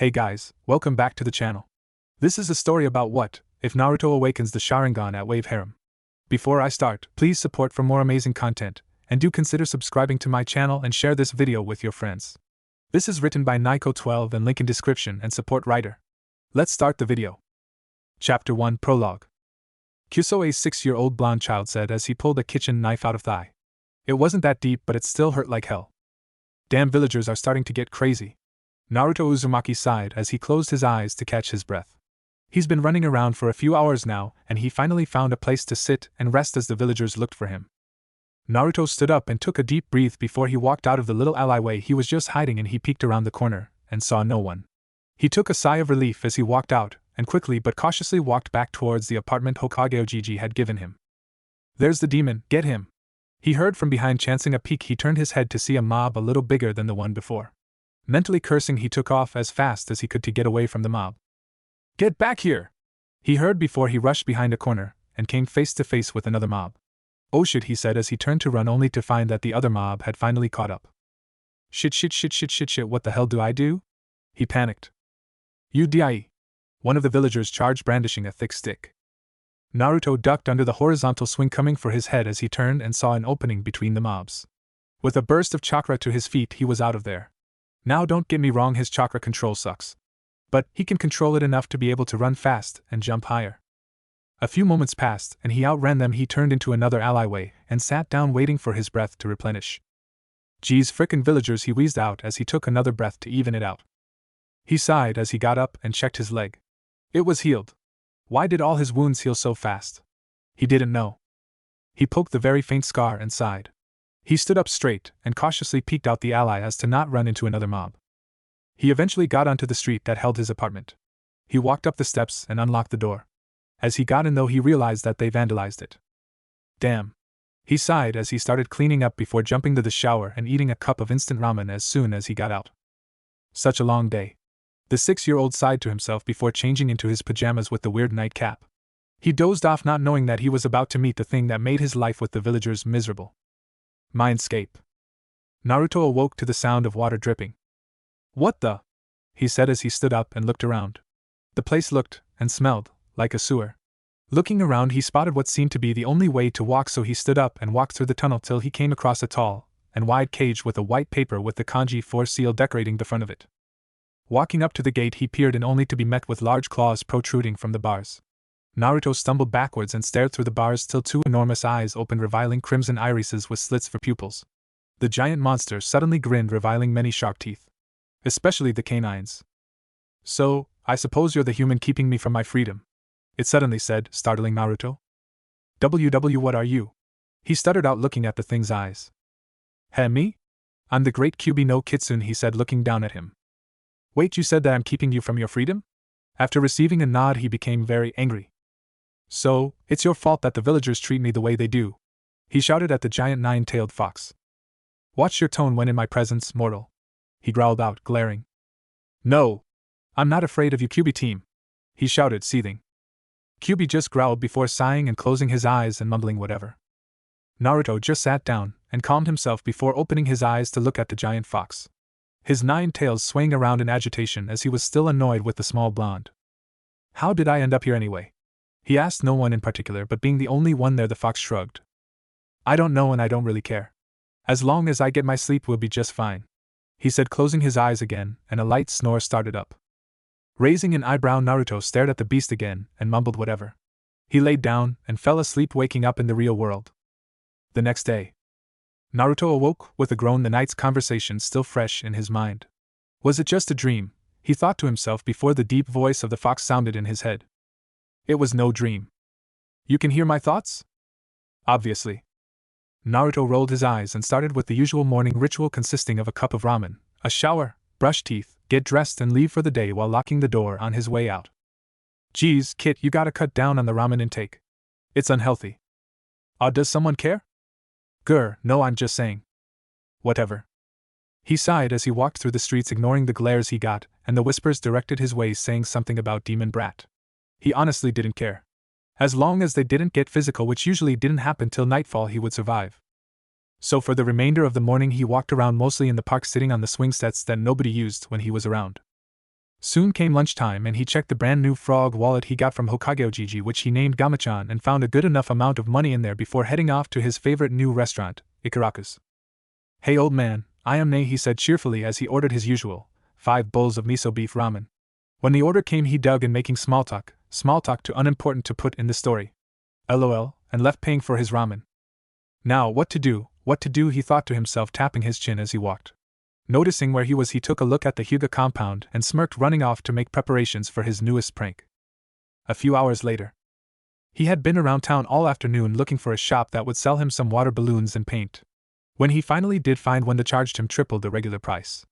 Hey guys, welcome back to the channel. This is a story about what if Naruto awakens the sharingan at Wave Harem. Before I start, please support for more amazing content, and do consider subscribing to my channel and share this video with your friends. This is written by Nico12 and link in description and support writer. Let's start the video. Chapter 1 Prologue. Kyuso, a 6-year-old blonde child, said as he pulled a kitchen knife out of thigh. It wasn't that deep, but it still hurt like hell. Damn, villagers are starting to get crazy. Naruto Uzumaki sighed as he closed his eyes to catch his breath. He's been running around for a few hours now, and he finally found a place to sit and rest as the villagers looked for him. Naruto stood up and took a deep breath before he walked out of the little alleyway he was just hiding in. He peeked around the corner and saw no one. He took a sigh of relief as he walked out, and quickly but cautiously walked back towards the apartment Hokage Ojiji had given him. There's the demon, get him! He heard from behind. Chancing a peek, he turned his head to see a mob a little bigger than the one before. Mentally cursing, he took off as fast as he could to get away from the mob. Get back here! He heard before he rushed behind a corner and came face to face with another mob. Oh shit, he said as he turned to run, only to find that the other mob had finally caught up. Shit, what the hell do I do? He panicked. You die! One of the villagers charged, brandishing a thick stick. Naruto ducked under the horizontal swing coming for his head as he turned and saw an opening between the mobs. With a burst of chakra to his feet, he was out of there. Now don't get me wrong, his chakra control sucks. But he can control it enough to be able to run fast and jump higher. A few moments passed and he outran them. He turned into another alleyway and sat down waiting for his breath to replenish. Geez, frickin' villagers, he wheezed out as he took another breath to even it out. He sighed as he got up and checked his leg. It was healed. Why did all his wounds heal so fast? He didn't know. He poked the very faint scar and sighed. He stood up straight and cautiously peeked out the alley as to not run into another mob. He eventually got onto the street that held his apartment. He walked up the steps and unlocked the door. As he got in, though, he realized that they vandalized it. Damn. He sighed as he started cleaning up before jumping to the shower and eating a cup of instant ramen as soon as he got out. Such a long day. The 6-year-old sighed to himself before changing into his pajamas with the weird nightcap. He dozed off, not knowing that he was about to meet the thing that made his life with the villagers miserable. Mindscape. Naruto awoke to the sound of water dripping. What the? He said as he stood up and looked around. The place looked and smelled like a sewer. Looking around, he spotted what seemed to be the only way to walk, so he stood up and walked through the tunnel till he came across a tall and wide cage with a white paper with the kanji 4 seal decorating the front of it. Walking up to the gate, he peered in, only to be met with large claws protruding from the bars. Naruto stumbled backwards and stared through the bars till 2 enormous eyes opened, revealing crimson irises with slits for pupils. The giant monster suddenly grinned, revealing many sharp teeth. Especially the canines. So, I suppose you're the human keeping me from my freedom, it suddenly said, startling Naruto. What are you? He stuttered out, looking at the thing's eyes. Hey, me? I'm the great Kyubi no Kitsune, he said, looking down at him. Wait, you said that I'm keeping you from your freedom? After receiving a nod, he became very angry. So, it's your fault that the villagers treat me the way they do, he shouted at the giant 9-tailed fox. Watch your tone when in my presence, mortal, he growled out, glaring. No, I'm not afraid of you, Kyubi team, he shouted, seething. Kyubi just growled before sighing and closing his eyes and mumbling whatever. Naruto just sat down and calmed himself before opening his eyes to look at the giant fox. His 9 tails swaying around in agitation as he was still annoyed with the small blonde. How did I end up here anyway? He asked no one in particular, but being the only one there, the fox shrugged. I don't know, and I don't really care. As long as I get my sleep, we'll be just fine, he said, closing his eyes again, and a light snore started up. Raising an eyebrow, Naruto stared at the beast again and mumbled whatever. He laid down and fell asleep, waking up in the real world. The next day, Naruto awoke with a groan, the night's conversation still fresh in his mind. Was it just a dream, he thought to himself before the deep voice of the fox sounded in his head. It was no dream. You can hear my thoughts? Obviously. Naruto rolled his eyes and started with the usual morning ritual consisting of a cup of ramen, a shower, brush teeth, get dressed and leave for the day while locking the door on his way out. Geez, Kit, you gotta cut down on the ramen intake. It's unhealthy. Does someone care? Grr, no, I'm just saying. Whatever. He sighed as he walked through the streets, ignoring the glares he got and the whispers directed his way, saying something about demon brat. He honestly didn't care. As long as they didn't get physical, which usually didn't happen till nightfall, he would survive. So for the remainder of the morning he walked around, mostly in the park, sitting on the swing sets that nobody used when he was around. Soon came lunchtime and he checked the brand new frog wallet he got from Hokage Ojiji, which he named Gamachan, and found a good enough amount of money in there before heading off to his favorite new restaurant, Ikaraku's. "Hey old man, I am Nei," he said cheerfully as he ordered his usual 5 bowls of miso beef ramen. When the order came, he dug in making small talk too unimportant to put in the story. LOL, and left paying for his ramen. Now what to do, he thought to himself, tapping his chin as he walked. Noticing where he was, he took a look at the Hyuga compound and smirked, running off to make preparations for his newest prank. A few hours later. He had been around town all afternoon looking for a shop that would sell him some water balloons and paint. When he finally did find one that charged him triple the regular price.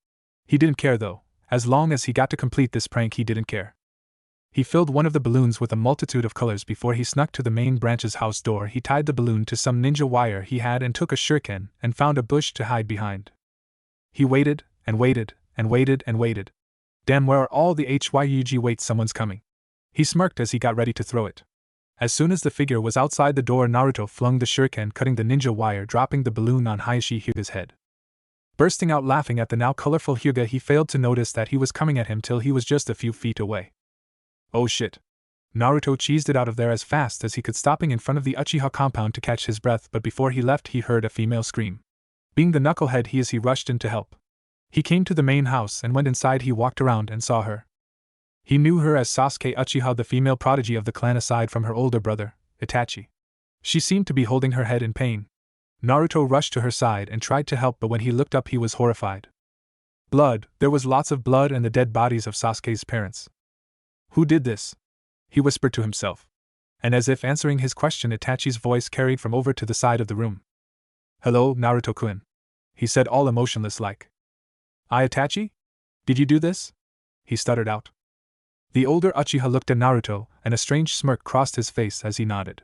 He didn't care though, as long as he got to complete this prank he didn't care. He filled one of the balloons with a multitude of colors before he snuck to the main branch's house door. He tied the balloon to some ninja wire he had and took a shuriken and found a bush to hide behind. He waited, and waited, and waited, and waited. Damn, where are all the HYUG? Wait, someone's coming. He smirked as he got ready to throw it. As soon as the figure was outside the door, Naruto flung the shuriken, cutting the ninja wire, dropping the balloon on Hayashi Hyuga's head. Bursting out laughing at the now colorful Hyuga, he failed to notice that he was coming at him till he was just a few feet away. Oh shit. Naruto cheesed it out of there as fast as he could, stopping in front of the Uchiha compound to catch his breath, but before he left he heard a female scream. Being the knucklehead he is, he rushed in to help. He came to the main house and went inside. He walked around and saw her. He knew her as Sasuke Uchiha, the female prodigy of the clan, aside from her older brother, Itachi. She seemed to be holding her head in pain. Naruto rushed to her side and tried to help, but when he looked up he was horrified. Blood, there was lots of blood and the dead bodies of Sasuke's parents. Who did this? He whispered to himself. And as if answering his question, Itachi's voice carried from over to the side of the room. Hello, Naruto-kun. He said, all emotionless like. I, Itachi? Did you do this? He stuttered out. The older Uchiha looked at Naruto, and a strange smirk crossed his face as he nodded.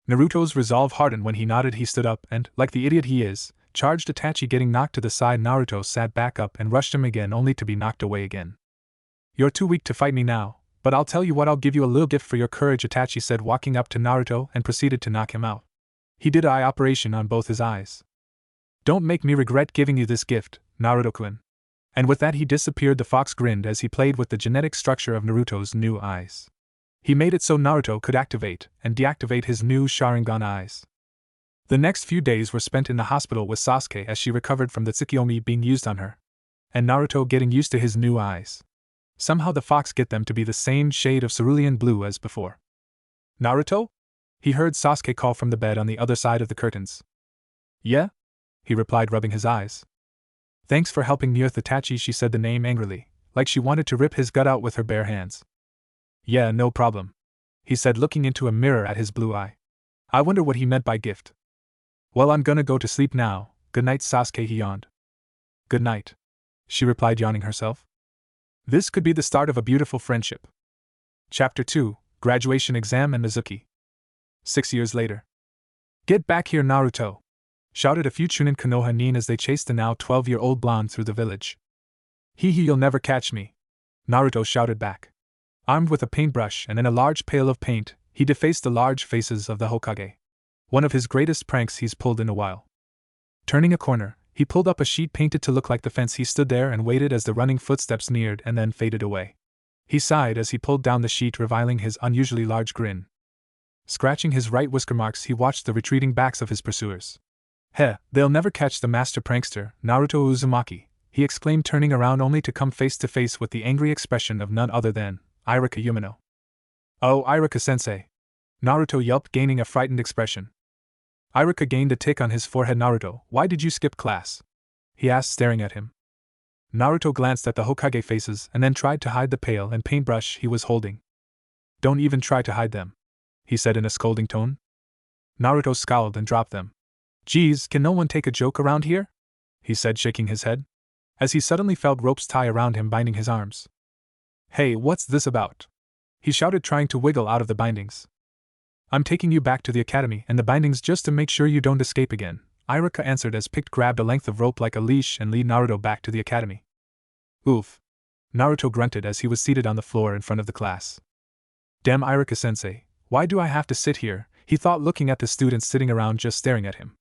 Naruto's resolve hardened when he nodded. He stood up and, like the idiot he is, charged Itachi. Getting knocked to the side, Naruto sat back up and rushed him again, only to be knocked away again. You're too weak to fight me now, but I'll tell you what, I'll give you a little gift for your courage, Itachi said, walking up to Naruto and proceeded to knock him out. He did eye operation on both his eyes. Don't make me regret giving you this gift, Naruto-kun. And with that he disappeared. The fox grinned as he played with the genetic structure of Naruto's new eyes. He made it so Naruto could activate and deactivate his new Sharingan eyes. The next few days were spent in the hospital with Sasuke as she recovered from the Tsukiyomi being used on her, and Naruto getting used to his new eyes. Somehow the fox get them to be the same shade of cerulean blue as before. Naruto? He heard Sasuke call from the bed on the other side of the curtains. Yeah? He replied, rubbing his eyes. Thanks for helping me, Itachi. She said the name angrily, like she wanted to rip his gut out with her bare hands. Yeah, no problem, he said, looking into a mirror at his blue eye. I wonder what he meant by gift. Well, I'm gonna go to sleep now. Good night, Sasuke, he yawned. Good night, she replied, yawning herself. This could be the start of a beautiful friendship. Chapter 2, Graduation Exam and Mizuki. 6 years later. Get back here, Naruto! Shouted a few Chunin Konoha nin as they chased the now 12-year-old blonde through the village. Hee, you'll never catch me, Naruto shouted back. Armed with a paintbrush and then a large pail of paint, he defaced the large faces of the Hokage. One of his greatest pranks he's pulled in a while. Turning a corner, he pulled up a sheet painted to look like the fence. He stood there and waited as the running footsteps neared and then faded away. He sighed as he pulled down the sheet, reviling his unusually large grin. Scratching his right whisker marks, he watched the retreating backs of his pursuers. Heh, they'll never catch the master prankster, Naruto Uzumaki, he exclaimed, turning around only to come face to face with the angry expression of none other than Iruka Yumino. Oh, Iruka-sensei! Naruto yelped, gaining a frightened expression. Iruka gained a tick on his forehead. Naruto, why did you skip class? He asked, staring at him. Naruto glanced at the Hokage faces and then tried to hide the pail and paintbrush he was holding. Don't even try to hide them, he said in a scolding tone. Naruto scowled and dropped them. Geez, can no one take a joke around here? He said, shaking his head, as he suddenly felt ropes tie around him, binding his arms. Hey, what's this about? He shouted, trying to wiggle out of the bindings. I'm taking you back to the academy and the bindings just to make sure you don't escape again, Iruka answered as Pict grabbed a length of rope like a leash and led Naruto back to the academy. Oof. Naruto grunted as he was seated on the floor in front of the class. Damn, Iruka-sensei, why do I have to sit here? He thought, looking at the students sitting around just staring at him.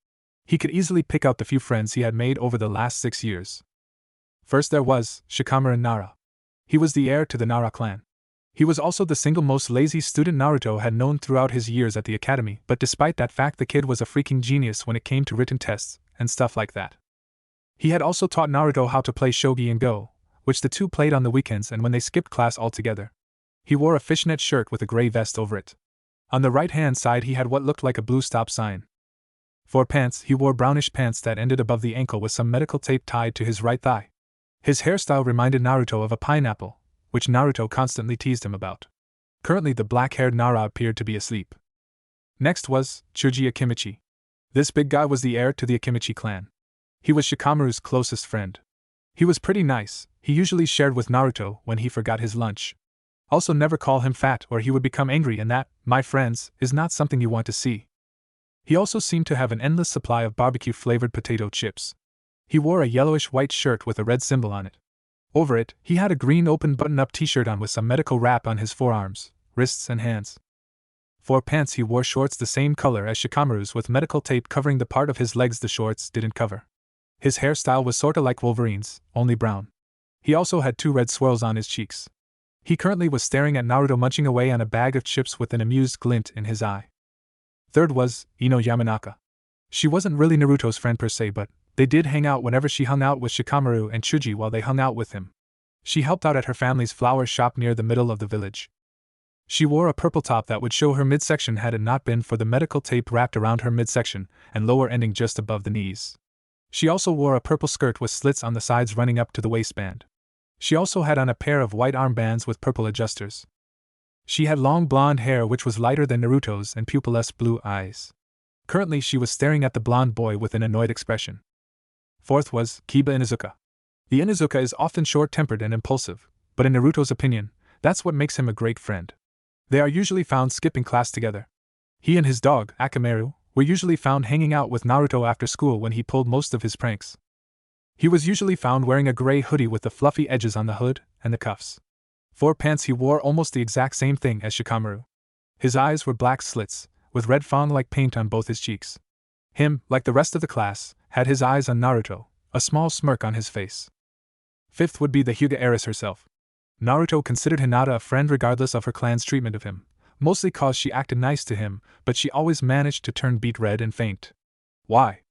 He could easily pick out the few friends he had made over the last 6 years. First there was Shikamaru and Nara. He was the heir to the Nara clan. He was also the single most lazy student Naruto had known throughout his years at the academy, but despite that fact the kid was a freaking genius when it came to written tests and stuff like that. He had also taught Naruto how to play shogi and go, which the two played on the weekends and when they skipped class altogether. He wore a fishnet shirt with a gray vest over it. On the right-hand side he had what looked like a blue stop sign. For pants, he wore brownish pants that ended above the ankle with some medical tape tied to his right thigh. His hairstyle reminded Naruto of a pineapple, which Naruto constantly teased him about. Currently the black-haired Nara appeared to be asleep. Next was Chuji Akimichi. This big guy was the heir to the Akimichi clan. He was Shikamaru's closest friend. He was pretty nice, he usually shared with Naruto when he forgot his lunch. Also never call him fat or he would become angry, and that, my friends, is not something you want to see. He also seemed to have an endless supply of barbecue-flavored potato chips. He wore a yellowish-white shirt with a red symbol on it. Over it, he had a green open button-up t-shirt on with some medical wrap on his forearms, wrists and hands. For pants he wore shorts the same color as Shikamaru's with medical tape covering the part of his legs the shorts didn't cover. His hairstyle was sorta like Wolverine's, only brown. He also had 2 red swirls on his cheeks. He currently was staring at Naruto munching away on a bag of chips with an amused glint in his eye. Third was Ino Yamanaka. She wasn't really Naruto's friend per se, but they did hang out whenever she hung out with Shikamaru and Chuji while they hung out with him. She helped out at her family's flower shop near the middle of the village. She wore a purple top that would show her midsection had it not been for the medical tape wrapped around her midsection and lower ending just above the knees. She also wore a purple skirt with slits on the sides running up to the waistband. She also had on a pair of white armbands with purple adjusters. She had long blonde hair which was lighter than Naruto's and pupilless blue eyes. Currently she was staring at the blonde boy with an annoyed expression. Fourth was Kiba Inuzuka. The Inuzuka is often short-tempered and impulsive, but in Naruto's opinion, that's what makes him a great friend. They are usually found skipping class together. He and his dog, Akamaru, were usually found hanging out with Naruto after school when he pulled most of his pranks. He was usually found wearing a gray hoodie with the fluffy edges on the hood and the cuffs. For pants he wore almost the exact same thing as Shikamaru. His eyes were black slits, with red fawn-like paint on both his cheeks. Him, like the rest of the class, had his eyes on Naruto, a small smirk on his face. Fifth would be the Hyuga heiress herself. Naruto considered Hinata a friend regardless of her clan's treatment of him, mostly cause she acted nice to him, but she always managed to turn beet red and faint. Why?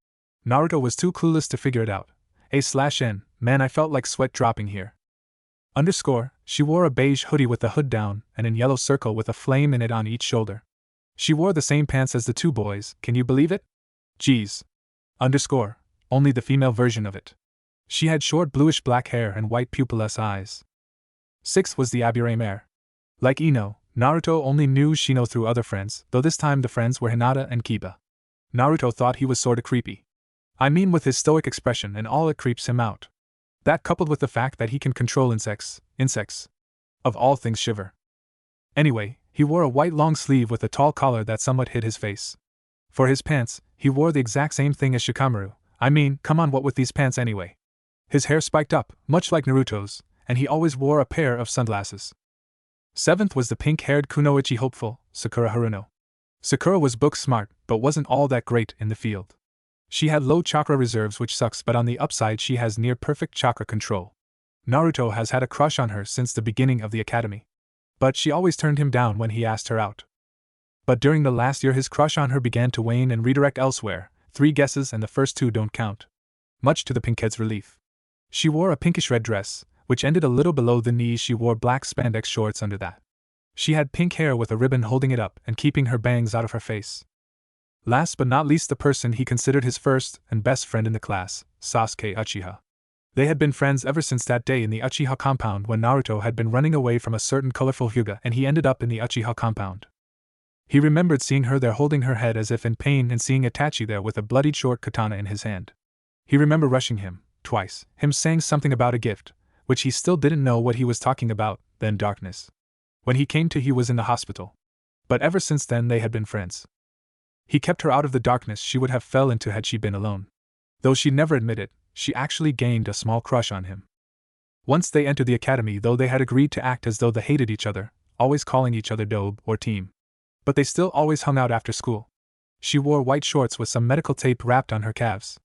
Naruto was too clueless to figure it out. A/N, man, I felt like sweat dropping here. She wore a beige hoodie with the hood down and a yellow circle with a flame in it on each shoulder. She wore the same pants as the 2 boys, can you believe it? Geez. Only the female version of it. She had short bluish black hair and white pupilless eyes. Sixth was the Abure mare. Like Ino, Naruto only knew Shino through other friends, though this time the friends were Hinata and Kiba. Naruto thought he was sorta creepy. I mean, with his stoic expression and all, it creeps him out. That coupled with the fact that he can control insects, of all things, shiver. Anyway, he wore a white long sleeve with a tall collar that somewhat hid his face. For his pants, he wore the exact same thing as Shikamaru. I mean, come on, what with these pants anyway? His hair spiked up, much like Naruto's, and he always wore a pair of sunglasses. Seventh was the pink-haired Kunoichi hopeful, Sakura Haruno. Sakura was book smart, but wasn't all that great in the field. She had low chakra reserves, which sucks, but on the upside she has near-perfect chakra control. Naruto has had a crush on her since the beginning of the academy. But she always turned him down when he asked her out. But during the last year his crush on her began to wane and redirect elsewhere, 3 guesses and the first 2 don't count. Much to the pinkhead's relief. She wore a pinkish-red dress, which ended a little below the knees. She wore black spandex shorts under that. She had pink hair with a ribbon holding it up and keeping her bangs out of her face. Last but not least, the person he considered his first and best friend in the class, Sasuke Uchiha. They had been friends ever since that day in the Uchiha compound when Naruto had been running away from a certain colorful Hyuga and he ended up in the Uchiha compound. He remembered seeing her there holding her head as if in pain and seeing Itachi there with a bloodied short katana in his hand. He remembered rushing him, twice, him saying something about a gift, which he still didn't know what he was talking about, then darkness. When he came to, he was in the hospital. But ever since then they had been friends. He kept her out of the darkness she would have fell into had she been alone. Though she'd never admit it, she actually gained a small crush on him. Once they entered the academy, though, they had agreed to act as though they hated each other, always calling each other dobe or team. But they still always hung out after school. She wore white shorts with some medical tape wrapped on her calves.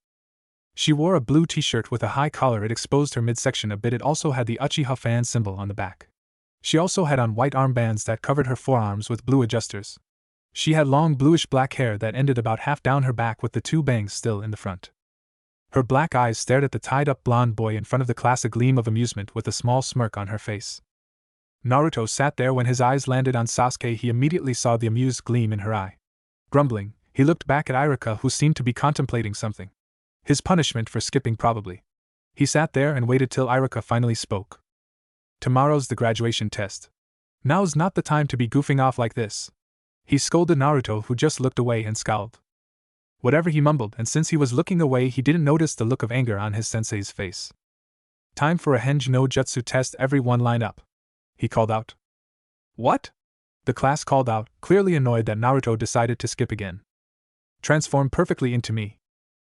She wore a blue t-shirt with a high collar. It exposed her midsection a bit. It also had the Uchiha fan symbol on the back. She also had on white armbands that covered her forearms with blue adjusters. She had long bluish-black hair that ended about half down her back with the 2 bangs still in the front. Her black eyes stared at the tied-up blonde boy in front of the class, a gleam of amusement with a small smirk on her face. Naruto sat there. When his eyes landed on Sasuke, he immediately saw the amused gleam in her eye. Grumbling, he looked back at Irika, who seemed to be contemplating something. His punishment for skipping, probably. He sat there and waited till Irika finally spoke. Tomorrow's the graduation test. Now's not the time to be goofing off like this. He scolded Naruto, who just looked away and scowled. Whatever he mumbled, and since he was looking away, he didn't notice the look of anger on his sensei's face. Time for a Henj no Jutsu test. Everyone line up. He called out. What? The class called out, clearly annoyed that Naruto decided to skip again. Transform perfectly into me,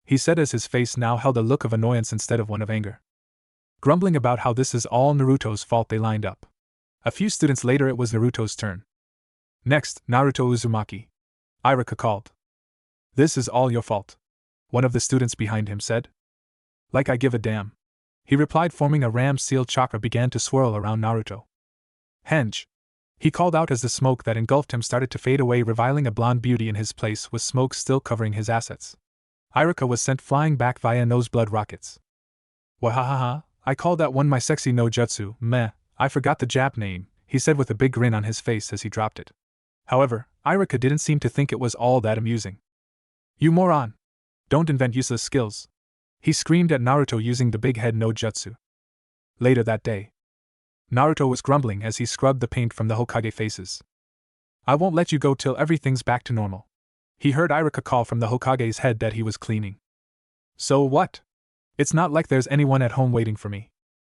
he said as his face now held a look of annoyance instead of one of anger. Grumbling about how this is all Naruto's fault, they lined up. A few students later, it was Naruto's turn. Next, Naruto Uzumaki. Irika called. This is all your fault, one of the students behind him said. Like I give a damn, he replied, forming a ram seal chakra began to swirl around Naruto. Henj, he called out as the smoke that engulfed him started to fade away, revealing a blonde beauty in his place with smoke still covering his assets. Irika was sent flying back via noseblood rockets. Wahahaha, I called that one my sexy no jutsu. Meh, I forgot the Jap name, he said with a big grin on his face as he dropped it. However, Irika didn't seem to think it was all that amusing. You moron! Don't invent useless skills, he screamed at Naruto using the big head no jutsu. Later that day, Naruto was grumbling as he scrubbed the paint from the Hokage faces. I won't let you go till everything's back to normal. He heard Irika call from the Hokage's head that he was cleaning. So what? It's not like there's anyone at home waiting for me,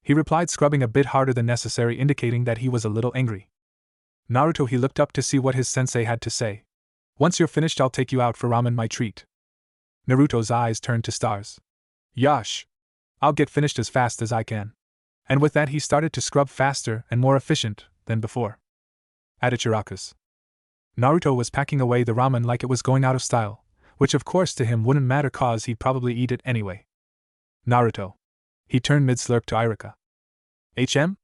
he replied, scrubbing a bit harder than necessary, indicating that he was a little angry. Naruto, he looked up to see what his sensei had to say. Once you're finished, I'll take you out for ramen, my treat. Naruto's eyes turned to stars. Yosh! I'll get finished as fast as I can. And with that, he started to scrub faster and more efficient than before. At Ichiraku's, Naruto was packing away the ramen like it was going out of style, which of course to him wouldn't matter cause he'd probably eat it anyway. Naruto. He turned mid-slurp to Irika. HM?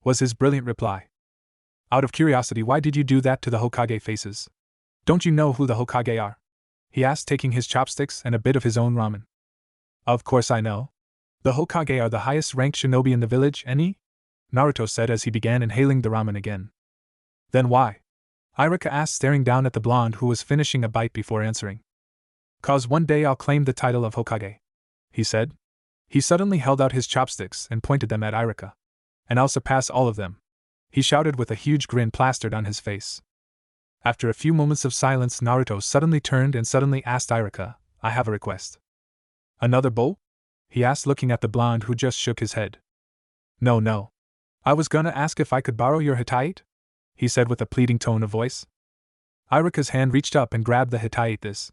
Was his brilliant reply. Out of curiosity, why did you do that to the Hokage faces? Don't you know who the Hokage are? He asked, taking his chopsticks and a bit of his own ramen. Of course I know. The Hokage are the highest ranked shinobi in the village, any? Naruto said as he began inhaling the ramen again. Then why? Irika asked, staring down at the blonde who was finishing a bite before answering. Cause one day I'll claim the title of Hokage, he said. He suddenly held out his chopsticks and pointed them at Irika. And I'll surpass all of them, he shouted with a huge grin plastered on his face. After a few moments of silence, Naruto suddenly turned and suddenly asked Irika, I have a request. Another bowl? He asked, looking at the blonde who just shook his head. No. I was gonna ask if I could borrow your Hittite, he said with a pleading tone of voice. Irika's hand reached up and grabbed the Hittite.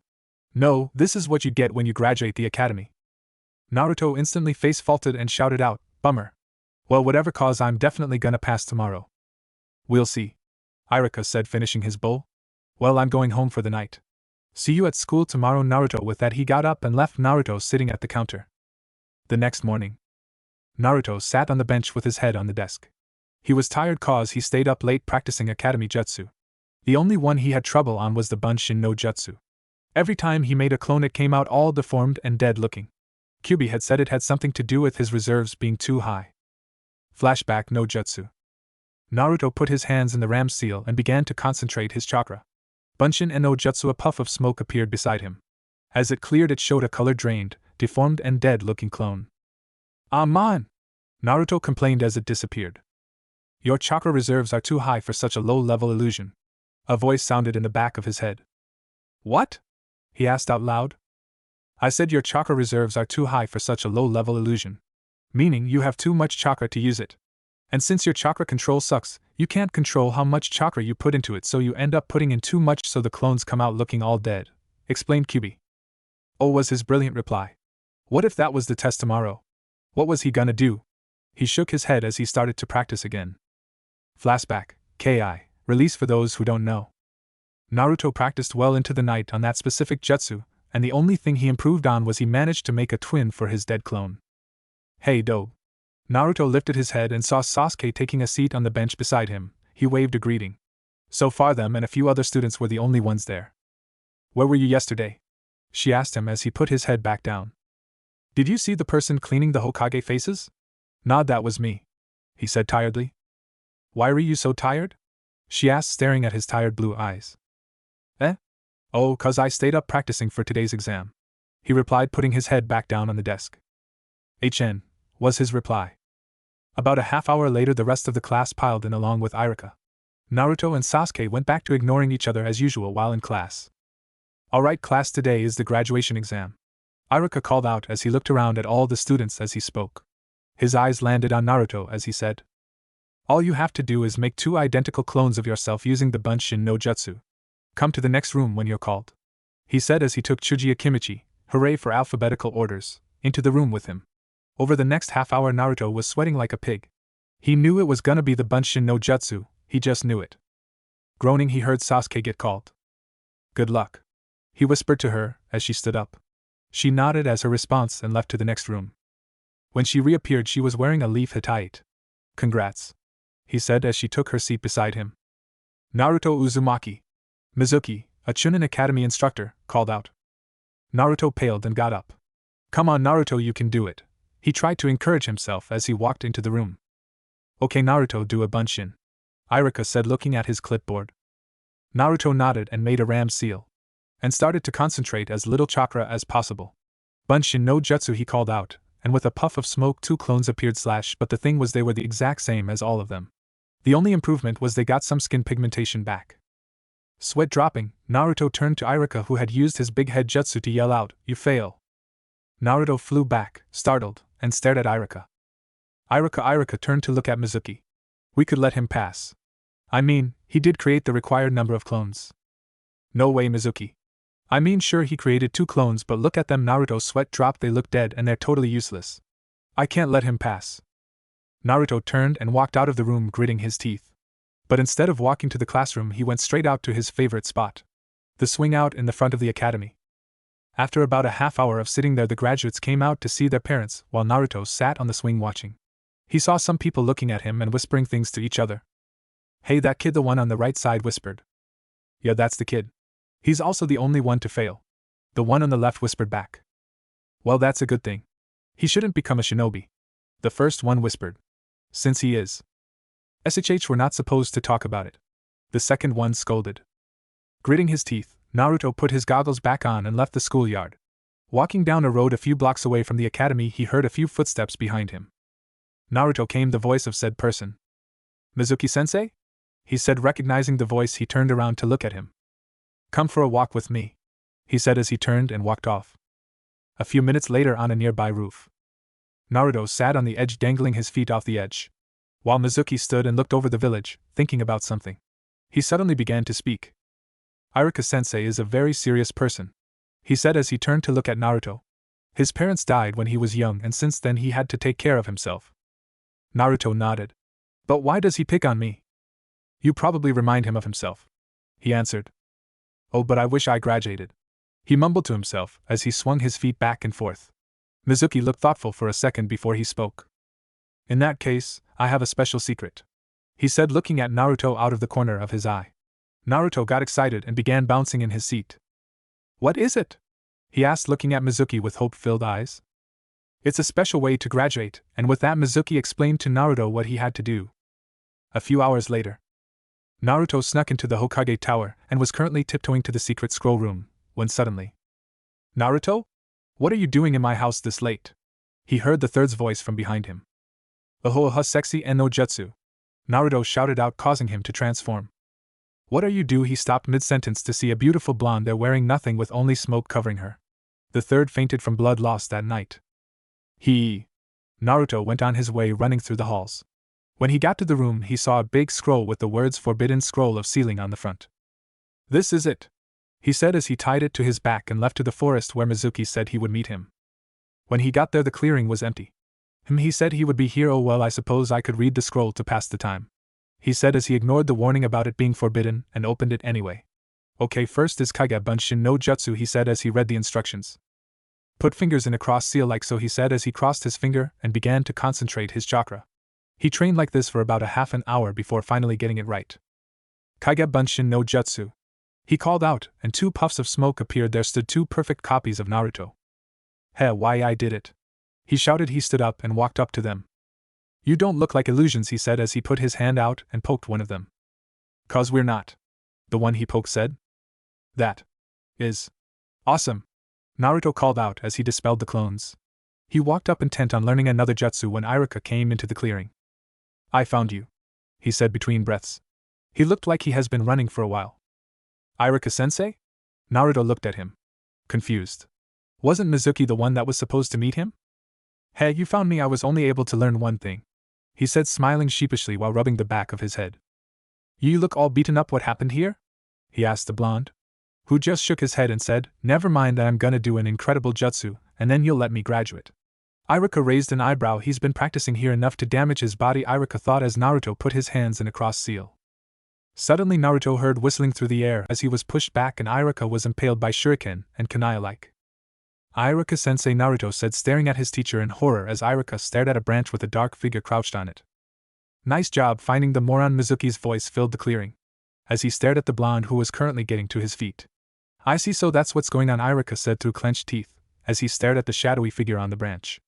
No, this is what you get when you graduate the academy. Naruto instantly face-faulted and shouted out, bummer. Well, whatever cause, I'm definitely gonna pass tomorrow. We'll see, Irika said, finishing his bowl. Well, I'm going home for the night. See you at school tomorrow, Naruto. With that, he got up and left Naruto sitting at the counter. The next morning, Naruto sat on the bench with his head on the desk. He was tired cause he stayed up late practicing academy jutsu. The only one he had trouble on was the Bunshin no Jutsu. Every time he made a clone, it came out all deformed and dead looking. Kyubi had said it had something to do with his reserves being too high. Flashback no Jutsu. Naruto put his hands in the ram seal and began to concentrate his chakra. Bunshin no Jutsu. A puff of smoke appeared beside him. As it cleared, it showed a color drained, deformed and dead-looking clone. Ah man! Naruto complained as it disappeared. Your chakra reserves are too high for such a low-level illusion. A voice sounded in the back of his head. What? He asked out loud. I said your chakra reserves are too high for such a low-level illusion. Meaning you have too much chakra to use it. And since your chakra control sucks, you can't control how much chakra you put into it, so you end up putting in too much, so the clones come out looking all dead, explained Kyubi. Oh, was his brilliant reply. What if that was the test tomorrow? What was he gonna do? He shook his head as he started to practice again. Flashback, Ki, release for those who don't know. Naruto practiced well into the night on that specific jutsu, and the only thing he improved on was he managed to make a twin for his dead clone. Hey doe. Naruto lifted his head and saw Sasuke taking a seat on the bench beside him. He waved a greeting. So far them and a few other students were the only ones there. Where were you yesterday? She asked him as he put his head back down. Did you see the person cleaning the Hokage faces? Nod, that was me, he said tiredly. Why were you so tired? She asked, staring at his tired blue eyes. Oh, 'cause I stayed up practicing for today's exam, he replied, putting his head back down on the desk. HN, was his reply. About a half hour later, the rest of the class piled in along with Irika. Naruto and Sasuke went back to ignoring each other as usual while in class. Alright class, today is the graduation exam, Irika called out as he looked around at all the students as he spoke. His eyes landed on Naruto as he said, all you have to do is make 2 identical clones of yourself using the Bunshin no Jutsu. Come to the next room when you're called, he said as he took Chuji Akimichi, hooray for alphabetical orders, into the room with him. Over the next half hour, Naruto was sweating like a pig. He knew it was gonna be the Bunshin no Jutsu, he just knew it. Groaning, he heard Sasuke get called. Good luck, he whispered to her as she stood up. She nodded as her response and left to the next room. When she reappeared, she was wearing a leaf hitate. Congrats, he said as she took her seat beside him. Naruto Uzumaki. Mizuki, a Chunin Academy instructor, called out. Naruto paled and got up. Come on Naruto, you can do it, he tried to encourage himself as he walked into the room. Okay Naruto, do a Bunshin, Irika said, looking at his clipboard. Naruto nodded and made a ram seal, and started to concentrate as little chakra as possible. Bunshin no Jutsu, he called out, and with a puff of smoke 2 clones appeared. But the thing was, they were the exact same as all of them. The only improvement was they got some skin pigmentation back. Sweat dropping, Naruto turned to Irika, who had used his big head jutsu, to yell out, you fail. Naruto flew back, startled, and stared at Irika. Irika turned to look at Mizuki. We could let him pass. I mean, he did create the required number of clones. No way Mizuki. I mean, sure, he created 2 clones, but look at them. Naruto's sweat dropped. They look dead and they're totally useless. I can't let him pass. Naruto turned and walked out of the room, gritting his teeth. But instead of walking to the classroom, he went straight out to his favorite spot, the swing out in the front of the academy. After about a half hour of sitting there, the graduates came out to see their parents, while Naruto sat on the swing watching. He saw some people looking at him and whispering things to each other. Hey, that kid, the one on the right side whispered. Yeah, that's the kid. He's also the only one to fail, the one on the left whispered back. Well, that's a good thing. He shouldn't become a shinobi, the first one whispered. Since he is. SHH, we're not supposed to talk about it, the second one scolded. Gritting his teeth, Naruto put his goggles back on and left the schoolyard. Walking down a road a few blocks away from the academy, he heard a few footsteps behind him. Naruto came the voice of said person. Mizuki-sensei? He said. Recognizing the voice, he turned around to look at him. Come for a walk with me, he said as he turned and walked off. A few minutes later, on a nearby roof, Naruto sat on the edge, dangling his feet off the edge, while Mizuki stood and looked over the village, thinking about something. He suddenly began to speak. Irika-sensei is a very serious person, he said as he turned to look at Naruto. His parents died when he was young, and since then he had to take care of himself. Naruto nodded. But why does he pick on me? You probably remind him of himself, he answered. Oh, but I wish I graduated, he mumbled to himself as he swung his feet back and forth. Mizuki looked thoughtful for a second before he spoke. In that case, I have a special secret, he said, looking at Naruto out of the corner of his eye. Naruto got excited and began bouncing in his seat. What is it? He asked, looking at Mizuki with hope-filled eyes. It's a special way to graduate, and with that Mizuki explained to Naruto what he had to do. A few hours later, Naruto snuck into the Hokage Tower and was currently tiptoeing to the secret scroll room, when suddenly, Naruto? What are you doing in my house this late? He heard the third's voice from behind him. Ahoha sexy and no jutsu, Naruto shouted out, causing him to transform. What are you do? He stopped mid-sentence to see a beautiful blonde there wearing nothing with only smoke covering her. The third fainted from blood loss that night. Naruto went on his way, running through the halls. When he got to the room, he saw a big scroll with the words Forbidden Scroll of Sealing on the front. This is it, he said as he tied it to his back and left to the forest where Mizuki said he would meet him. When he got there, the clearing was empty. He said he would be here. Oh well, I suppose I could read the scroll to pass the time, he said as he ignored the warning about it being forbidden and opened it anyway. Okay, first is Kage Bunshin no Jutsu, he said as he read the instructions. Put fingers in a cross seal like so, he said as he crossed his finger and began to concentrate his chakra. He trained like this for about a half an hour before finally getting it right. Kage Bunshin no Jutsu, he called out, and 2 puffs of smoke appeared. There stood 2 perfect copies of Naruto. Hey, why I did it? He shouted. He stood up and walked up to them. You don't look like illusions, he said as he put his hand out and poked one of them. 'Cause we're not. The one he poked said. That is awesome, Naruto called out as he dispelled the clones. He walked up intent on learning another jutsu when Iruka came into the clearing. I found you, he said between breaths. He looked like he has been running for a while. Iruka-sensei? Naruto looked at him, confused. Wasn't Mizuki the one that was supposed to meet him? Hey, you found me. I was only able to learn one thing, he said, smiling sheepishly while rubbing the back of his head. You look all beaten up. What happened here? He asked the blonde, who just shook his head and said, Never mind that I'm gonna do an incredible jutsu, and then you'll let me graduate. Iruka raised an eyebrow. He's been practicing here enough to damage his body, Iruka thought as Naruto put his hands in a cross seal. Suddenly Naruto heard whistling through the air as he was pushed back and Iruka was impaled by shuriken and kunai alike. Iruka-sensei, Naruto said, staring at his teacher in horror as Iruka stared at a branch with a dark figure crouched on it. Nice job finding the moron. Mizuki's voice filled the clearing, as he stared at the blonde who was currently getting to his feet. I see, so that's what's going on, Iruka said through clenched teeth, as he stared at the shadowy figure on the branch.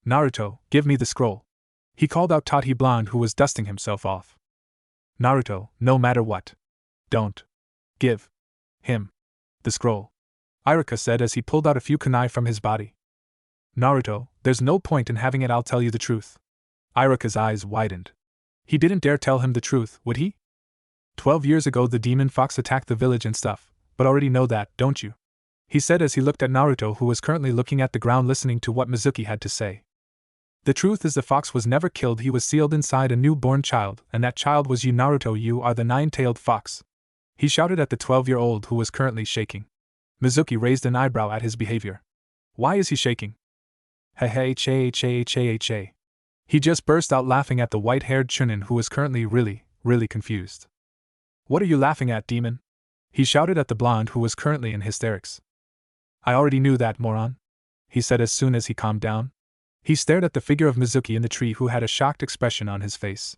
Naruto, give me the scroll, he called out Toddy blonde who was dusting himself off. Naruto, no matter what, don't give him the scroll, Iruka said as he pulled out a few kunai from his body. Naruto, there's no point in having it, I'll tell you the truth. Iruka's eyes widened. He didn't dare tell him the truth, would he? 12 years ago the demon fox attacked the village and stuff, but already know that, don't you? He said as he looked at Naruto, who was currently looking at the ground listening to what Mizuki had to say. The truth is the fox was never killed, he was sealed inside a newborn child, and that child was you, Naruto. You are the 9-tailed fox, he shouted at the 12-year-old who was currently shaking. Mizuki raised an eyebrow at his behavior. Why is he shaking? Hey. He just burst out laughing at the white-haired chunin who was currently really confused. What are you laughing at, demon? He shouted at the blonde who was currently in hysterics. I already knew that, moron, he said as soon as he calmed down. He stared at the figure of Mizuki in the tree who had a shocked expression on his face.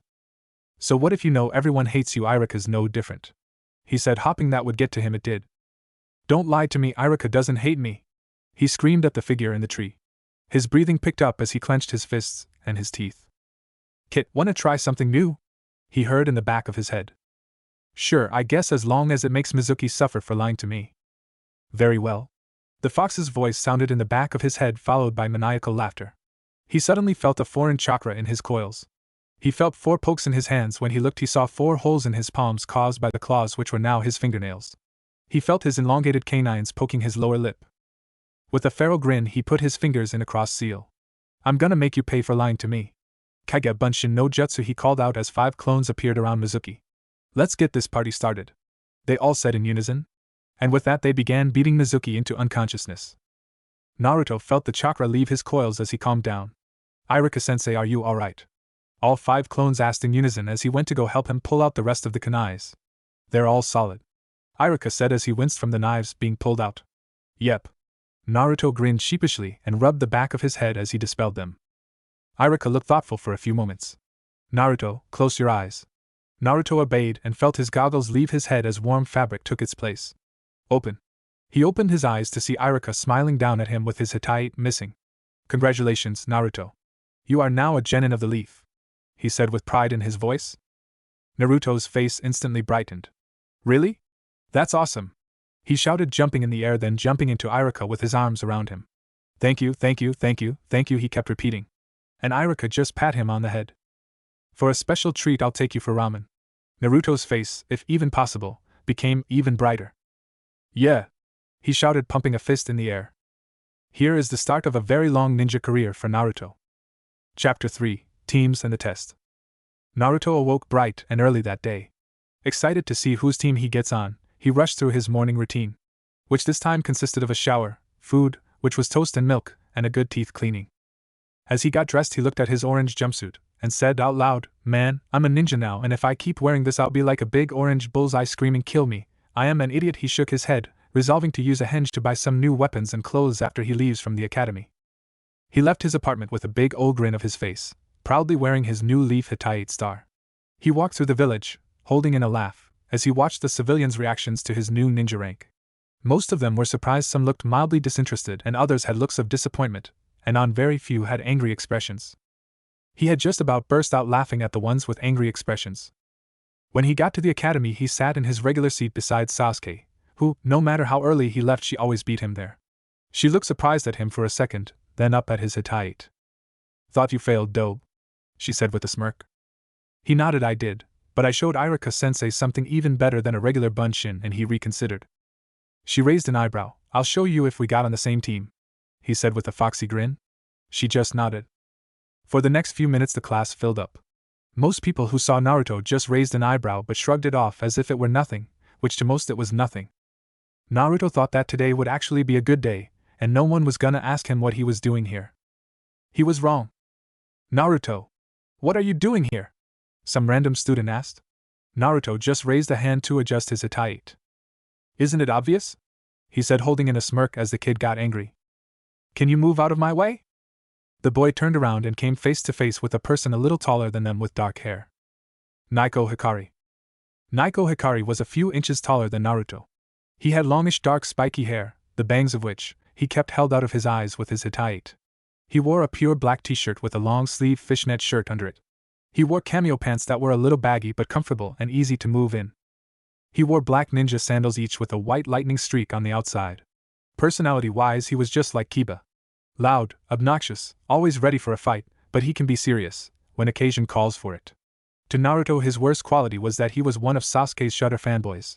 So what if you know everyone hates you? Iruka's no different, he said, hoping that would get to him. It did. Don't lie to me, Iruka doesn't hate me, he screamed at the figure in the tree. His breathing picked up as he clenched his fists and his teeth. Kit, wanna try something new? He heard in the back of his head. Sure, I guess as long as it makes Mizuki suffer for lying to me. Very well. The fox's voice sounded in the back of his head, followed by maniacal laughter. He suddenly felt a foreign chakra in his coils. He felt 4 pokes in his hands. When he looked, he saw 4 holes in his palms caused by the claws, which were now his fingernails. He felt his elongated canines poking his lower lip. With a feral grin, he put his fingers in a cross seal. I'm gonna make you pay for lying to me. Kage Bunshin no Jutsu, he called out as 5 clones appeared around Mizuki. Let's get this party started, they all said in unison. And with that they began beating Mizuki into unconsciousness. Naruto felt the chakra leave his coils as he calmed down. Iruka-sensei, are you alright? All 5 clones asked in unison as he went to go help him pull out the rest of the kunais. They're all solid, Iruka said as he winced from the knives being pulled out. Yep. Naruto grinned sheepishly and rubbed the back of his head as he dispelled them. Iruka looked thoughtful for a few moments. Naruto, close your eyes. Naruto obeyed and felt his goggles leave his head as warm fabric took its place. Open. He opened his eyes to see Iruka smiling down at him with his hitai missing. Congratulations, Naruto. You are now a genin of the leaf, he said with pride in his voice. Naruto's face instantly brightened. Really? That's awesome, he shouted, jumping in the air, then jumping into Iruka with his arms around him. Thank you, he kept repeating. And Iruka just pat him on the head. For a special treat, I'll take you for ramen. Naruto's face, if even possible, became even brighter. Yeah, he shouted, pumping a fist in the air. Here is the start of a very long ninja career for Naruto. Chapter 3, Teams and the Test. Naruto awoke bright and early that day. Excited to see whose team he gets on, he rushed through his morning routine, which this time consisted of a shower, food, which was toast and milk, and a good teeth cleaning. As he got dressed, he looked at his orange jumpsuit and said out loud, Man, I'm a ninja now, and if I keep wearing this I'll be like a big orange bullseye screaming, kill me, I am an idiot. He shook his head, resolving to use a henge to buy some new weapons and clothes after he leaves from the academy. He left his apartment with a big old grin of his face, proudly wearing his new leaf Hittite star. He walked through the village, holding in a laugh, as he watched the civilians' reactions to his new ninja rank. Most of them were surprised, some looked mildly disinterested, and others had looks of disappointment, and on very few had angry expressions. He had just about burst out laughing at the ones with angry expressions. When he got to the academy, he sat in his regular seat beside Sasuke, who, no matter how early he left, she always beat him there. She looked surprised at him for a second, then up at his Hittite. "Thought you failed, dope," she said with a smirk. He nodded. "I did, but I showed Irika-sensei something even better than a regular bunshin," and he reconsidered. She raised an eyebrow. "I'll show you if we got on the same team," he said with a foxy grin. She just nodded. For the next few minutes the class filled up. Most people who saw Naruto just raised an eyebrow but shrugged it off as if it were nothing, which to most it was nothing. Naruto thought that today would actually be a good day, and no one was gonna ask him what he was doing here. He was wrong. "Naruto, what are you doing here?" some random student asked. Naruto just raised a hand to adjust his Hittite. "Isn't it obvious?" he said, holding in a smirk as the kid got angry. "Can you move out of my way?" The boy turned around and came face to face with a person a little taller than them with dark hair. Naiko Hikari. Naiko Hikari was a few inches taller than Naruto. He had longish dark spiky hair, the bangs of which he kept held out of his eyes with his Hittite. He wore a pure black t-shirt with a long-sleeve fishnet shirt under it. He wore cameo pants that were a little baggy but comfortable and easy to move in. He wore black ninja sandals, each with a white lightning streak on the outside. Personality-wise, he was just like Kiba. Loud, obnoxious, always ready for a fight, but he can be serious when occasion calls for it. To Naruto, his worst quality was that he was one of Sasuke's shudder fanboys.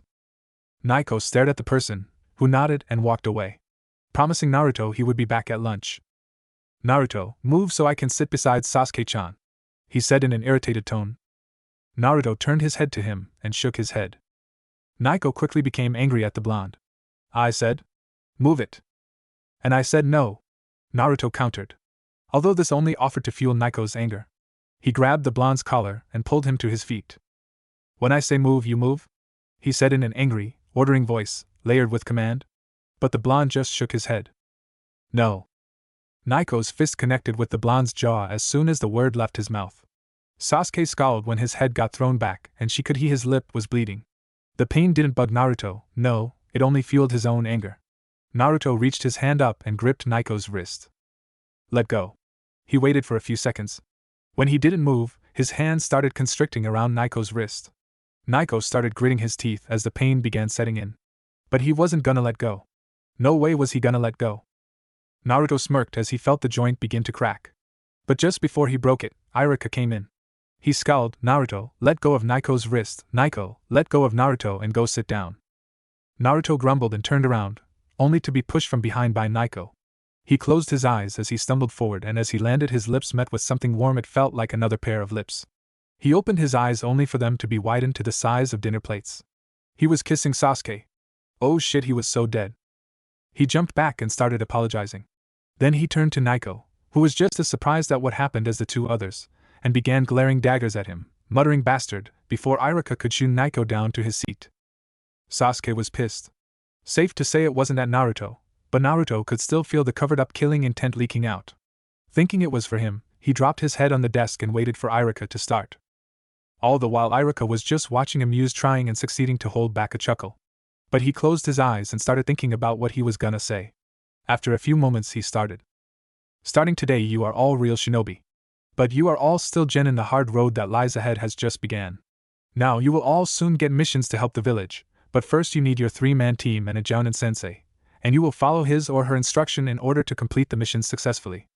Naiko stared at the person, who nodded and walked away, promising Naruto he would be back at lunch. "Naruto, move so I can sit beside Sasuke-chan," he said in an irritated tone. Naruto turned his head to him and shook his head. Naiko quickly became angry at the blonde. "I said, move it." "And I said no," Naruto countered. Although this only offered to fuel Naiko's anger. He grabbed the blonde's collar and pulled him to his feet. "When I say move, you move?" he said in an angry, ordering voice, layered with command. But the blonde just shook his head. "No." Naiko's fist connected with the blonde's jaw as soon as the word left his mouth. Sasuke scowled when his head got thrown back, and she could see his lip was bleeding. The pain didn't bug Naruto, no, it only fueled his own anger. Naruto reached his hand up and gripped Naiko's wrist. "Let go." He waited for a few seconds. When he didn't move, his hand started constricting around Naiko's wrist. Naiko started gritting his teeth as the pain began setting in. But he wasn't gonna let go. No way was he gonna let go. Naruto smirked as he felt the joint begin to crack. But just before he broke it, Irika came in. He scowled. "Naruto, let go of Naiko's wrist. Naiko, let go of Naruto and go sit down." Naruto grumbled and turned around, only to be pushed from behind by Naiko. He closed his eyes as he stumbled forward, and as he landed, his lips met with something warm. It felt like another pair of lips. He opened his eyes only for them to be widened to the size of dinner plates. He was kissing Sasuke. Oh shit, he was so dead. He jumped back and started apologizing. Then he turned to Naiko, who was just as surprised at what happened as the two others, and began glaring daggers at him, muttering "bastard," before Irika could shoot Naiko down to his seat. Sasuke was pissed. Safe to say it wasn't at Naruto, but Naruto could still feel the covered-up killing intent leaking out. Thinking it was for him, he dropped his head on the desk and waited for Irika to start. All the while Irika was just watching, amused, trying and succeeding to hold back a chuckle. But he closed his eyes and started thinking about what he was gonna say. After a few moments he started. "Starting today you are all real shinobi. But you are all still genin. The hard road that lies ahead has just began. Now you will all soon get missions to help the village, but first you need your 3-man team and a jounin sensei, and you will follow his or her instruction in order to complete the mission successfully."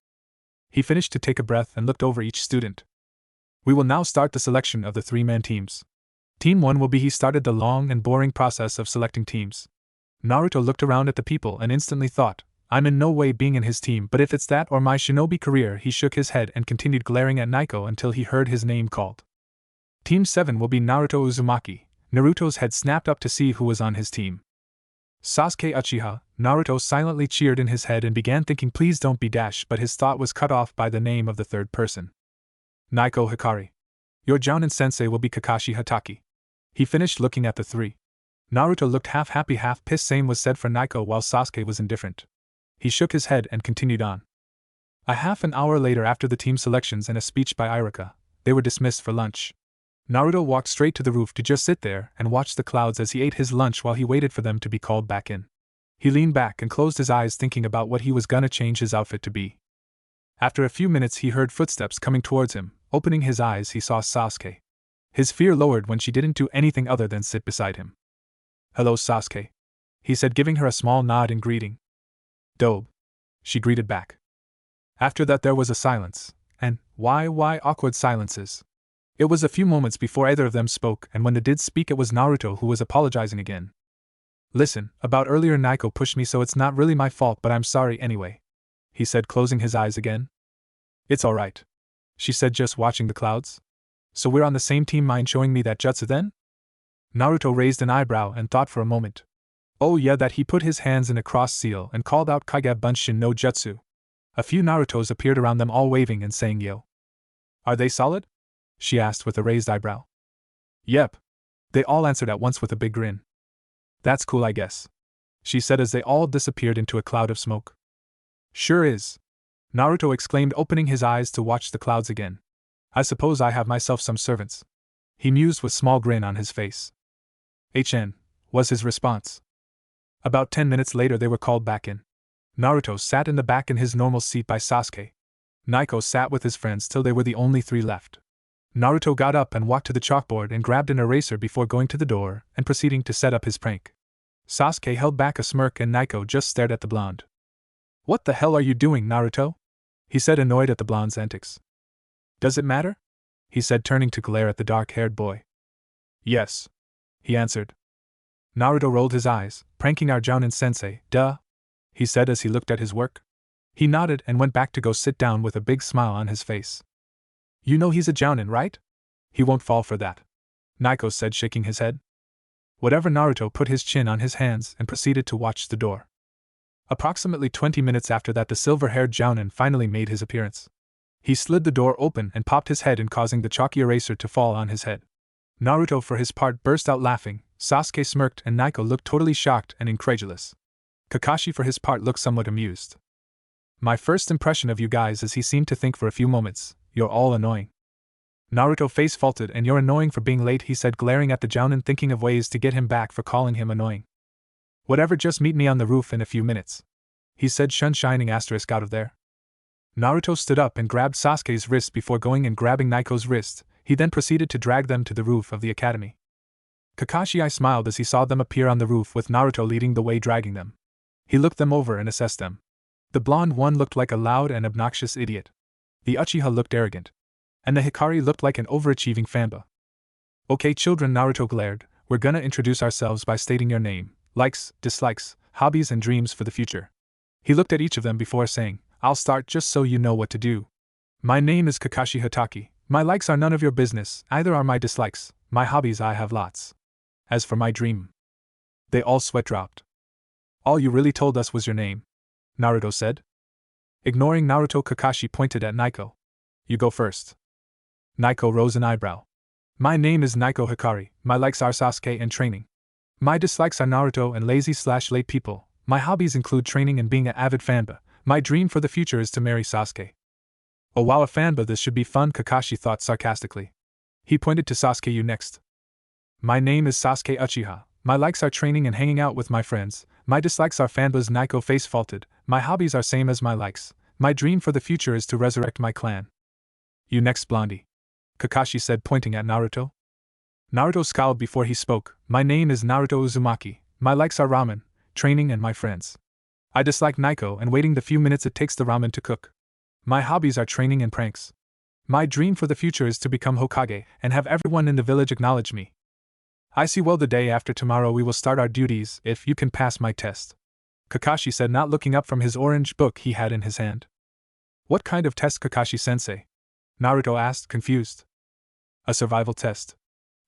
He finished to take a breath and looked over each student. "We will now start the selection of the 3-man teams. Team 1 will be." He started the long and boring process of selecting teams. Naruto looked around at the people and instantly thought, "I'm in no way being in his team, but if it's that or my shinobi career." He shook his head and continued glaring at Naiko until he heard his name called. Team 7 will be Naruto Uzumaki. Naruto's head snapped up to see who was on his team. Sasuke Uchiha. Naruto silently cheered in his head and began thinking, "Please don't be Dash," but his thought was cut off by the name of the third person. Naiko Hikari. Your jounin sensei will be Kakashi Hatake. He finished looking at the three. Naruto looked half happy half pissed. Same was said for Naiko while Sasuke was indifferent. He shook his head and continued on. A half an hour later, after the team selections and a speech by Irika, they were dismissed for lunch. Naruto walked straight to the roof to just sit there and watch the clouds as he ate his lunch while he waited for them to be called back in. He leaned back and closed his eyes thinking about what he was gonna change his outfit to be. After a few minutes he heard footsteps coming towards him. Opening his eyes he saw Sasuke. His fear lowered when she didn't do anything other than sit beside him. "Hello, Sasuke," he said, giving her a small nod in greeting. "Dobe," she greeted back. After that there was a silence, and why awkward silences. It was a few moments before either of them spoke, and when they did speak it was Naruto who was apologizing again. "Listen, about earlier Naiko pushed me, so it's not really my fault, but I'm sorry anyway," he said, closing his eyes again. "It's alright," she said, just watching the clouds. "So we're on the same team. Mind showing me that jutsu then?" Naruto raised an eyebrow and thought for a moment. "Oh yeah, that." He put his hands in a cross seal and called out Kage Bunshin no Jutsu. A few Narutos appeared around them, all waving and saying yo. "Are they solid?" she asked with a raised eyebrow. "Yep," they all answered at once with a big grin. "That's cool, I guess," she said as they all disappeared into a cloud of smoke. "Sure is," Naruto exclaimed, opening his eyes to watch the clouds again. "I suppose I have myself some servants," he mused with small grin on his face. "HN," was his response. About 10 minutes later they were called back in. Naruto sat in the back in his normal seat by Sasuke. Naiko sat with his friends till they were the only three left. Naruto got up and walked to the chalkboard and grabbed an eraser before going to the door and proceeding to set up his prank. Sasuke held back a smirk and Naiko just stared at the blonde. "What the hell are you doing, Naruto?" he said, annoyed at the blonde's antics. "Does it matter?" he said, turning to glare at the dark-haired boy. "Yes," he answered. Naruto rolled his eyes. "Pranking our Jounin-sensei, duh," he said as he looked at his work. He nodded and went back to go sit down with a big smile on his face. "You know he's a Jounin, right? He won't fall for that," Naiko said, shaking his head. Whatever. Naruto put his chin on his hands and proceeded to watch the door. Approximately 20 minutes after that the silver-haired Jounin finally made his appearance. He slid the door open and popped his head in, causing the chalky eraser to fall on his head. Naruto for his part burst out laughing, Sasuke smirked and Naiko looked totally shocked and incredulous. Kakashi for his part looked somewhat amused. "My first impression of you guys is," he seemed to think for a few moments, "you're all annoying." Naruto face faulted. "And you're annoying for being late," he said, glaring at the Jounin, thinking of ways to get him back for calling him annoying. "Whatever, just meet me on the roof in a few minutes," he said, shining asterisk out of there. Naruto stood up and grabbed Sasuke's wrist before going and grabbing Naiko's wrist. He then proceeded to drag them to the roof of the academy. Kakashi smiled as he saw them appear on the roof with Naruto leading the way, dragging them. He looked them over and assessed them. The blonde one looked like a loud and obnoxious idiot. The Uchiha looked arrogant. And the Hikari looked like an overachieving fanboy. "Okay, children," Naruto glared, "we're gonna introduce ourselves by stating your name, likes, dislikes, hobbies and dreams for the future." He looked at each of them before saying, "I'll start just so you know what to do. My name is Kakashi Hatake. My likes are none of your business, either are my dislikes. My hobbies I have lots. As for my dream..." They all sweat dropped. "All you really told us was your name," Naruto said. Ignoring Naruto, Kakashi pointed at Naiko. "You go first." Naiko rose an eyebrow. "My name is Naiko Hikari, my likes are Sasuke and training. My dislikes are Naruto and lazy/late people. My hobbies include training and being an avid fanboy. My dream for the future is to marry Sasuke." "Oh wow, a fanboy, this should be fun," Kakashi thought sarcastically. He pointed to Sasuke. "You next." "My name is Sasuke Uchiha. My likes are training and hanging out with my friends. My dislikes are fanboys." Naiko face faulted. "My hobbies are same as my likes. My dream for the future is to resurrect my clan." "You next, Blondie," Kakashi said, pointing at Naruto. Naruto scowled before he spoke. "My name is Naruto Uzumaki. My likes are ramen, training and my friends. I dislike Naiko and waiting the few minutes it takes the ramen to cook. My hobbies are training and pranks. My dream for the future is to become Hokage and have everyone in the village acknowledge me. I see. Well, the day after tomorrow we will start our duties if you can pass my test," Kakashi said, not looking up from his orange book he had in his hand. "What kind of test, Kakashi-sensei?" Naruto asked, confused. "A survival test.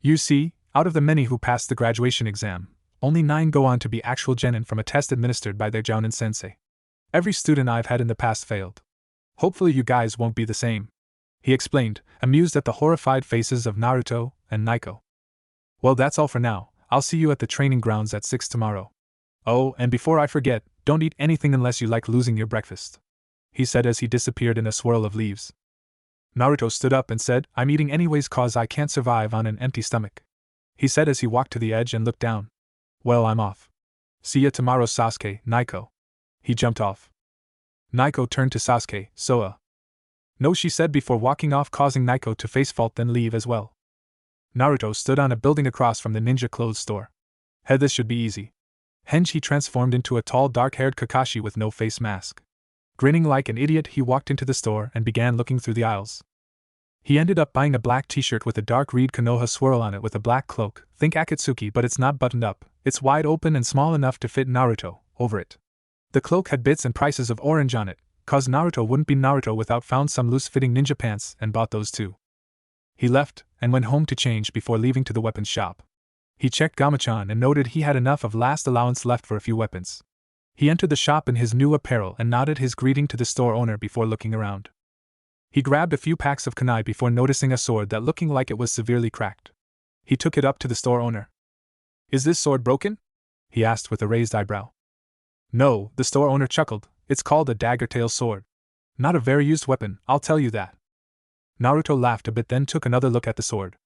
You see, out of the many who passed the graduation exam, only 9 go on to be actual genin from a test administered by their Jounin-sensei. Every student I've had in the past failed. Hopefully you guys won't be the same," he explained, amused at the horrified faces of Naruto and Naiko. "Well, that's all for now. I'll see you at the training grounds at 6 tomorrow. Oh, and before I forget, don't eat anything unless you like losing your breakfast," he said as he disappeared in a swirl of leaves. Naruto stood up and said, "I'm eating anyways cause I can't survive on an empty stomach," he said as he walked to the edge and looked down. "Well, I'm off. See ya tomorrow, Sasuke, Naiko." He jumped off. Naiko turned to Sasuke, "So, no," she said before walking off, causing Naiko to face fault then leave as well. Naruto stood on a building across from the ninja clothes store. This should be easy. Henge he transformed into a tall dark-haired Kakashi with no face mask. Grinning like an idiot, he walked into the store and began looking through the aisles. He ended up buying a black t-shirt with a dark reed Konoha swirl on it with a black cloak. Think Akatsuki, but it's not buttoned up. It's wide open and small enough to fit Naruto over it. The cloak had bits and prices of orange on it, cause Naruto wouldn't be Naruto without found some loose-fitting ninja pants and bought those too. He left and went home to change before leaving to the weapons shop. He checked Gamachan and noted he had enough of last allowance left for a few weapons. He entered the shop in his new apparel and nodded his greeting to the store owner before looking around. He grabbed a few packs of kunai before noticing a sword that looking like it was severely cracked. He took it up to the store owner. "Is this sword broken?" he asked with a raised eyebrow. "No," the store owner chuckled, "it's called a dagger-tail sword. Not a very used weapon, I'll tell you that." Naruto laughed a bit then took another look at the sword.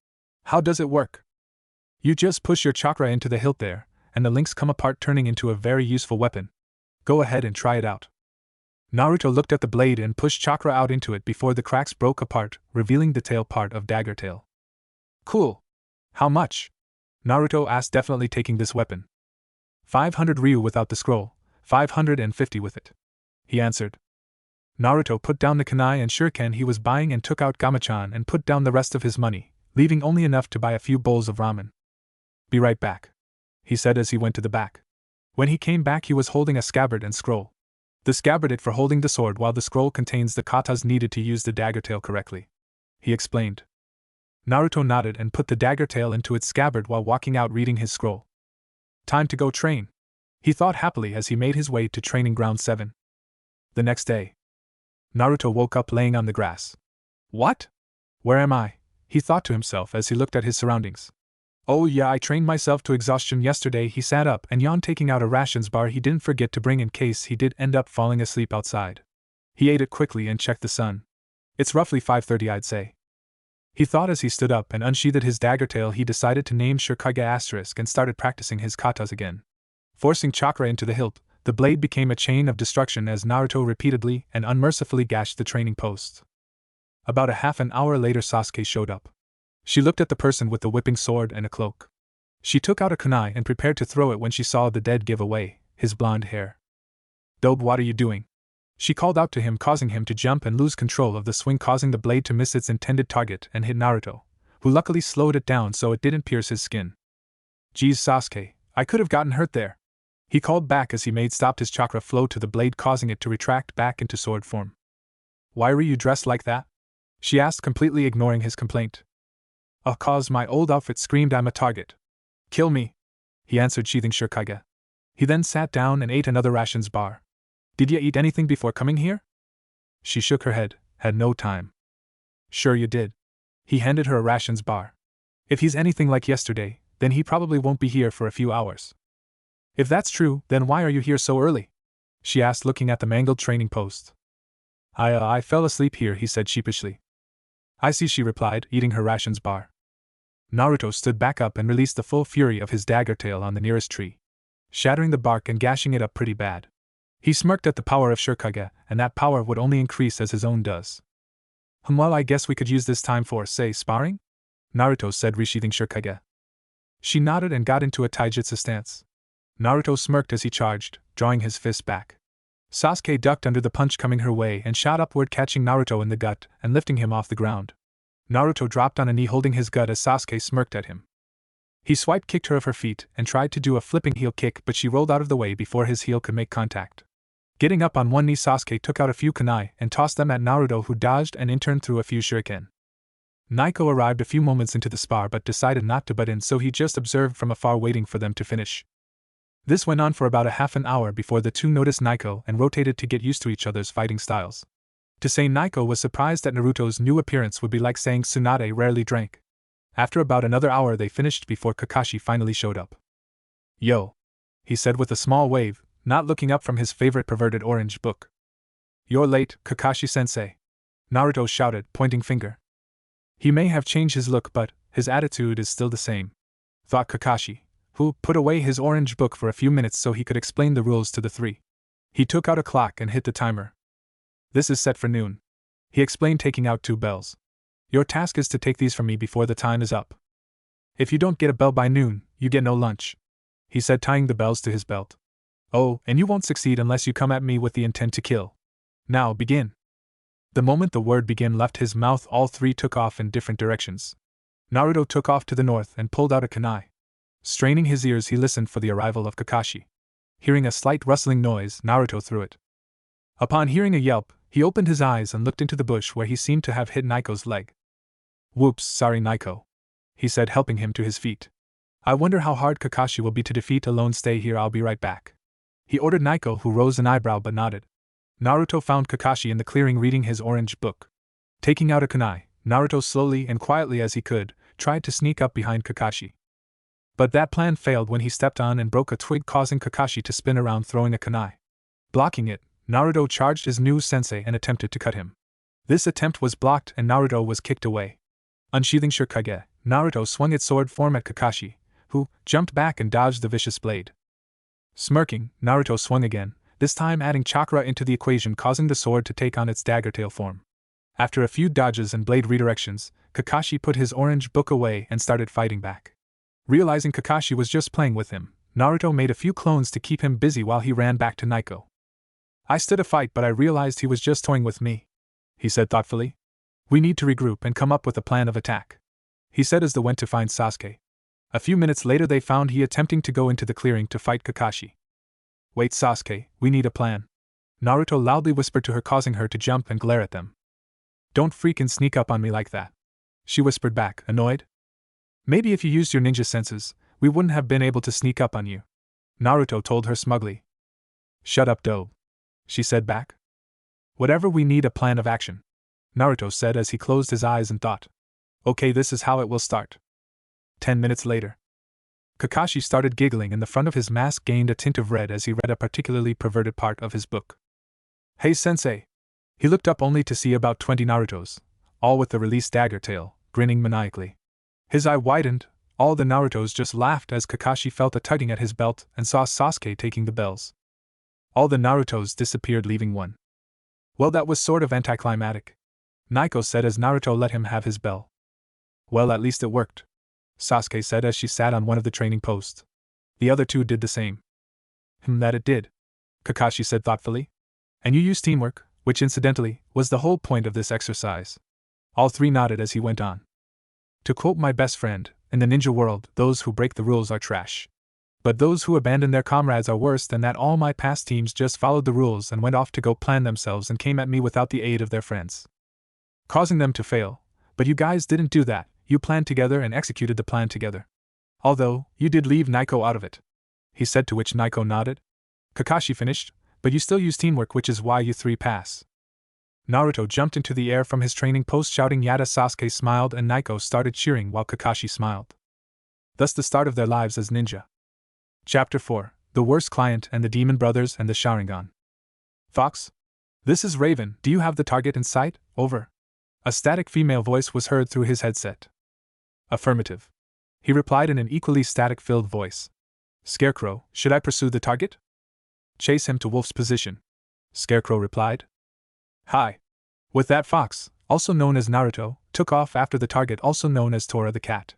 "How does it work?" "You just push your chakra into the hilt there, and the links come apart turning into a very useful weapon. Go ahead and try it out." Naruto looked at the blade and pushed chakra out into it before the cracks broke apart, revealing the tail part of dagger tail. "Cool. How much?" Naruto asked, definitely taking this weapon. 500 ryu without the scroll, 550 with it," he answered. Naruto put down the kunai and shuriken he was buying and took out Gamachan and put down the rest of his money, leaving only enough to buy a few bowls of ramen. "Be right back," he said as he went to the back. When he came back he was holding a scabbard and scroll. The scabbard it for holding the sword while the scroll contains the katas needed to use the dagger tail correctly, he explained. Naruto nodded and put the dagger tail into its scabbard while walking out reading his scroll. Time to go train, he thought happily as he made his way to training ground 7. The next day, Naruto woke up laying on the grass. "What? Where am I?" he thought to himself as he looked at his surroundings. "Oh yeah, I trained myself to exhaustion yesterday." He sat up and yawned, taking out a rations bar he didn't forget to bring in case he did end up falling asleep outside. He ate it quickly and checked the sun. "It's roughly 5:30, I'd say," he thought as he stood up and unsheathed his dagger tail. He decided to name Shurikage * and started practicing his katas again. Forcing chakra into the hilt, the blade became a chain of destruction as Naruto repeatedly and unmercifully gashed the training posts. About a half an hour later Sasuke showed up. She looked at the person with the whipping sword and a cloak. She took out a kunai and prepared to throw it when she saw the dead give away his blonde hair. "Dobe, what are you doing?" she called out to him, causing him to jump and lose control of the swing, causing the blade to miss its intended target and hit Naruto, who luckily slowed it down so it didn't pierce his skin. "Geez, Sasuke, I could have gotten hurt there," he called back as he stopped his chakra flow to the blade, causing it to retract back into sword form. "Why were you dressed like that?" she asked, completely ignoring his complaint. "Cause my old outfit screamed I'm a target." "Kill me," he answered, sheathing Shurikage. He then sat down and ate another rations bar. "Did ya eat anything before coming here?" She shook her head, "Had no time." "Sure you did." He handed her a rations bar. "If he's anything like yesterday, then he probably won't be here for a few hours." "If that's true, then why are you here so early?" she asked, looking at the mangled training post. I fell asleep here," he said sheepishly. "I see," she replied, eating her rations bar. Naruto stood back up and released the full fury of his dagger tail on the nearest tree, shattering the bark and gashing it up pretty bad. He smirked at the power of Shurikage, and that power would only increase as his own does. Well, I guess we could use this time for, say, sparring?" Naruto said, resheathing Shurikage. She nodded and got into a taijutsu stance. Naruto smirked as he charged, drawing his fist back. Sasuke ducked under the punch coming her way and shot upward, catching Naruto in the gut and lifting him off the ground. Naruto dropped on a knee holding his gut as Sasuke smirked at him. He kicked her off her feet and tried to do a flipping heel kick, but she rolled out of the way before his heel could make contact. Getting up on one knee, Sasuke took out a few kunai and tossed them at Naruto, who dodged and in turn threw a few shuriken. Naiko arrived a few moments into the spar but decided not to butt in, so he just observed from afar, waiting for them to finish. This went on for about a half an hour before the two noticed Naiko and rotated to get used to each other's fighting styles. To say Naiko was surprised at Naruto's new appearance would be like saying Tsunade rarely drank. After about another hour they finished before Kakashi finally showed up. "Yo," he said with a small wave, not looking up from his favorite perverted orange book. "You're late, Kakashi-sensei," Naruto shouted, pointing finger. He may have changed his look, but his attitude is still the same, thought Kakashi, who put away his orange book for a few minutes so he could explain the rules to the three. He took out a clock and hit the timer. "This is set for noon," he explained, taking out 2 bells. "Your task is to take these from me before the time is up. If you don't get a bell by noon, you get no lunch," he said, tying the bells to his belt. "Oh, and you won't succeed unless you come at me with the intent to kill. Now, begin." The moment the word begin left his mouth, all 3 took off in different directions. Naruto took off to the north and pulled out a kunai. Straining his ears, he listened for the arrival of Kakashi. Hearing a slight rustling noise, Naruto threw it. Upon hearing a yelp, he opened his eyes and looked into the bush where he seemed to have hit Naiko's leg. "Whoops, sorry Naiko," he said, helping him to his feet. "I wonder how hard Kakashi will be to defeat alone. Stay here, I'll be right back," he ordered Naiko, who rose an eyebrow but nodded. Naruto found Kakashi in the clearing reading his orange book. Taking out a kunai, Naruto slowly and quietly as he could, tried to sneak up behind Kakashi. But that plan failed when he stepped on and broke a twig, causing Kakashi to spin around, throwing a kunai. Blocking it, Naruto charged his new sensei and attempted to cut him. This attempt was blocked and Naruto was kicked away. Unsheathing Shurikage, Naruto swung its sword form at Kakashi, who jumped back and dodged the vicious blade. Smirking, Naruto swung again, this time adding chakra into the equation, causing the sword to take on its dagger tail form. After a few dodges and blade redirections, Kakashi put his orange book away and started fighting back. Realizing Kakashi was just playing with him, Naruto made a few clones to keep him busy while he ran back to Naiko. "I stood a fight, but I realized he was just toying with me," he said thoughtfully. "We need to regroup and come up with a plan of attack," he said as they went to find Sasuke. A few minutes later they found he attempting to go into the clearing to fight Kakashi. "Wait, Sasuke, we need a plan," Naruto loudly whispered to her, causing her to jump and glare at them. "Don't freaking sneak up on me like that," she whispered back, annoyed. "Maybe if you used your ninja senses, we wouldn't have been able to sneak up on you," Naruto told her smugly. "Shut up, dope," she said back. "Whatever, we need a plan of action," Naruto said as he closed his eyes and thought. "Okay, this is how it will start." 10 minutes later, Kakashi started giggling and the front of his mask gained a tint of red as he read a particularly perverted part of his book. "Hey sensei!" He looked up only to see about 20 Narutos, all with the released dagger tail, grinning maniacally. His eye widened, all the Narutos just laughed as Kakashi felt a tugging at his belt and saw Sasuke taking the bells. All the Narutos disappeared, leaving one. "Well, that was sort of anticlimactic," Naiko said as Naruto let him have his bell. "Well, at least it worked," Sasuke said as she sat on one of the training posts. The other 2 did the same. That it did," Kakashi said thoughtfully. "And you used teamwork, which incidentally, was the whole point of this exercise." All 3 nodded as he went on. "To quote my best friend, in the ninja world, those who break the rules are trash. But those who abandon their comrades are worse than that. All my past teams just followed the rules and went off to go plan themselves and came at me without the aid of their friends, causing them to fail. But you guys didn't do that. You planned together and executed the plan together. Although, you did leave Naiko out of it," he said, to which Naiko nodded. Kakashi finished, "But you still use teamwork, which is why you 3 pass." Naruto jumped into the air from his training post shouting "Yada!" Sasuke smiled and Naiko started cheering while Kakashi smiled. Thus the start of their lives as ninja. Chapter 4, The Worst Client and the Demon Brothers and the Sharingan. "Fox? This is Raven, do you have the target in sight? Over." A static female voice was heard through his headset. "Affirmative," he replied in an equally static-filled voice. "Scarecrow, should I pursue the target?" "Chase him to Wolf's position," Scarecrow replied. "Hi." With that, Fox, also known as Naruto, took off after the target, also known as Tora the cat.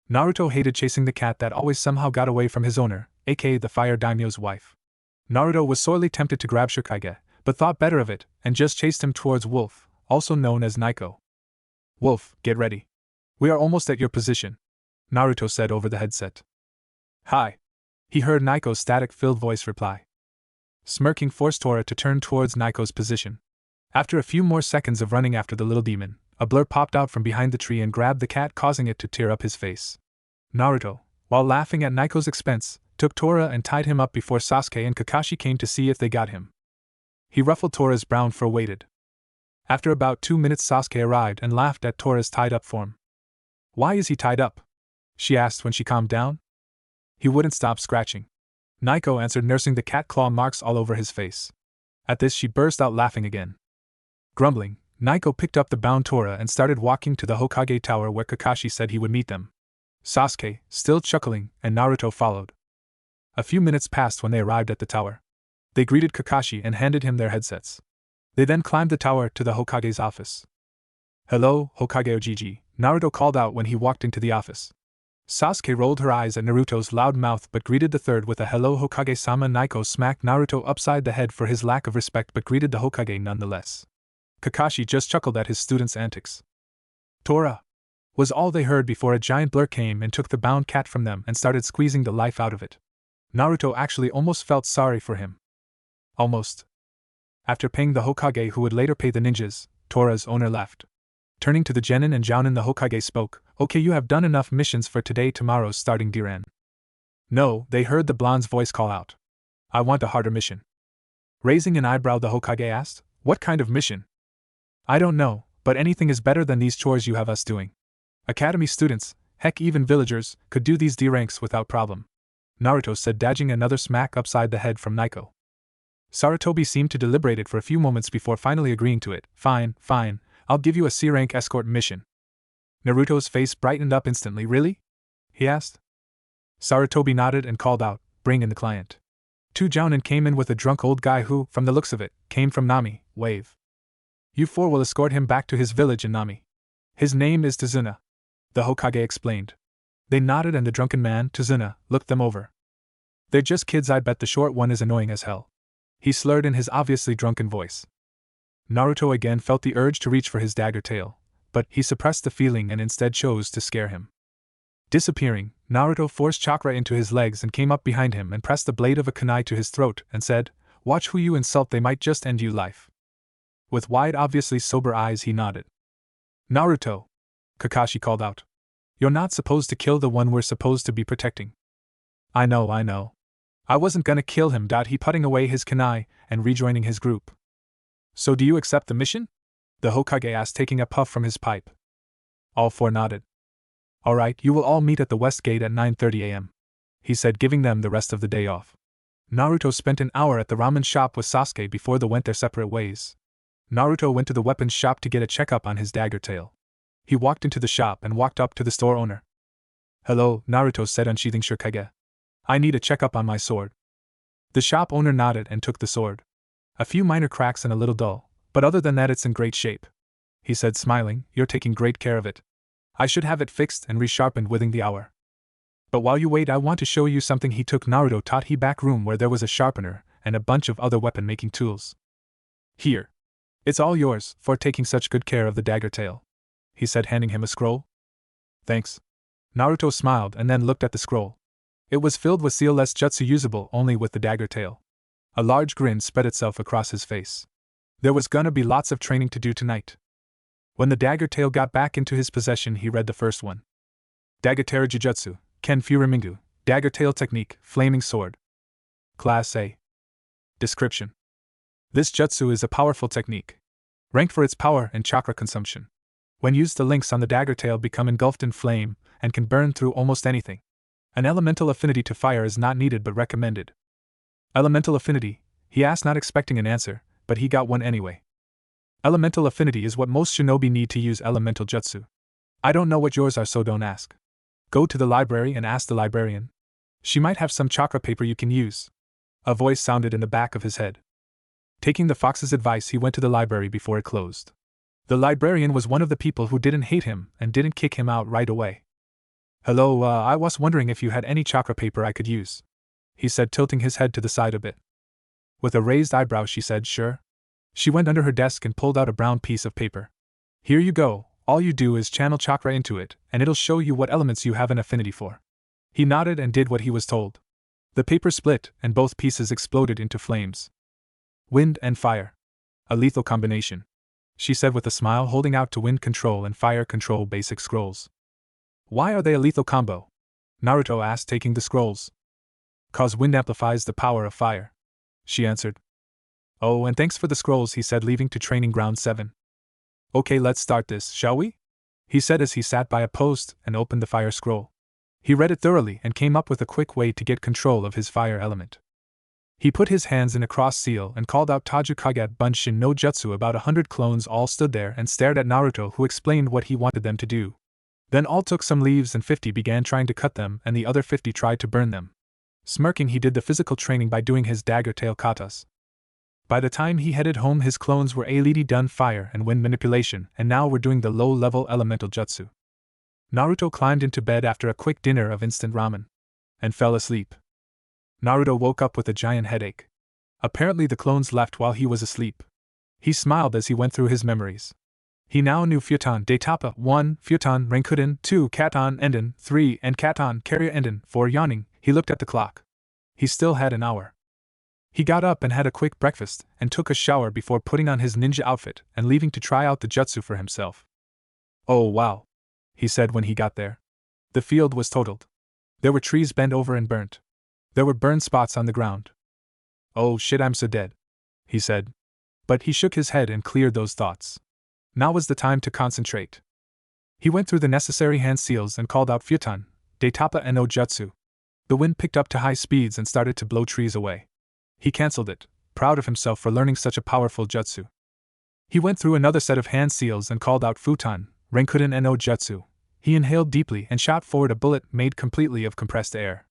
Naruto hated chasing the cat that always somehow got away from his owner, aka the Fire Daimyo's wife. Naruto was sorely tempted to grab Shurikage, but thought better of it, and just chased him towards Wolf, also known as Naiko. "Wolf, get ready. We are almost at your position," Naruto said over the headset. "Hi," he heard Naiko's static-filled voice reply. Smirking forced Tora to turn towards Naiko's position. After a few more seconds of running after the little demon, a blur popped out from behind the tree and grabbed the cat, causing it to tear up his face. Naruto, while laughing at Naiko's expense, took Tora and tied him up before Sasuke and Kakashi came to see if they got him. He ruffled Tora's brown fur, waited. After about 2 minutes Sasuke arrived and laughed at Tora's tied-up form. Why is he tied up? She asked when she calmed down. He wouldn't stop scratching. Naiko answered, nursing the cat claw marks all over his face. At this she burst out laughing again. Grumbling, Naiko picked up the bound Tora and started walking to the Hokage Tower where Kakashi said he would meet them. Sasuke, still chuckling, and Naruto followed. A few minutes passed when they arrived at the tower. They greeted Kakashi and handed him their headsets. They then climbed the tower to the Hokage's office. "Hello, Hokage Ojiji," Naruto called out when he walked into the office. Sasuke rolled her eyes at Naruto's loud mouth but greeted the third with a "Hello, Hokage-sama." Naiko smacked Naruto upside the head for his lack of respect but greeted the Hokage nonetheless. Kakashi just chuckled at his student's antics. "Tora!" was all they heard before a giant blur came and took the bound cat from them and started squeezing the life out of it. Naruto actually almost felt sorry for him. Almost. After paying the Hokage who would later pay the ninjas, Tora's owner left. Turning to the genin and jounin, the Hokage spoke, "Okay, you have done enough missions for today. Tomorrow's starting Diran." "No," they heard the blonde's voice call out. "I want a harder mission." Raising an eyebrow, the Hokage asked, "What kind of mission?" "I don't know, but anything is better than these chores you have us doing. Academy students, heck even villagers, could do these D-ranks without problem," Naruto said, dodging another smack upside the head from Naiko. Sarutobi seemed to deliberate it for a few moments before finally agreeing to it. Fine, I'll give you a C-rank escort mission." Naruto's face brightened up instantly. "Really?" he asked. Sarutobi nodded and called out, "Bring in the client." Two jounin came in with a drunk old guy who, from the looks of it, came from Nami, Wave. "You four will escort him back to his village in Nami. His name is Tazuna," the Hokage explained. They nodded and the drunken man, Tazuna, looked them over. "They're just kids. I bet the short one is annoying as hell," he slurred in his obviously drunken voice. Naruto again felt the urge to reach for his dagger tail, but he suppressed the feeling and instead chose to scare him. Disappearing, Naruto forced chakra into his legs and came up behind him and pressed the blade of a kunai to his throat and said, "Watch who you insult, they might just end you life." With wide, obviously sober eyes he nodded. "Naruto," Kakashi called out. "You're not supposed to kill the one we're supposed to be protecting." I know. I wasn't gonna kill him." He putting away his kunai and rejoining his group. "So do you accept the mission?" the Hokage asked, taking a puff from his pipe. All four nodded. "Alright, you will all meet at the West Gate at 9:30 a.m., he said, giving them the rest of the day off. Naruto spent an hour at the ramen shop with Sasuke before they went their separate ways. Naruto went to the weapons shop to get a checkup on his dagger tail. He walked into the shop and walked up to the store owner. "Hello," Naruto said, unsheathing Shurikage. "I need a checkup on my sword." The shop owner nodded and took the sword. "A few minor cracks and a little dull, but other than that it's in great shape," he said, smiling. "You're taking great care of it. I should have it fixed and resharpened within the hour. But while you wait, I want to show you something." He took Naruto to the back room where there was a sharpener and a bunch of other weapon-making tools. "Here. It's all yours for taking such good care of the dagger tail," he said, handing him a scroll. "Thanks." Naruto smiled and then looked at the scroll. It was filled with seal-less jutsu usable only with the dagger tail. A large grin spread itself across his face. There was gonna be lots of training to do tonight. When the dagger tail got back into his possession, he read the first one. Dagger-tail Jujutsu, Ken Furimingu, Dagger Tail Technique, Flaming Sword. Class A. Description: this jutsu is a powerful technique, ranked for its power and chakra consumption. When used, the links on the dagger tail become engulfed in flame and can burn through almost anything. An elemental affinity to fire is not needed but recommended. Elemental affinity? He asked, not expecting an answer, but he got one anyway. Elemental affinity is what most shinobi need to use elemental jutsu. I don't know what yours are, so don't ask. Go to the library and ask the librarian. She might have some chakra paper you can use. A voice sounded in the back of his head. Taking the fox's advice, he went to the library before it closed. The librarian was one of the people who didn't hate him and didn't kick him out right away. "Hello, I was wondering if you had any chakra paper I could use," he said, tilting his head to the side a bit. With a raised eyebrow, she said, "Sure." She went under her desk and pulled out a brown piece of paper. "Here you go, all you do is channel chakra into it, and it'll show you what elements you have an affinity for." He nodded and did what he was told. The paper split, and both pieces exploded into flames. "Wind and fire. A lethal combination," she said with a smile, holding out to wind control and fire control basic scrolls. "Why are they a lethal combo?" Naruto asked, taking the scrolls. "'Cause wind amplifies the power of fire," she answered. "Oh, and thanks for the scrolls," he said, leaving to training ground 7. "Okay, let's start this, shall we?" he said as he sat by a post and opened the fire scroll. He read it thoroughly and came up with a quick way to get control of his fire element. He put his hands in a cross seal and called out Taju Kagat Bunshin no Jutsu. About 100 clones all stood there and stared at Naruto, who explained what he wanted them to do. Then all took some leaves and 50 began trying to cut them and the other 50 tried to burn them. Smirking, he did the physical training by doing his dagger tail katas. By the time he headed home, his clones were already done fire and wind manipulation and now were doing the low-level elemental jutsu. Naruto climbed into bed after a quick dinner of instant ramen and fell asleep. Naruto woke up with a giant headache. Apparently the clones left while he was asleep. He smiled as he went through his memories. He now knew Futon de Tapa 1, Futon Renkuden 2, Katon Enden 3, and Katon Karya Enden 4. Yawning, he looked at the clock. He still had an hour. He got up and had a quick breakfast and took a shower before putting on his ninja outfit and leaving to try out the jutsu for himself. "Oh wow," he said when he got there. The field was totaled. There were trees bent over and burnt. There were burn spots on the ground. "Oh shit, I'm so dead," he said. But he shook his head and cleared those thoughts. Now was the time to concentrate. He went through the necessary hand seals and called out Futon, de Tapa no Jutsu. The wind picked up to high speeds and started to blow trees away. He cancelled it, proud of himself for learning such a powerful jutsu. He went through another set of hand seals and called out Futon, Renkuden no Jutsu. He inhaled deeply and shot forward a bullet made completely of compressed air.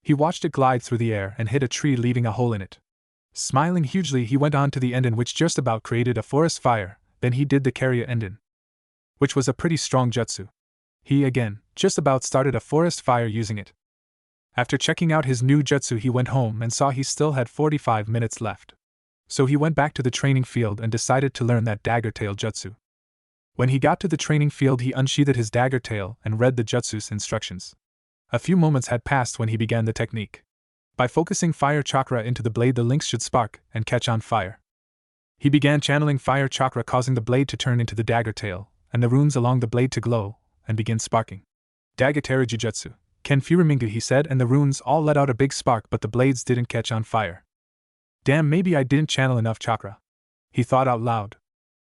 He watched it glide through the air and hit a tree, leaving a hole in it. Smiling hugely, he went on to the Enden, which just about created a forest fire. Then he did the Karya Enden, which was a pretty strong jutsu. He again just about started a forest fire using it. After checking out his new jutsu, he went home and saw he still had 45 minutes left. So he went back to the training field and decided to learn that dagger tail jutsu. When he got to the training field, he unsheathed his dagger tail and read the jutsu's instructions. A few moments had passed when he began the technique. By focusing fire chakra into the blade, the links should spark and catch on fire. He began channeling fire chakra, causing the blade to turn into the dagger tail, and the runes along the blade to glow and begin sparking. "Dagger tail jujutsu, Ken Furimingu," he said, and the runes all let out a big spark, but the blades didn't catch on fire. "Damn, maybe I didn't channel enough chakra," he thought out loud.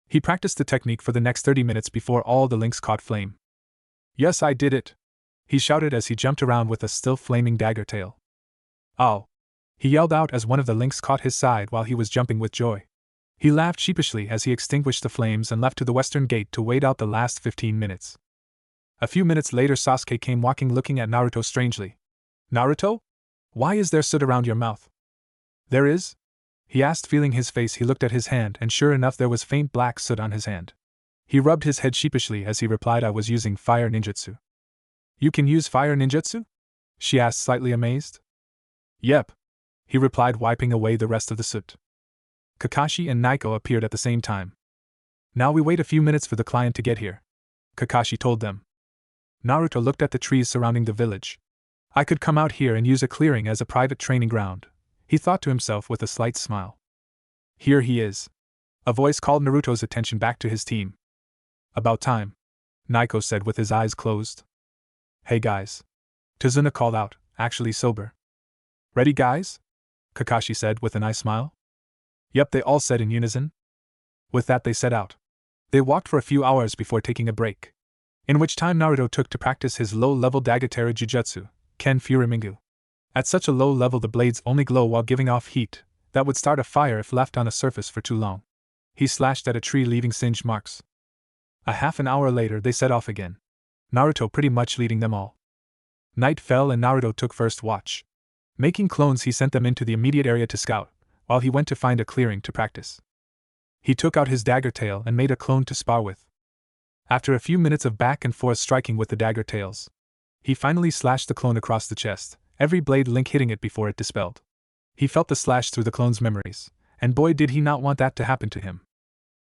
He practiced the technique for the next 30 minutes before all the links caught flame. "Yes, I did it," he shouted as he jumped around with a still flaming dagger tail. "Ow!" he yelled out as one of the links caught his side while he was jumping with joy. He laughed sheepishly as he extinguished the flames and left to the western gate to wait out the last 15 minutes. A few minutes later, Sasuke came walking, looking at Naruto strangely. "Naruto? Why is there soot around your mouth?" "There is?" he asked, feeling his face. He looked at his hand, and sure enough, there was faint black soot on his hand. He rubbed his head sheepishly as he replied, "I was using fire ninjutsu." "You can use fire ninjutsu?" she asked, slightly amazed. "Yep," he replied, wiping away the rest of the soot. Kakashi and Naiko appeared at the same time. "Now we wait a few minutes for the client to get here," Kakashi told them. Naruto looked at the trees surrounding the village. "I could come out here and use a clearing as a private training ground," he thought to himself with a slight smile. "Here he is." A voice called Naruto's attention back to his team. "About time," Naiko said with his eyes closed. "Hey guys," Tazuna called out, actually sober. "Ready guys?" Kakashi said with an eye smile. "Yep," they all said in unison. With that, they set out. They walked for a few hours before taking a break, in which time Naruto took to practice his low-level Dagatera Jujutsu, Ken Furimingu. At such a low level, the blades only glow while giving off heat that would start a fire if left on a surface for too long. He slashed at a tree, leaving singed marks. A half an hour later, they set off again, Naruto pretty much leading them all. Night fell and Naruto took first watch. Making clones, he sent them into the immediate area to scout, while he went to find a clearing to practice. He took out his dagger tail and made a clone to spar with. After a few minutes of back and forth striking with the dagger tails, he finally slashed the clone across the chest, every blade link hitting it before it dispelled. He felt the slash through the clone's memories, and boy did he not want that to happen to him.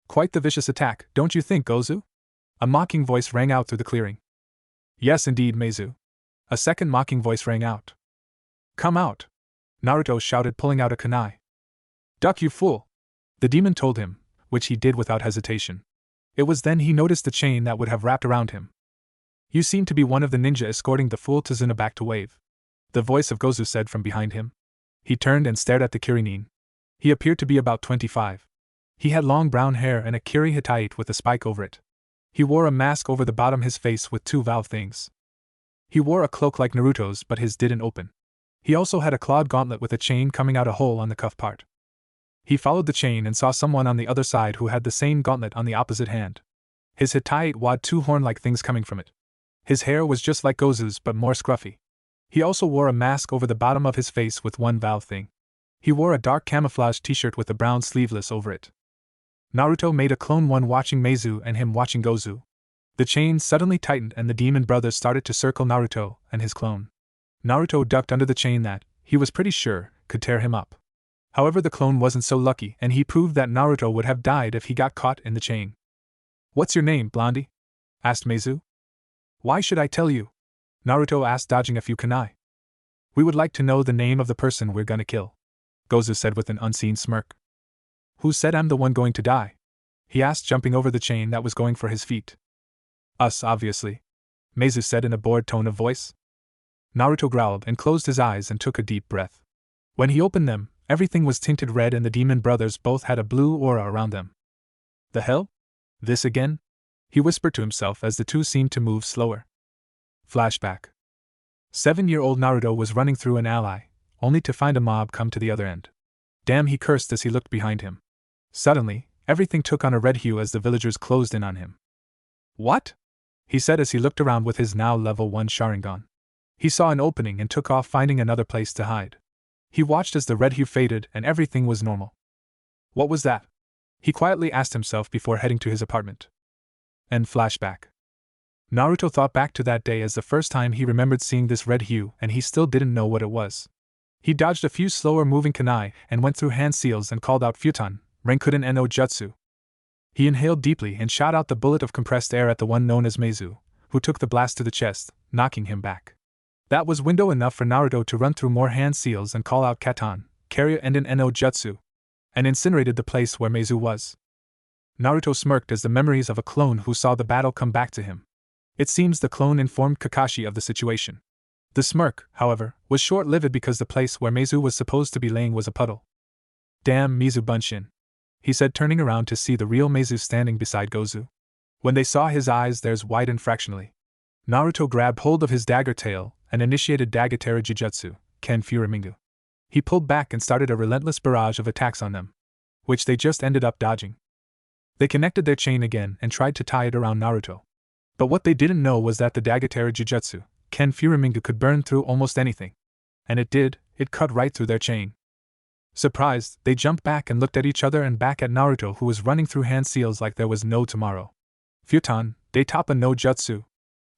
"Quite the vicious attack, don't you think, Gozu?" A mocking voice rang out through the clearing. "Yes indeed, Meizu." A second mocking voice rang out. "Come out!" Naruto shouted, pulling out a kunai. "Duck, you fool!" the demon told him, which he did without hesitation. It was then he noticed the chain that would have wrapped around him. "You seem to be one of the ninja escorting the fool Tazuna back to Wave," the voice of Gozu said from behind him. He turned and stared at the Kirinin. He appeared to be about 25. He had long brown hair and a Kiri Hittite with a spike over it. He wore a mask over the bottom his face with two valve things. He wore a cloak like Naruto's, but his didn't open. He also had a clawed gauntlet with a chain coming out a hole on the cuff part. He followed the chain and saw someone on the other side who had the same gauntlet on the opposite hand. His hitai wad two horn-like things coming from it. His hair was just like Gozu's but more scruffy. He also wore a mask over the bottom of his face with one valve thing. He wore a dark camouflage t-shirt with a brown sleeveless over it. Naruto made a clone one watching Meizu and him watching Gozu. The chain suddenly tightened and the demon brothers started to circle Naruto and his clone. Naruto ducked under the chain that, he was pretty sure, could tear him up. However, the clone wasn't so lucky and he proved that Naruto would have died if he got caught in the chain. "What's your name, Blondie?" asked Meizu. "Why should I tell you?" Naruto asked, dodging a few kunai. "We would like to know the name of the person we're gonna kill," Gozu said with an unseen smirk. "Who said I'm the one going to die?" he asked, jumping over the chain that was going for his feet. "Us, obviously," Meizu said in a bored tone of voice. Naruto growled and closed his eyes and took a deep breath. When he opened them, everything was tinted red and the demon brothers both had a blue aura around them. "The hell? This again?" he whispered to himself as the two seemed to move slower. Flashback. 7-year-old Naruto was running through an alley, only to find a mob come to the other end. Damn, he cursed as he looked behind him. Suddenly, everything took on a red hue as the villagers closed in on him. "What?" he said as he looked around with his now level 1 sharingan. He saw an opening and took off, finding another place to hide. He watched as the red hue faded and everything was normal. What was that? He quietly asked himself before heading to his apartment. End flashback. Naruto thought back to that day as the first time he remembered seeing this red hue and he still didn't know what it was. He dodged a few slower moving kunai and went through hand seals and called out Futon, Renkuden no Jutsu. He inhaled deeply and shot out the bullet of compressed air at the one known as Meizu, who took the blast to the chest, knocking him back. That was window enough for Naruto to run through more hand seals and call out Katan, Karya Enden no Jutsu, and incinerated the place where Meizu was. Naruto smirked as the memories of a clone who saw the battle come back to him. It seems the clone informed Kakashi of the situation. The smirk, however, was short-lived because the place where Meizu was supposed to be laying was a puddle. "Damn Meizu Bunshin," he said, turning around to see the real Meizu standing beside Gozu. When they saw his eyes, theirs widened fractionally. Naruto grabbed hold of his dagger tail and initiated Dagatera Jujutsu, Ken Furimingu. He pulled back and started a relentless barrage of attacks on them, which they just ended up dodging. They connected their chain again and tried to tie it around Naruto. But what they didn't know was that the Dagatera Jujutsu, Ken Furimingu, could burn through almost anything. And it did, it cut right through their chain. Surprised, they jumped back and looked at each other and back at Naruto, who was running through hand seals like there was no tomorrow. Futon, Daitapa no Jutsu.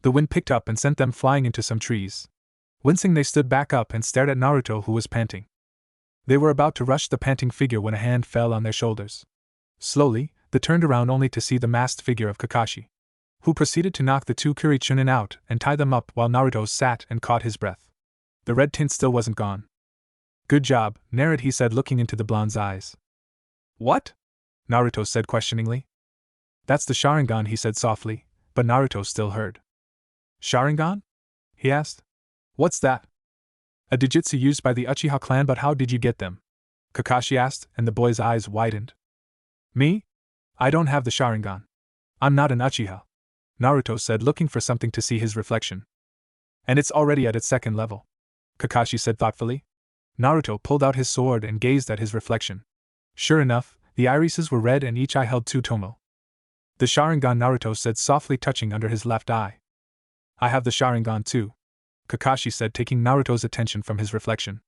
The wind picked up and sent them flying into some trees. Wincing, they stood back up and stared at Naruto, who was panting. They were about to rush the panting figure when a hand fell on their shoulders. Slowly, they turned around only to see the masked figure of Kakashi, who proceeded to knock the two Kurichunin out and tie them up while Naruto sat and caught his breath. The red tint still wasn't gone. "Good job, Naruto," he said, looking into the blonde's eyes. "What?" Naruto said questioningly. "That's the Sharingan," he said softly, but Naruto still heard. "Sharingan?" he asked. "What's that?" "A dijutsu used by the Uchiha clan, but how did you get them?" Kakashi asked, and the boy's eyes widened. "Me? I don't have the Sharingan. I'm not an Uchiha," Naruto said, looking for something to see his reflection. "And it's already at its second level," Kakashi said thoughtfully. Naruto pulled out his sword and gazed at his reflection. Sure enough, the irises were red and each eye held 2 tomo. "The Sharingan," Naruto said softly, touching under his left eye. "I have the Sharingan too," Kakashi said, taking Naruto's attention from his reflection.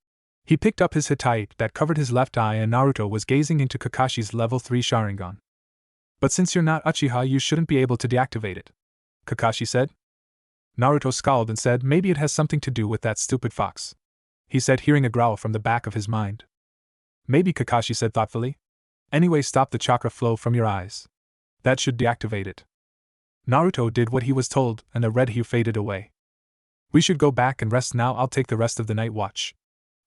He picked up his hitai that covered his left eye and Naruto was gazing into Kakashi's level 3 Sharingan. "But since you're not Uchiha, you shouldn't be able to deactivate it," Kakashi said. Naruto scowled and said, "Maybe it has something to do with that stupid fox," he said, hearing a growl from the back of his mind. "Maybe," Kakashi said thoughtfully. "Anyway, stop the chakra flow from your eyes. That should deactivate it." Naruto did what he was told, and the red hue faded away. "We should go back and rest now. I'll take the rest of the night watch,"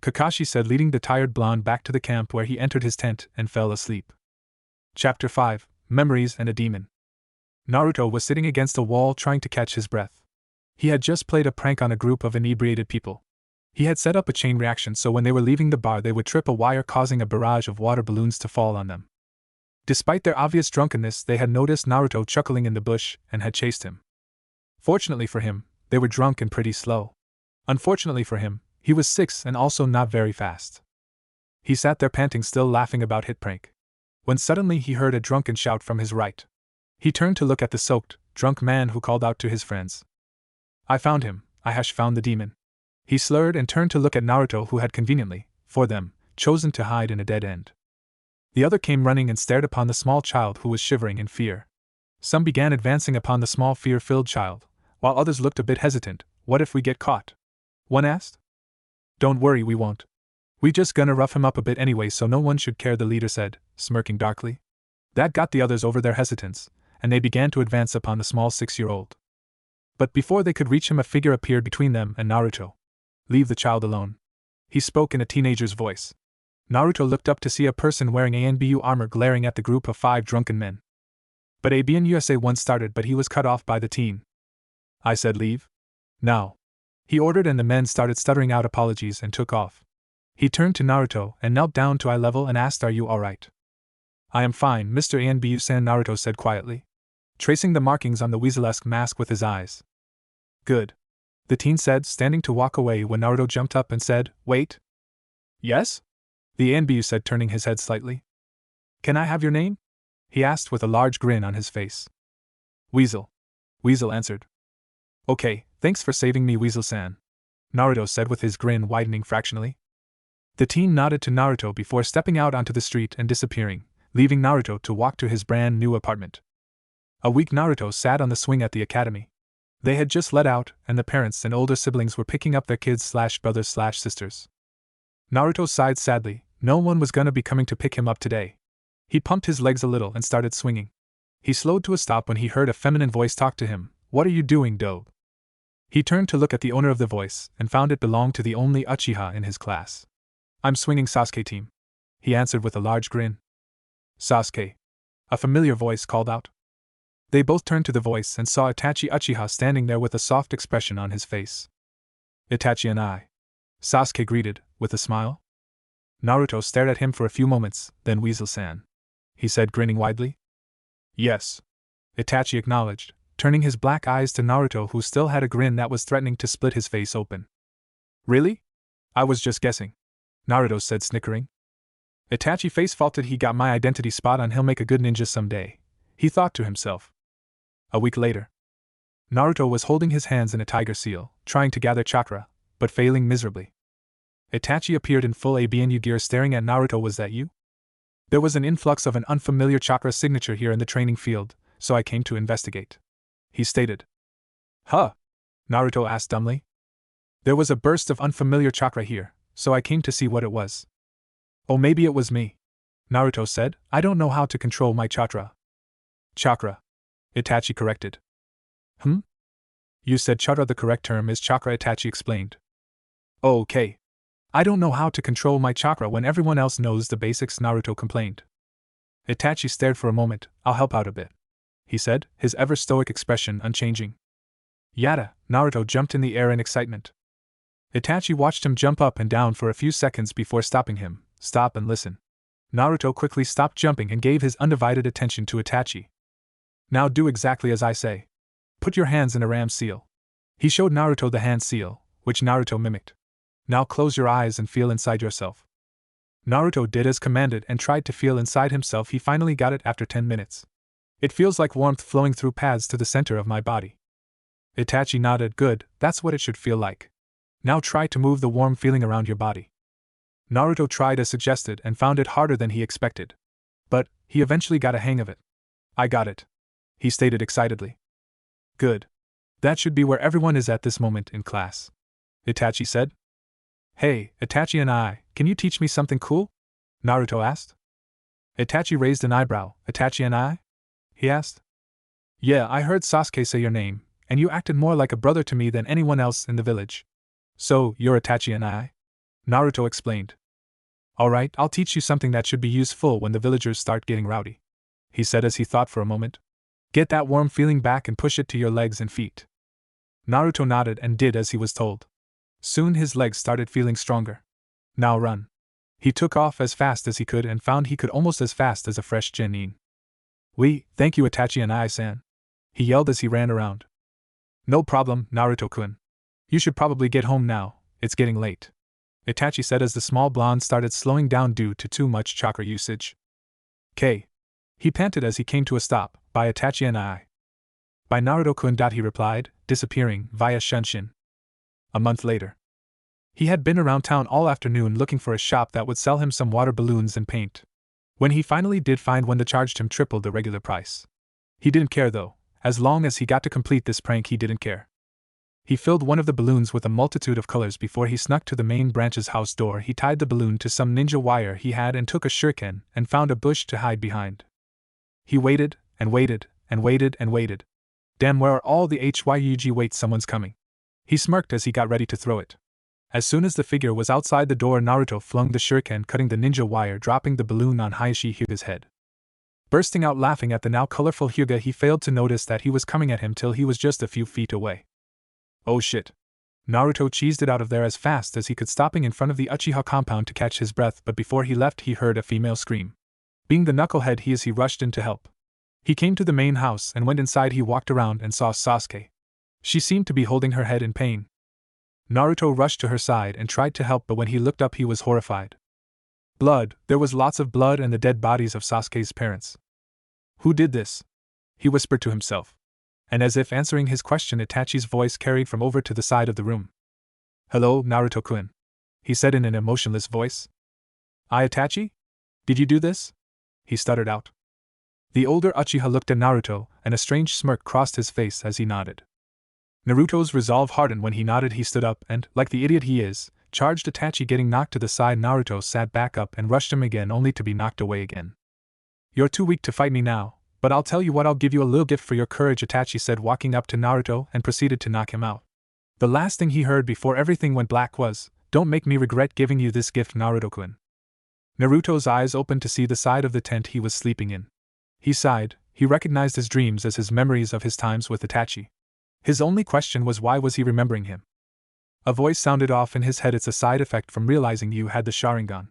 Kakashi said, leading the tired blonde back to the camp where he entered his tent and fell asleep. Chapter 5: Memories and a Demon. Naruto was sitting against a wall trying to catch his breath. He had just played a prank on a group of inebriated people. He had set up a chain reaction so when they were leaving the bar they would trip a wire, causing a barrage of water balloons to fall on them. Despite their obvious drunkenness, they had noticed Naruto chuckling in the bush and had chased him. Fortunately for him, they were drunk and pretty slow. Unfortunately for him, he was 6 and also not very fast. He sat there panting, still laughing about his prank, when suddenly he heard a drunken shout from his right. He turned to look at the soaked, drunk man who called out to his friends. "I found him, I found the demon." He slurred and turned to look at Naruto, who had conveniently, for them, chosen to hide in a dead end. The other came running and stared upon the small child, who was shivering in fear. Some began advancing upon the small fear-filled child, while others looked a bit hesitant. "What if we get caught?" one asked. "Don't worry, we won't. We just gonna rough him up a bit anyway, so no one should care," the leader said, smirking darkly. That got the others over their hesitance, and they began to advance upon the small 6-year-old. But before they could reach him, a figure appeared between them and Naruto. "Leave the child alone," he spoke in a teenager's voice. Naruto looked up to see a person wearing ANBU armor glaring at the group of 5 drunken men. But ABNUSA once started, but he was cut off by the teen. "I said leave. Now," he ordered, and the men started stuttering out apologies and took off. He turned to Naruto and knelt down to eye level and asked, "Are you alright?" "I am fine, Mr. ANBU-san," Naruto said quietly, tracing the markings on the weaselesque mask with his eyes. "Good," the teen said, standing to walk away when Naruto jumped up and said, "Wait." "Yes?" the ANBU said, turning his head slightly. "Can I have your name?" he asked with a large grin on his face. "Weasel," Weasel answered. "Okay, thanks for saving me, Weasel-san," Naruto said with his grin widening fractionally. The teen nodded to Naruto before stepping out onto the street and disappearing, leaving Naruto to walk to his brand new apartment. A week Naruto sat on the swing at the academy. They had just let out, and the parents and older siblings were picking up their kids/brothers/sisters. Naruto sighed sadly. No one was gonna be coming to pick him up today. He pumped his legs a little and started swinging. He slowed to a stop when he heard a feminine voice talk to him. "What are you doing, Dobe?" He turned to look at the owner of the voice and found it belonged to the only Uchiha in his class. "I'm swinging Sasuke team," he answered with a large grin. "Sasuke," a familiar voice called out. They both turned to the voice and saw Itachi Uchiha standing there with a soft expression on his face. "Itachi and I," Sasuke greeted, with a smile. Naruto stared at him for a few moments, then "Weasel-san," he said, grinning widely. "Yes," Itachi acknowledged, turning his black eyes to Naruto, who still had a grin that was threatening to split his face open. "Really? I was just guessing," Naruto said, snickering. Itachi face faulted. "He got my identity spot on. He'll make a good ninja someday," he thought to himself. A week later, Naruto was holding his hands in a tiger seal, trying to gather chakra, but failing miserably. Itachi appeared in full ABNU gear, staring at Naruto. "Was that you? There was an influx of an unfamiliar chakra signature here in the training field, so I came to investigate," he stated. "Huh?" Naruto asked dumbly. "There was a burst of unfamiliar chakra here, so I came to see what it was." "Oh, maybe it was me," Naruto said. "I don't know how to control my chakra." "Chakra," Itachi corrected. You said chakra. The correct term is chakra," Itachi explained. "Oh, okay. I don't know how to control my chakra when everyone else knows the basics," Naruto complained. Itachi stared for a moment. "I'll help out a bit," he said, his ever-stoic expression unchanging. "Yada!" Naruto jumped in the air in excitement. Itachi watched him jump up and down for a few seconds before stopping him. "Stop and listen." Naruto quickly stopped jumping and gave his undivided attention to Itachi. "Now do exactly as I say. Put your hands in a ram seal." He showed Naruto the hand seal, which Naruto mimicked. "Now close your eyes and feel inside yourself." Naruto did as commanded and tried to feel inside himself. He finally got it after 10 minutes. "It feels like warmth flowing through paths to the center of my body." Itachi nodded. "Good, that's what it should feel like. Now try to move the warm feeling around your body." Naruto tried as suggested and found it harder than he expected. But he eventually got a hang of it. "I got it," he stated excitedly. "Good. That should be where everyone is at this moment in class," Itachi said. "Hey, Itachi and I, can you teach me something cool?" Naruto asked. Itachi raised an eyebrow. "Itachi and I?" he asked. "Yeah, I heard Sasuke say your name, and you acted more like a brother to me than anyone else in the village. So, you're Itachi and I?" Naruto explained. "Alright, I'll teach you something that should be useful when the villagers start getting rowdy," he said as he thought for a moment. "Get that warm feeling back and push it to your legs and feet." Naruto nodded and did as he was told. Soon his legs started feeling stronger. "Now run," He took off as fast as he could and found he could almost as fast as a fresh genin. Thank you Itachi and I-san. He yelled as he ran around. No problem, Naruto-kun. You should probably get home now, it's getting late. Itachi said as the small blonde started slowing down due to too much chakra usage. He panted as he came to a stop. By Itachi and I. By Naruto-kun. He replied, disappearing via Shunshin. A month later. He had been around town all afternoon looking for a shop that would sell him some water balloons and paint. When he finally did find one that charged him triple the regular price. He didn't care though, as long as he got to complete this prank he didn't care. He filled one of the balloons with a multitude of colors before he snuck to the main branch's house door. He tied the balloon to some ninja wire he had and took a shuriken and found a bush to hide behind. He waited, and waited, and waited, and waited. Damn, where are all the HYUG? Wait, someone's coming. He smirked as he got ready to throw it. As soon as the figure was outside the door, Naruto flung the shuriken, cutting the ninja wire, dropping the balloon on Hayashi Hyuga's head. Bursting out laughing at the now colorful Hyuga, he failed to notice that he was coming at him till he was just a few feet away. Oh shit. Naruto cheesed it out of there as fast as he could, stopping in front of the Uchiha compound to catch his breath, but before he left he heard a female scream. Being the knucklehead he is, he rushed in to help. He came to the main house and went inside. He walked around and saw Sasuke. She seemed to be holding her head in pain. Naruto rushed to her side and tried to help, but when he looked up he was horrified. Blood, there was lots of blood and the dead bodies of Sasuke's parents. Who did this? He whispered to himself. And as if answering his question, Itachi's voice carried from over to the side of the room. Hello, Naruto-kun, he said in an emotionless voice. Itachi? Did you do this? He stuttered out. The older Uchiha looked at Naruto, and a strange smirk crossed his face as he nodded. Naruto's resolve hardened when he nodded. He stood up and, like the idiot he is, charged Itachi, getting knocked to the side. Naruto sat back up and rushed him again, only to be knocked away again. You're too weak to fight me now, but I'll tell you what, I'll give you a little gift for your courage, Itachi said, walking up to Naruto and proceeded to knock him out. The last thing he heard before everything went black was, "Don't make me regret giving you this gift, Naruto-kun." Naruto's eyes opened to see the side of the tent he was sleeping in. He sighed. He recognized his dreams as his memories of his times with Itachi. His only question was, why was he remembering him? A voice sounded off in his head. It's a side effect from realizing you had the Sharingan.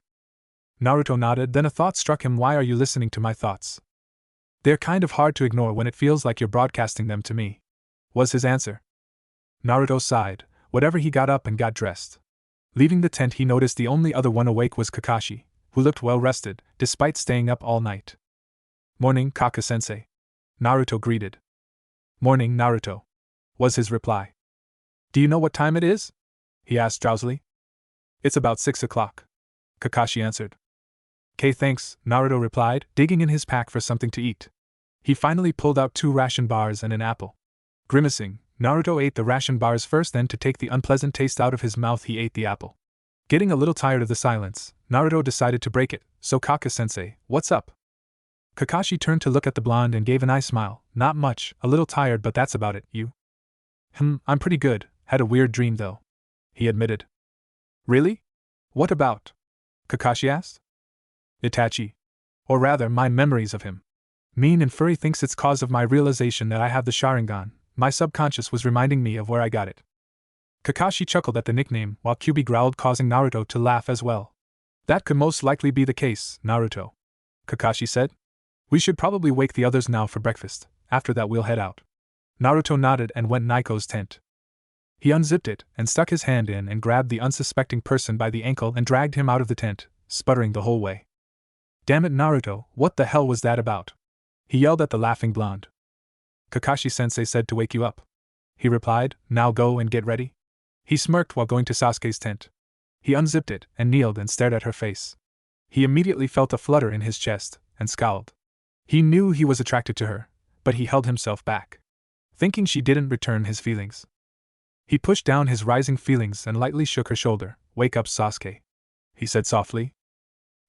Naruto nodded, then a thought struck him. Why are you listening to my thoughts? They're kind of hard to ignore when it feels like you're broadcasting them to me, was his answer. Naruto sighed. Whatever, he got up and got dressed. Leaving the tent, he noticed the only other one awake was Kakashi, who looked well rested, despite staying up all night. Morning, Kaka-sensei. Naruto greeted. Morning, Naruto, was his reply. Do you know what time it is? He asked drowsily. It's about 6 o'clock, Kakashi answered. Thanks, Naruto replied, digging in his pack for something to eat. He finally pulled out 2 ration bars and an apple. Grimacing, Naruto ate the ration bars first, then to take the unpleasant taste out of his mouth he ate the apple. Getting a little tired of the silence, Naruto decided to break it. So Kaka-sensei, what's up? Kakashi turned to look at the blonde and gave an eye smile. Not much, a little tired, but that's about it. You? I'm pretty good, had a weird dream though, he admitted. Really? What about? Kakashi asked. Itachi. Or rather, my memories of him. Mean and furry thinks it's cause of my realization that I have the Sharingan. My subconscious was reminding me of where I got it. Kakashi chuckled at the nickname, while Kyuubi growled, causing Naruto to laugh as well. That could most likely be the case, Naruto, Kakashi said. We should probably wake the others now for breakfast. After that we'll head out. Naruto nodded and went Naiko's tent. He unzipped it and stuck his hand in and grabbed the unsuspecting person by the ankle and dragged him out of the tent, sputtering the whole way. Damn it, Naruto, what the hell was that about? He yelled at the laughing blonde. Kakashi-sensei said to wake you up. He replied, now go and get ready. He smirked while going to Sasuke's tent. He unzipped it and kneeled and stared at her face. He immediately felt a flutter in his chest and scowled. He knew he was attracted to her, but he held himself back, thinking she didn't return his feelings. He pushed down his rising feelings and lightly shook her shoulder. Wake up, Sasuke, he said softly.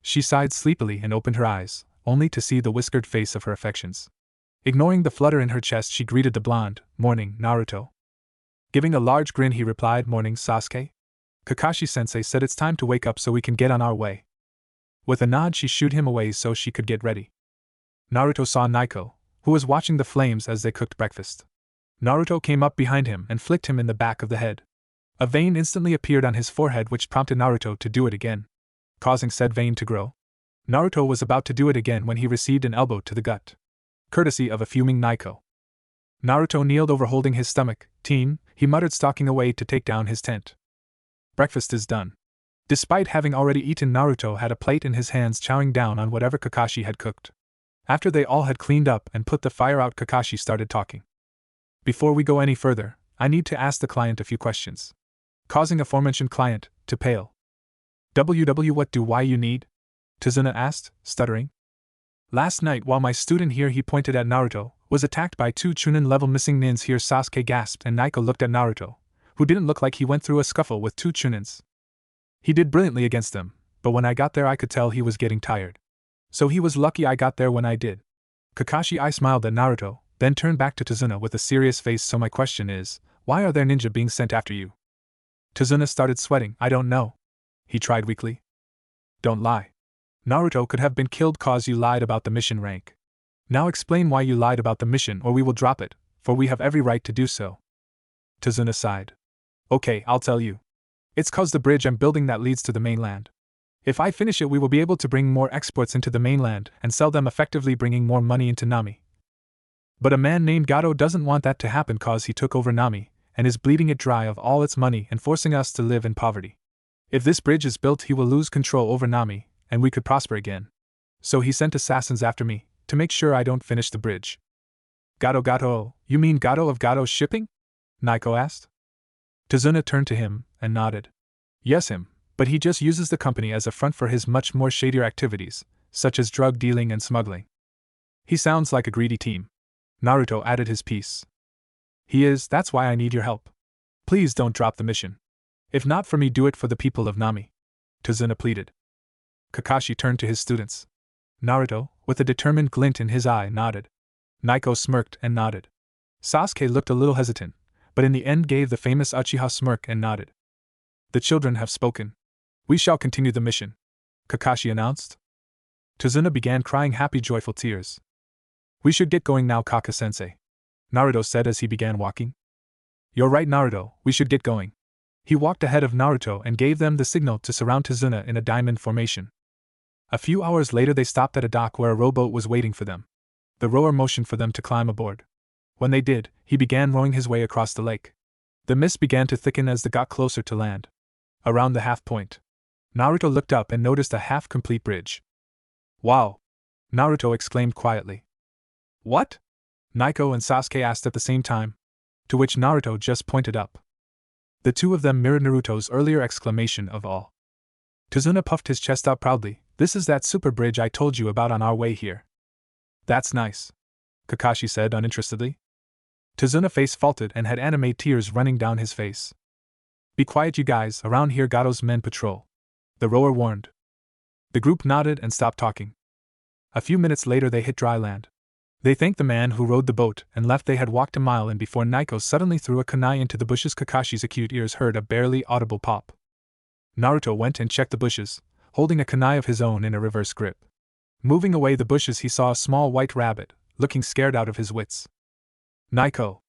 She sighed sleepily and opened her eyes, only to see the whiskered face of her affections. Ignoring the flutter in her chest, she greeted the blonde. Morning, Naruto. Giving a large grin, he replied, Morning, Sasuke. Kakashi-sensei said it's time to wake up so we can get on our way. With a nod, she shooed him away so she could get ready. Naruto saw Naiko, who was watching the flames as they cooked breakfast. Naruto came up behind him and flicked him in the back of the head. A vein instantly appeared on his forehead which prompted Naruto to do it again. causing said vein to grow. Naruto was about to do it again when he received an elbow to the gut, courtesy of a fuming Naiko. Naruto kneeled over holding his stomach. "Team," he muttered, stalking away to take down his tent. "Breakfast is done." Despite having already eaten, Naruto had a plate in his hands, chowing down on whatever Kakashi had cooked. After they all had cleaned up and put the fire out, Kakashi started talking. "Before we go any further, I need to ask the client a few questions," causing aforementioned client to pale. What do why you need?" Tazuna asked, stuttering. "Last night while my student here," he pointed at Naruto, "was attacked by 2 Chunin-level missing nins here." Sasuke gasped and Naiko looked at Naruto, who didn't look like he went through a scuffle with 2 Chunins. "He did brilliantly against them, but when I got there I could tell he was getting tired. So he was lucky I got there when I did." Kakashi I smiled at Naruto, then turned back to Tazuna with a serious face. "So my question is, why are there ninja being sent after you?" Tazuna started sweating. "I don't know," he tried weakly. "Don't lie. Naruto could have been killed cause you lied about the mission rank. Now explain why you lied about the mission or we will drop it, for we have every right to do so." Tazuna sighed. "Okay, I'll tell you. It's cause the bridge I'm building that leads to the mainland. If I finish it we will be able to bring more exports into the mainland and sell them, effectively bringing more money into Nami. But a man named Gato doesn't want that to happen cause he took over Nami and is bleeding it dry of all its money and forcing us to live in poverty. If this bridge is built he will lose control over Nami and we could prosper again. So he sent assassins after me to make sure I don't finish the bridge." Gato, you mean Gato of Gato's shipping?" Naiko asked. Tazuna turned to him and nodded. "Yes, him, but he just uses the company as a front for his much more shadier activities, such as drug dealing and smuggling. He sounds like a greedy team." Naruto added his piece. "He is, that's why I need your help. Please don't drop the mission. If not for me, do it for the people of Nami," Tazuna pleaded. Kakashi turned to his students. Naruto, with a determined glint in his eye, nodded. Naiko smirked and nodded. Sasuke looked a little hesitant, but in the end gave the famous Uchiha smirk and nodded. "The children have spoken. We shall continue the mission," Kakashi announced. Tazuna began crying happy, joyful tears. "We should get going now, Kaka-sensei," Naruto said as he began walking. "You're right, Naruto, we should get going." He walked ahead of Naruto and gave them the signal to surround Tazuna in a diamond formation. A few hours later they stopped at a dock where a rowboat was waiting for them. The rower motioned for them to climb aboard. When they did, he began rowing his way across the lake. The mist began to thicken as they got closer to land. Around the half point, Naruto looked up and noticed a half-complete bridge. "Wow!" Naruto exclaimed quietly. "What?" Naiko and Sasuke asked at the same time, to which Naruto just pointed up. The two of them mirrored Naruto's earlier exclamation of all. Tazuna puffed his chest out proudly. "This is that super bridge I told you about on our way here." "That's nice," Kakashi said uninterestedly. Tazuna's face faltered and had anime tears running down his face. "Be quiet, you guys, around here Gato's men patrol," the rower warned. The group nodded and stopped talking. A few minutes later they hit dry land. They thanked the man who rowed the boat and left. They had walked a mile and before Naiko suddenly threw a kunai into the bushes. Kakashi's acute ears heard a barely audible pop. Naruto went and checked the bushes, holding a kunai of his own in a reverse grip. Moving away the bushes he saw a small white rabbit, looking scared out of his wits. "Naiko!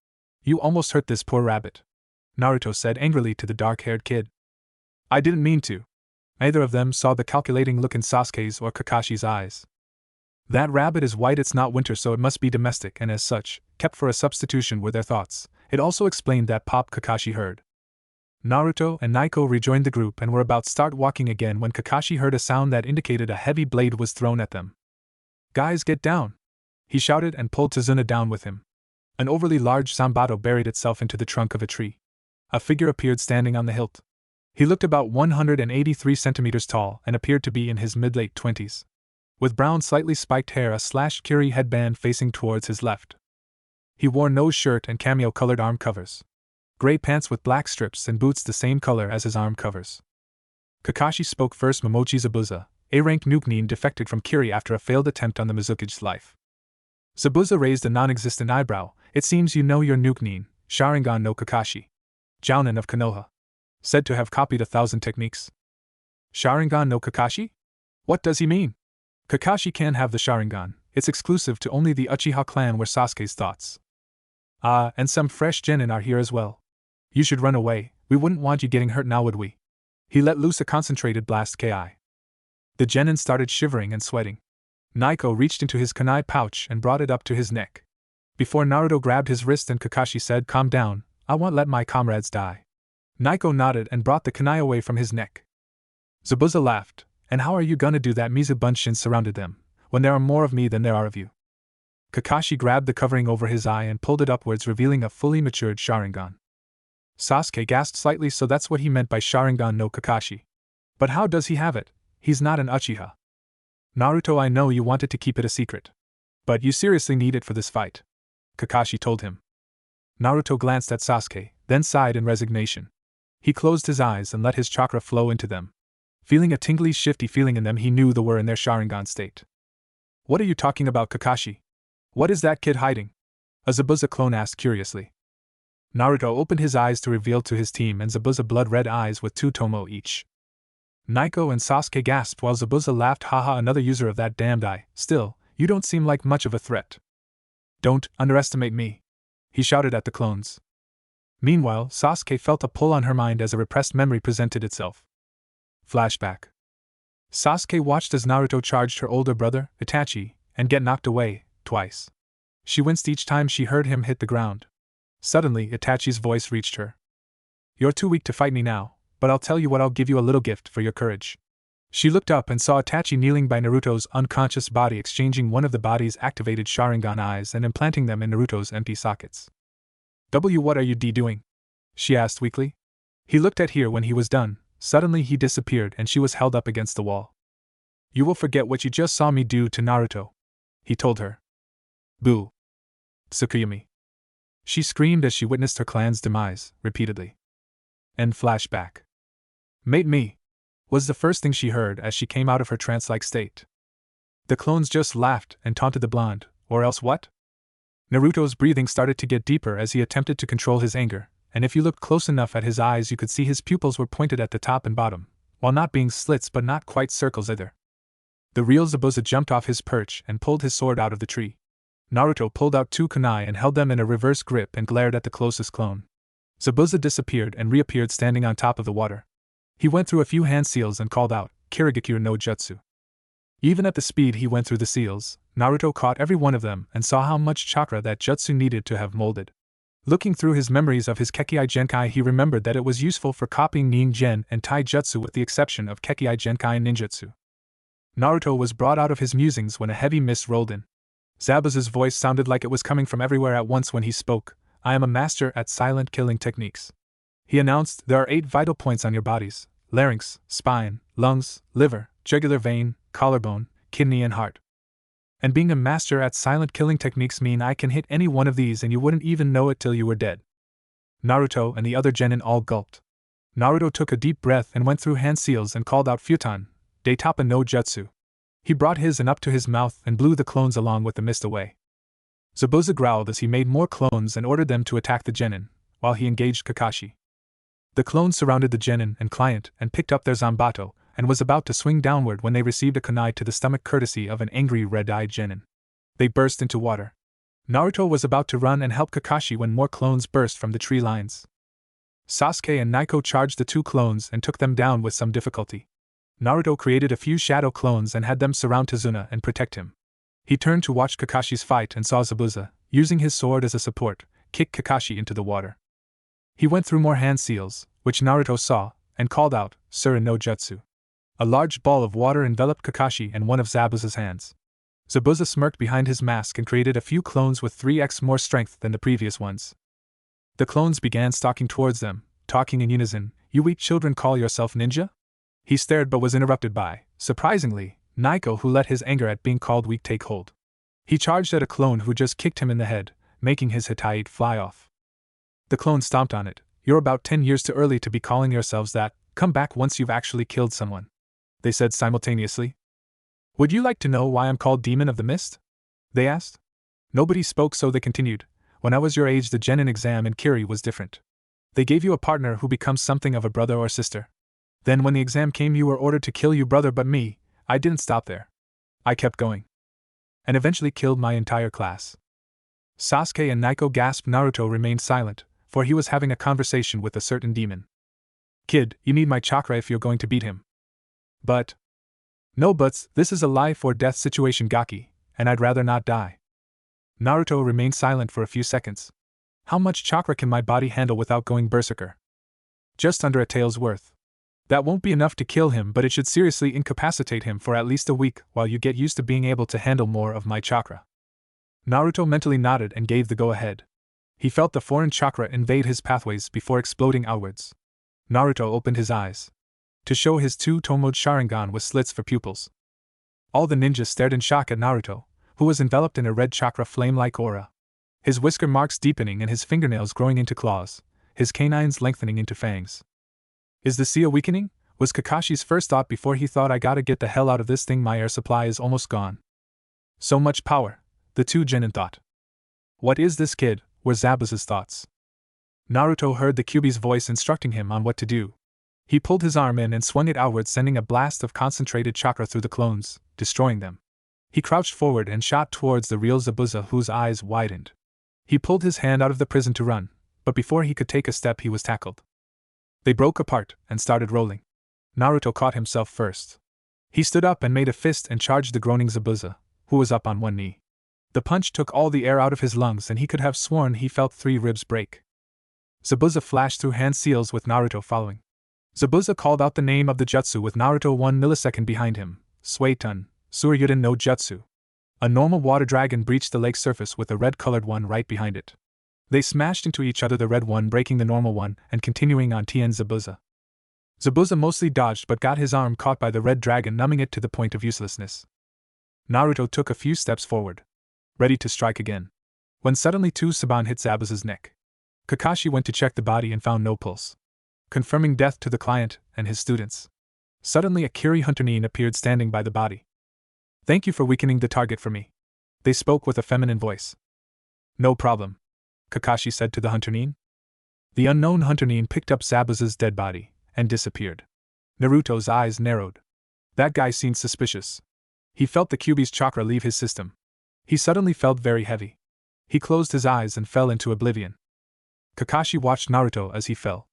You almost hurt this poor rabbit," Naruto said angrily to the dark-haired kid. "I didn't mean to." Neither of them saw the calculating look in Sasuke's or Kakashi's eyes. "That rabbit is white, it's not winter, so it must be domestic and as such, kept for a substitution," were their thoughts. It also explained that pop Kakashi heard. Naruto and Naiko rejoined the group and were about to start walking again when Kakashi heard a sound that indicated a heavy blade was thrown at them. "Guys, get down!" he shouted and pulled Tazuna down with him. An overly large sambato buried itself into the trunk of a tree. A figure appeared standing on the hilt. He looked about 183 centimeters tall and appeared to be in his mid-late 20s. With brown slightly spiked hair, a /kiri headband facing towards his left. He wore no shirt and cameo-colored arm covers. Gray pants with black strips and boots the same color as his arm covers. Kakashi spoke first. "Momochi Zabuza, A-rank nuke defected from Kiri after a failed attempt on the Mizuki's life." Zabuza raised a non-existent eyebrow. "It seems you know your nuke Sharingan no Kakashi. Jounin of Konoha. Said to have copied 1,000 techniques." "Sharingan no Kakashi? What does he mean?" "Kakashi can have the Sharingan, it's exclusive to only the Uchiha clan," were Sasuke's thoughts. "Ah, and some fresh genin are here as well. You should run away, we wouldn't want you getting hurt now, would we?" He let loose a concentrated blast ki. The genin started shivering and sweating. Naiko reached into his kunai pouch and brought it up to his neck. Before Naruto grabbed his wrist and Kakashi said, "Calm down, I won't let my comrades die." Naiko nodded and brought the kunai away from his neck. Zabuza laughed. "And how are you gonna do that?" Mizu surrounded them. "When there are more of me than there are of you." Kakashi grabbed the covering over his eye and pulled it upwards, revealing a fully matured Sharingan. Sasuke gasped slightly. So that's what he meant by Sharingan no Kakashi. But how does he have it? He's not an Uchiha. Naruto, I know you wanted to keep it a secret. But you seriously need it for this fight, Kakashi told him. Naruto glanced at Sasuke, then sighed in resignation. He closed his eyes and let his chakra flow into them. Feeling a tingly, shifty feeling in them, he knew they were in their Sharingan state. "What are you talking about, Kakashi? What is that kid hiding?" a Zabuza clone asked curiously. Naruto opened his eyes to reveal to his team and Zabuza blood-red eyes with 2 tomo each. Naiko and Sasuke gasped while Zabuza laughed. "Haha, another user of that damned eye. Still, you don't seem like much of a threat." "Don't underestimate me," he shouted at the clones. Meanwhile, Sasuke felt a pull on her mind as a repressed memory presented itself. Flashback. Sasuke watched as Naruto charged her older brother, Itachi, and get knocked away, twice. She winced each time she heard him hit the ground. Suddenly, Itachi's voice reached her. "You're too weak to fight me now, but I'll tell you what, I'll give you a little gift for your courage." She looked up and saw Itachi kneeling by Naruto's unconscious body, exchanging one of the body's activated Sharingan eyes and implanting them in Naruto's empty sockets. What are you doing?" she asked weakly. He looked at her when he was done. Suddenly he disappeared and she was held up against the wall. "You will forget what you just saw me do to Naruto," he told her. "Boo! Tsukuyami!" she screamed as she witnessed her clan's demise, repeatedly. End flashback. "Mate me!" was the first thing she heard as she came out of her trance-like state. The clones just laughed and taunted the blonde, or else what? Naruto's breathing started to get deeper as he attempted to control his anger, and if you looked close enough at his eyes you could see his pupils were pointed at the top and bottom, while not being slits but not quite circles either. The real Zabuza jumped off his perch and pulled his sword out of the tree. Naruto pulled out 2 kunai and held them in a reverse grip and glared at the closest clone. Zabuza disappeared and reappeared standing on top of the water. He went through a few hand seals and called out, "Kirigakure no Jutsu." Even at the speed he went through the seals, Naruto caught every one of them and saw how much chakra that jutsu needed to have molded. Looking through his memories of his Kekkai Genkai, he remembered that it was useful for copying Nin-Gen and Taijutsu with the exception of Kekkai Genkai and Ninjutsu. Naruto was brought out of his musings when a heavy mist rolled in. Zabuza's voice sounded like it was coming from everywhere at once when he spoke. "I am a master at silent killing techniques," he announced. "There are 8 vital points on your bodies: larynx, spine, lungs, liver, jugular vein, collarbone, kidney and heart. And being a master at silent killing techniques mean I can hit any one of these and you wouldn't even know it till you were dead." Naruto and the other genin all gulped. Naruto took a deep breath and went through hand seals and called out, "Futon, Daitapa no Jutsu." He brought his and up to his mouth and blew the clones along with the mist away. Zabuza growled as he made more clones and ordered them to attack the genin, while he engaged Kakashi. The clones surrounded the genin and client and picked up their Zanbato, and was about to swing downward when they received a kunai to the stomach courtesy of an angry red-eyed genin. They burst into water. Naruto was about to run and help Kakashi when more clones burst from the tree lines. Sasuke and Naiko charged the 2 clones and took them down with some difficulty. Naruto created a few shadow clones and had them surround Tazuna and protect him. He turned to watch Kakashi's fight and saw Zabuza, using his sword as a support, kick Kakashi into the water. He went through more hand seals, which Naruto saw, and called out, "Surin no Jutsu." A large ball of water enveloped Kakashi and one of Zabuza's hands. Zabuza smirked behind his mask and created a few clones with 3x more strength than the previous ones. The clones began stalking towards them, talking in unison. "You weak children call yourself ninja?" He stared but was interrupted by, surprisingly, Naiko, who let his anger at being called weak take hold. He charged at a clone who just kicked him in the head, making his Hittite fly off. The clone stomped on it. "You're about 10 years too early to be calling yourselves that. Come back once you've actually killed someone," they said simultaneously. "Would you like to know why I'm called Demon of the Mist?" they asked. Nobody spoke, so they continued. "When I was your age, the Genin exam in Kiri was different. They gave you a partner who becomes something of a brother or sister. Then when the exam came, you were ordered to kill your brother, but me, I didn't stop there. I kept going. And eventually killed my entire class." Sasuke and Naiko gasped. Naruto remained silent, for he was having a conversation with a certain demon. "Kid, you need my chakra if you're going to beat him." "But..." No buts, this is a life or death situation, Gaki, and I'd rather not die. Naruto remained silent for a few seconds. How much chakra can my body handle without going berserker? Just under a tael's worth. That won't be enough to kill him, but it should seriously incapacitate him for at least a week while you get used to being able to handle more of my chakra. Naruto mentally nodded and gave the go-ahead. He felt the foreign chakra invade his pathways before exploding outwards. Naruto opened his eyes to show his two-tomoed sharingan with slits for pupils. All the ninjas stared in shock at Naruto, who was enveloped in a red chakra flame-like aura. His whisker marks deepening and his fingernails growing into claws, his canines lengthening into fangs. Is the sea weakening? Was Kakashi's first thought before he thought, I gotta get the hell out of this thing, my air supply is almost gone. So much power, the two genin thought. What is this kid, were Zabuza's thoughts. Naruto heard the Kyuubi's voice instructing him on what to do. He pulled his arm in and swung it outward, sending a blast of concentrated chakra through the clones, destroying them. He crouched forward and shot towards the real Zabuza, whose eyes widened. He pulled his hand out of the prison to run, but before he could take a step he was tackled. They broke apart and started rolling. Naruto caught himself first. He stood up and made a fist and charged the groaning Zabuza, who was up on one knee. The punch took all the air out of his lungs and he could have sworn he felt 3 ribs break. Zabuza flashed through hand seals with Naruto following. Zabuza called out the name of the jutsu with Naruto 1 millisecond behind him, Suetun, Suryuden no Jutsu. A normal water dragon breached the lake surface with a red-colored one right behind it. They smashed into each other, the red one breaking the normal one and continuing on Tien Zabuza. Zabuza mostly dodged but got his arm caught by the red dragon, numbing it to the point of uselessness. Naruto took a few steps forward, ready to strike again, when suddenly two Saban hit Zabuza's neck. Kakashi went to check the body and found no pulse, confirming death to the client and his students. Suddenly a Kiri Hunter-nin appeared standing by the body. Thank you for weakening the target for me. They spoke with a feminine voice. No problem, Kakashi said to the Hunter-nin. The unknown Hunter-nin picked up Zabuza's dead body and disappeared. Naruto's eyes narrowed. That guy seemed suspicious. He felt the Kyuubi's chakra leave his system. He suddenly felt very heavy. He closed his eyes and fell into oblivion. Kakashi watched Naruto as he fell.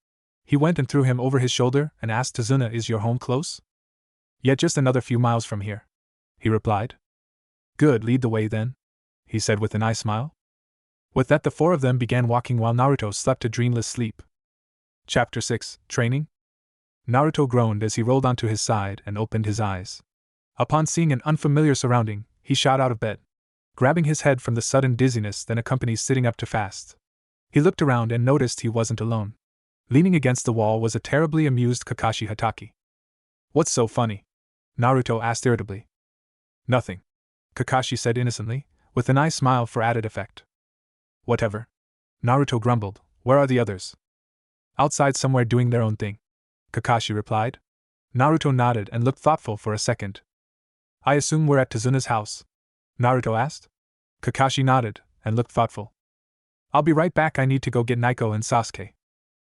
He went and threw him over his shoulder and asked Tazuna, is your home close? Yet just another few miles from here, he replied. Good, lead the way then, he said with an eye smile. With that, the four of them began walking while Naruto slept a dreamless sleep. Chapter 6, Training? Naruto groaned as he rolled onto his side and opened his eyes. Upon seeing an unfamiliar surrounding, he shot out of bed, grabbing his head from the sudden dizziness that accompanies sitting up to fast. He looked around and noticed he wasn't alone. Leaning against the wall was a terribly amused Kakashi Hatake. What's so funny? Naruto asked irritably. Nothing, Kakashi said innocently, with an eye smile for added effect. Whatever, Naruto grumbled. Where are the others? Outside somewhere doing their own thing, Kakashi replied. Naruto nodded and looked thoughtful for a second. I assume we're at Tazuna's house? Naruto asked. Kakashi nodded and looked thoughtful. I'll be right back, I need to go get Naiko and Sasuke.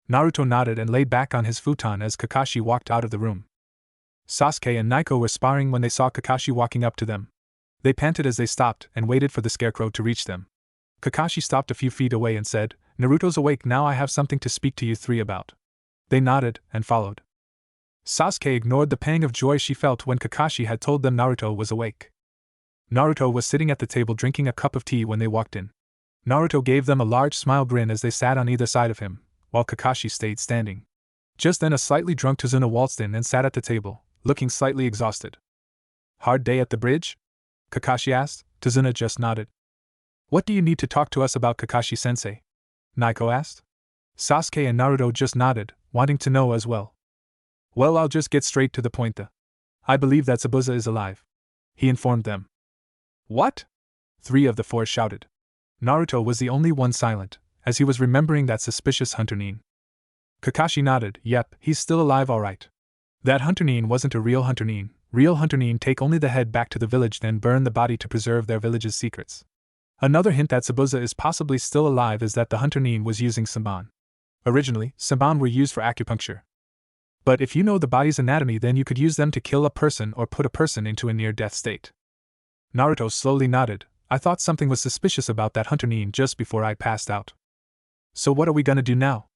Naruto nodded and laid back on his futon as Kakashi walked out of the room. Sasuke and Naiko were sparring when they saw Kakashi walking up to them. They panted as they stopped and waited for the scarecrow to reach them. Kakashi stopped a few feet away and said, Naruto's awake now, I have something to speak to you three about. They nodded and followed. Sasuke ignored the pang of joy she felt when Kakashi had told them Naruto was awake. Naruto was sitting at the table drinking a cup of tea when they walked in. Naruto gave them a large smile grin as they sat on either side of him, while Kakashi stayed standing. Just then a slightly drunk Tazuna waltzed in and sat at the table, looking slightly exhausted. Hard day at the bridge? Kakashi asked. Tazuna just nodded. What do you need to talk to us about, Kakashi-sensei? Naiko asked. Sasuke and Naruto just nodded, wanting to know as well. Well, I'll just get straight to the point. I believe that Zabuza is alive, he informed them. What? 3 of the 4 shouted. Naruto was the only one silent, as he was remembering that suspicious Hunter-nin. Kakashi nodded. Yep, he's still alive all right. That Hunter-nin wasn't a real Hunter-nin. Real Hunter-nin take only the head back to the village, then burn the body to preserve their village's secrets. Another hint that Zabuza is possibly still alive is that the Hunter-nin was using Saban. Originally, Saban were used for acupuncture. But if you know the body's anatomy, then you could use them to kill a person or put a person into a near-death state. Naruto slowly nodded. I thought something was suspicious about that Hunter-nin just before I passed out. So what are we gonna do now?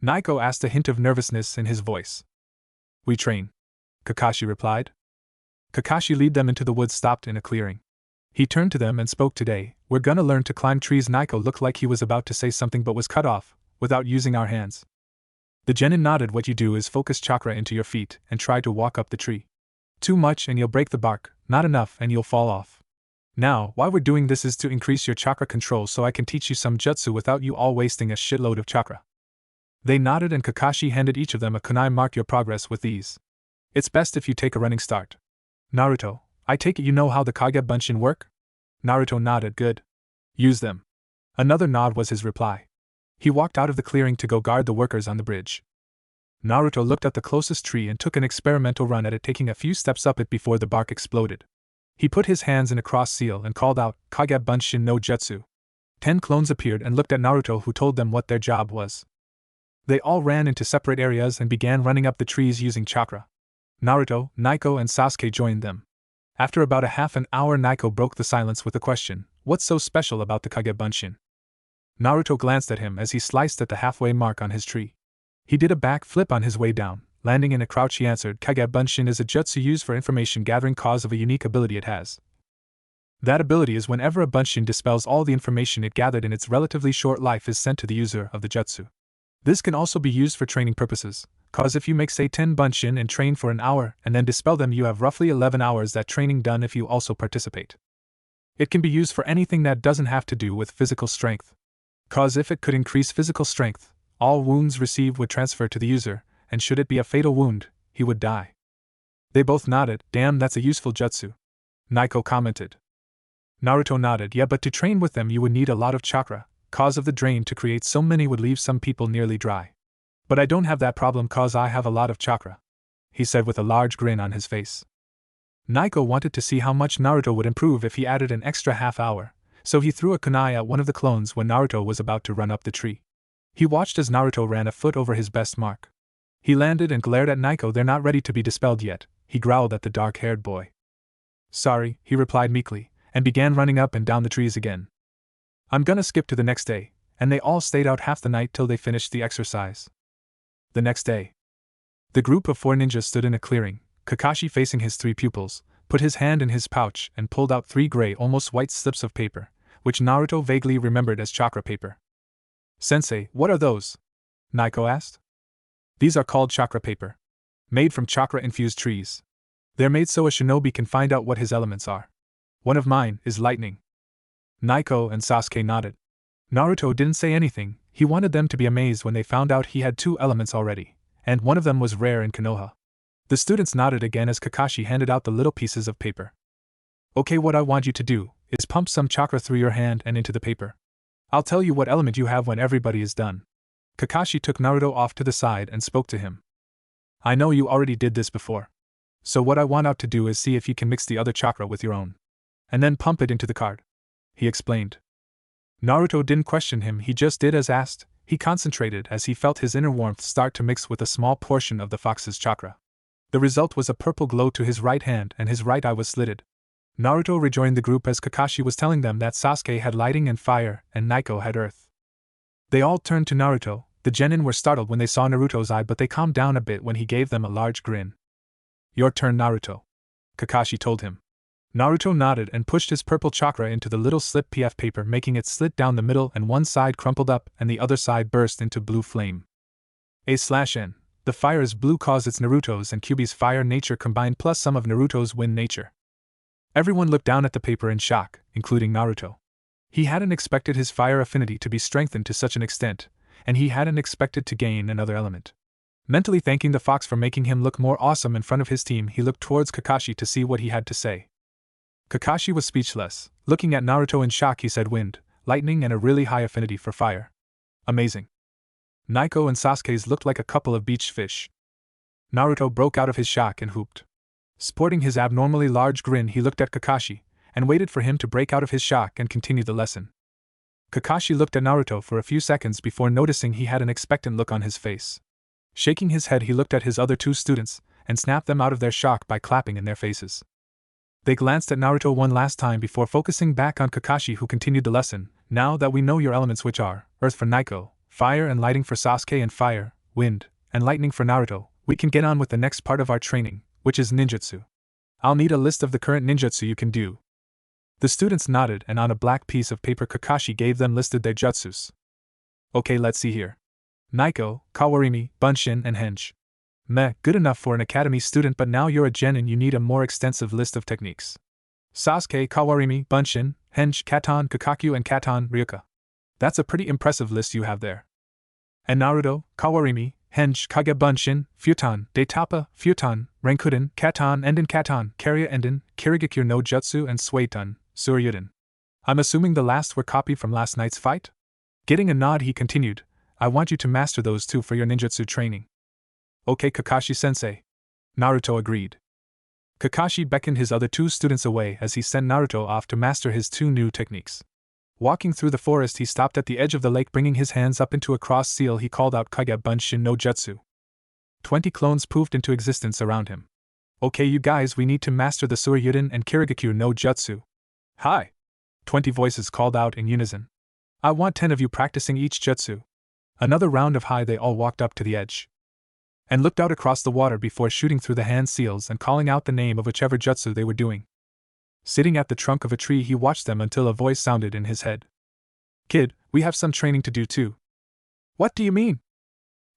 Naiko asked, a hint of nervousness in his voice. We train, Kakashi replied. Kakashi led them into the woods, stopped in a clearing. He turned to them and spoke. Today, we're gonna learn to climb trees. Naiko looked like he was about to say something but was cut off, without using our hands. The genin nodded. What you do is focus chakra into your feet and try to walk up the tree. Too much and you'll break the bark, not enough and you'll fall off. Now, why we're doing this is to increase your chakra control so I can teach you some jutsu without you all wasting a shitload of chakra. They nodded and Kakashi handed each of them a kunai. Mark your progress with these. It's best if you take a running start. Naruto, I take it you know how the Kage Bunshin work? Naruto nodded. Good. Use them. Another nod was his reply. He walked out of the clearing to go guard the workers on the bridge. Naruto looked at the closest tree and took an experimental run at it, taking a few steps up it before the bark exploded. He put his hands in a cross seal and called out, Kage Bunshin no Jutsu. 10 clones appeared and looked at Naruto, who told them what their job was. They all ran into separate areas and began running up the trees using chakra. Naruto, Naiko and Sasuke joined them. After about a half an hour, Naiko broke the silence with a question, what's so special about the Kage Bunshin? Naruto glanced at him as he sliced at the halfway mark on his tree. He did a back flip on his way down, landing in a crouch. He answered, Kage Bunshin is a jutsu used for information gathering cause of a unique ability it has. That ability is whenever a Bunshin dispels all the information it gathered in its relatively short life is sent to the user of the jutsu. This can also be used for training purposes, cause if you make say 10 Bunshin and train for an hour and then dispel them, you have roughly 11 hours that training done if you also participate. It can be used for anything that doesn't have to do with physical strength. Cause if it could increase physical strength, all wounds received would transfer to the user, and should it be a fatal wound, he would die. They both nodded. Damn, that's a useful jutsu. Naiko commented. Naruto nodded. Yeah, but to train with them you would need a lot of chakra, cause of the drain to create so many would leave some people nearly dry. But I don't have that problem cause I have a lot of chakra, he said with a large grin on his face. Naiko wanted to see how much Naruto would improve if he added an extra half hour, so he threw a kunai at one of the clones when Naruto was about to run up the tree. He watched as Naruto ran a foot over his best mark. He landed and glared at Naiko. They're not ready to be dispelled yet, he growled at the dark-haired boy. Sorry, he replied meekly, and began running up and down the trees again. I'm gonna skip to the next day, and they all stayed out half the night till they finished the exercise. The next day, the group of 4 ninjas stood in a clearing, Kakashi facing his 3 pupils, put his hand in his pouch and pulled out 3 gray, almost white slips of paper, which Naruto vaguely remembered as chakra paper. Sensei, what are those? Naiko asked. These are called chakra paper. Made from chakra-infused trees. They're made so a shinobi can find out what his elements are. One of mine is lightning. Naiko and Sasuke nodded. Naruto didn't say anything. He wanted them to be amazed when they found out he had 2 elements already, and one of them was rare in Konoha. The students nodded again as Kakashi handed out the little pieces of paper. Okay, what I want you to do is pump some chakra through your hand and into the paper. I'll tell you what element you have when everybody is done. Kakashi took Naruto off to the side and spoke to him. I know you already did this before. So what I want out to do is see if you can mix the other chakra with your own. And then pump it into the card. He explained. Naruto didn't question him, he just did as asked. He concentrated as he felt his inner warmth start to mix with a small portion of the fox's chakra. The result was a purple glow to his right hand and his right eye was slitted. Naruto rejoined the group as Kakashi was telling them that Sasuke had lighting and fire and Naiko had earth. They all turned to Naruto. The genin were startled when they saw Naruto's eye, but they calmed down a bit when he gave them a large grin. Your turn, Naruto, Kakashi told him. Naruto nodded and pushed his purple chakra into the little slip PF paper, making it slit down the middle and one side crumpled up and the other side burst into blue flame. A/N. The fire is blue cause it's Naruto's and Kyuubi's fire nature combined plus some of Naruto's wind nature. Everyone looked down at the paper in shock, including Naruto. He hadn't expected his fire affinity to be strengthened to such an extent, and he hadn't expected to gain another element. Mentally thanking the fox for making him look more awesome in front of his team, he looked towards Kakashi to see what he had to say. Kakashi was speechless. Looking at Naruto in shock, he said wind, lightning and a really high affinity for fire. Amazing. Naiko and Sasuke's looked like a couple of beach fish. Naruto broke out of his shock and whooped. Sporting his abnormally large grin, he looked at Kakashi, and waited for him to break out of his shock and continue the lesson. Kakashi looked at Naruto for a few seconds before noticing he had an expectant look on his face. Shaking his head, he looked at his other 2 students, and snapped them out of their shock by clapping in their faces. They glanced at Naruto one last time before focusing back on Kakashi, who continued the lesson. Now that we know your elements, which are earth for Naiko, fire and lighting for Sasuke, and fire, wind, and lightning for Naruto, we can get on with the next part of our training, which is ninjutsu. I'll need a list of the current ninjutsu you can do. The students nodded, and on a black piece of paper Kakashi gave them listed their jutsus. Okay, let's see here. Naiko, Kawarimi, Bunshin, and Henge. Meh, good enough for an academy student, but now you're a gen and you need a more extensive list of techniques. Sasuke, Kawarimi, Bunshin, Henge, Katon, Kakakyu, and Katon, Ryuka. That's a pretty impressive list you have there. And Naruto, Kawarimi, Henge, Kage Bunshin, Futon, Daitapa, Futon, Rankuden, Katon, Enden Katon, Karya Enden, Kirigakure no Jutsu, and Suiton, Suryuden. I'm assuming the last were copied from last night's fight? Getting a nod, he continued, I want you to master those two for your ninjutsu training. Okay, Kakashi-sensei. Naruto agreed. Kakashi beckoned his other two students away as he sent Naruto off to master his two new techniques. Walking through the forest, he stopped at the edge of the lake. Bringing his hands up into a cross seal, he called out Kage Bunshin no Jutsu. 20 clones poofed into existence around him. Okay, you guys, we need to master the Suryuden and Kirigakure no Jutsu. Hi! 20 voices called out in unison. I want 10 of you practicing each jutsu. Another round of hi. They all walked up to the edge and looked out across the water before shooting through the hand seals and calling out the name of whichever jutsu they were doing. Sitting at the trunk of a tree, he watched them until a voice sounded in his head. Kid, we have some training to do too. What do you mean?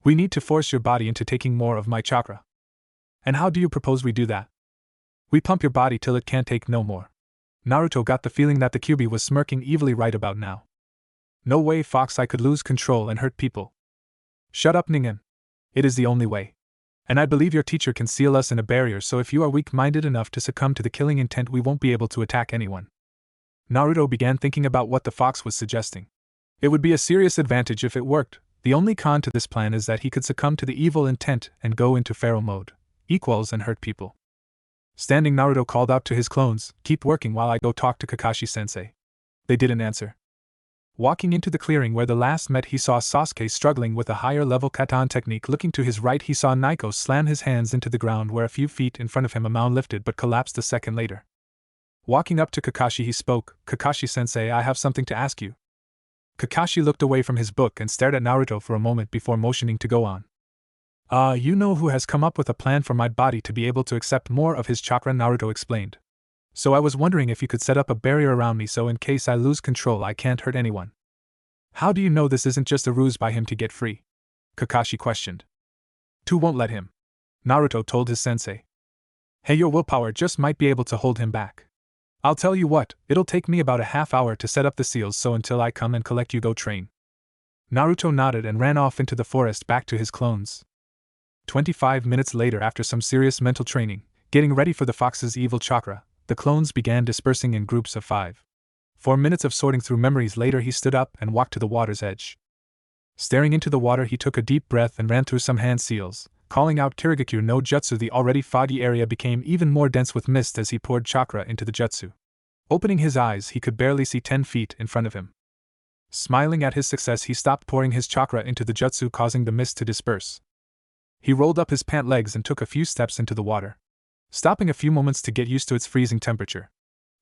We need to force your body into taking more of my chakra. And how do you propose we do that? We pump your body till it can't take no more. Naruto got the feeling that the Kyuubi was smirking evilly right about now. No way, Fox, I could lose control and hurt people. Shut up, Ningen. It is the only way. And I believe your teacher can seal us in a barrier, so if you are weak-minded enough to succumb to the killing intent, we won't be able to attack anyone. Naruto began thinking about what the fox was suggesting. It would be a serious advantage if it worked. The only con to this plan is that he could succumb to the evil intent and go into feral mode, equals, and hurt people. Standing, Naruto called out to his clones, keep working while I go talk to Kakashi-sensei. They didn't answer. Walking into the clearing where the last met, he saw Sasuke struggling with a higher-level katan technique. Looking to his right, he saw Naiko slam his hands into the ground where a few feet in front of him a mound lifted but collapsed a second later. Walking up to Kakashi, he spoke, Kakashi-sensei, I have something to ask you. Kakashi looked away from his book and stared at Naruto for a moment before motioning to go on. You know who has come up with a plan for my body to be able to accept more of his chakra, Naruto explained. So I was wondering if you could set up a barrier around me so in case I lose control I can't hurt anyone. How do you know this isn't just a ruse by him to get free? Kakashi questioned. Tu won't let him, Naruto told his sensei. Hey, your willpower just might be able to hold him back. I'll tell you what, it'll take me about a half hour to set up the seals, so until I come and collect you, go train. Naruto nodded and ran off into the forest back to his clones. 25 minutes later, after some serious mental training, getting ready for the fox's evil chakra, the clones began dispersing in groups of 5. 4 minutes of sorting through memories later, he stood up and walked to the water's edge. Staring into the water, he took a deep breath and ran through some hand seals, calling out Kirigakure no Jutsu. The already foggy area became even more dense with mist as he poured chakra into the jutsu. Opening his eyes, he could barely see 10 feet in front of him. Smiling at his success, he stopped pouring his chakra into the jutsu, causing the mist to disperse. He rolled up his pant legs and took a few steps into the water, stopping a few moments to get used to its freezing temperature.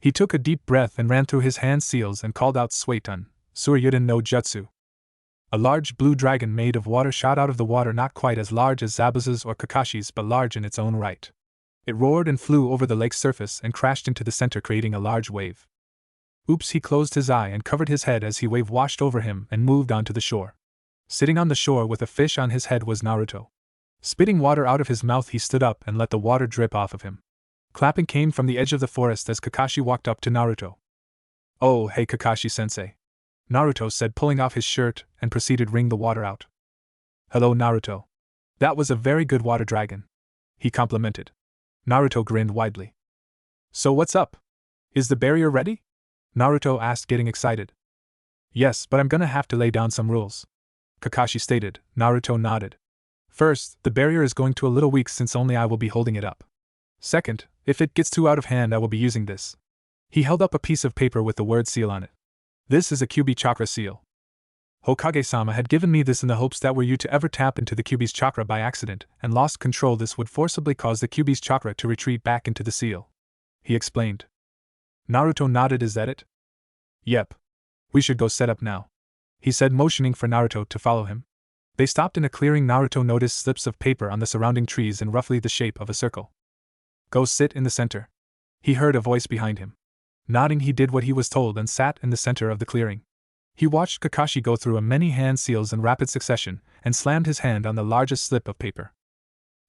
He took a deep breath and ran through his hand seals and called out Suiton, Suryuden no Jutsu. A large blue dragon made of water shot out of the water, not quite as large as Zabuza's or Kakashi's, but large in its own right. It roared and flew over the lake's surface and crashed into the center, creating a large wave. Oops, he closed his eye and covered his head as the wave washed over him and moved onto the shore. Sitting on the shore with a fish on his head was Naruto. Spitting water out of his mouth, he stood up and let the water drip off of him. Clapping came from the edge of the forest as Kakashi walked up to Naruto. Oh, hey Kakashi-sensei, Naruto said, pulling off his shirt and proceeded to wring the water out. Hello, Naruto. That was a very good water dragon, he complimented. Naruto grinned widely. So what's up? Is the barrier ready? Naruto asked, getting excited. Yes, but I'm gonna have to lay down some rules, Kakashi stated. Naruto nodded. First, the barrier is going to a little weak since only I will be holding it up. Second, if it gets too out of hand, I will be using this. He held up a piece of paper with the word seal on it. This is a Kyuubi chakra seal. Hokage-sama had given me this in the hopes that were you to ever tap into the Kyuubi's chakra by accident and lost control, this would forcibly cause the Kyuubi's chakra to retreat back into the seal, he explained. Naruto nodded. Is that it? Yep. We should go set up now, he said, motioning for Naruto to follow him. They stopped in a clearing. Naruto noticed slips of paper on the surrounding trees in roughly the shape of a circle. Go sit in the center, He heard a voice behind him. Nodding, he did what he was told and sat in the center of the clearing. He watched Kakashi go through many hand seals in rapid succession, and slammed his hand on the largest slip of paper.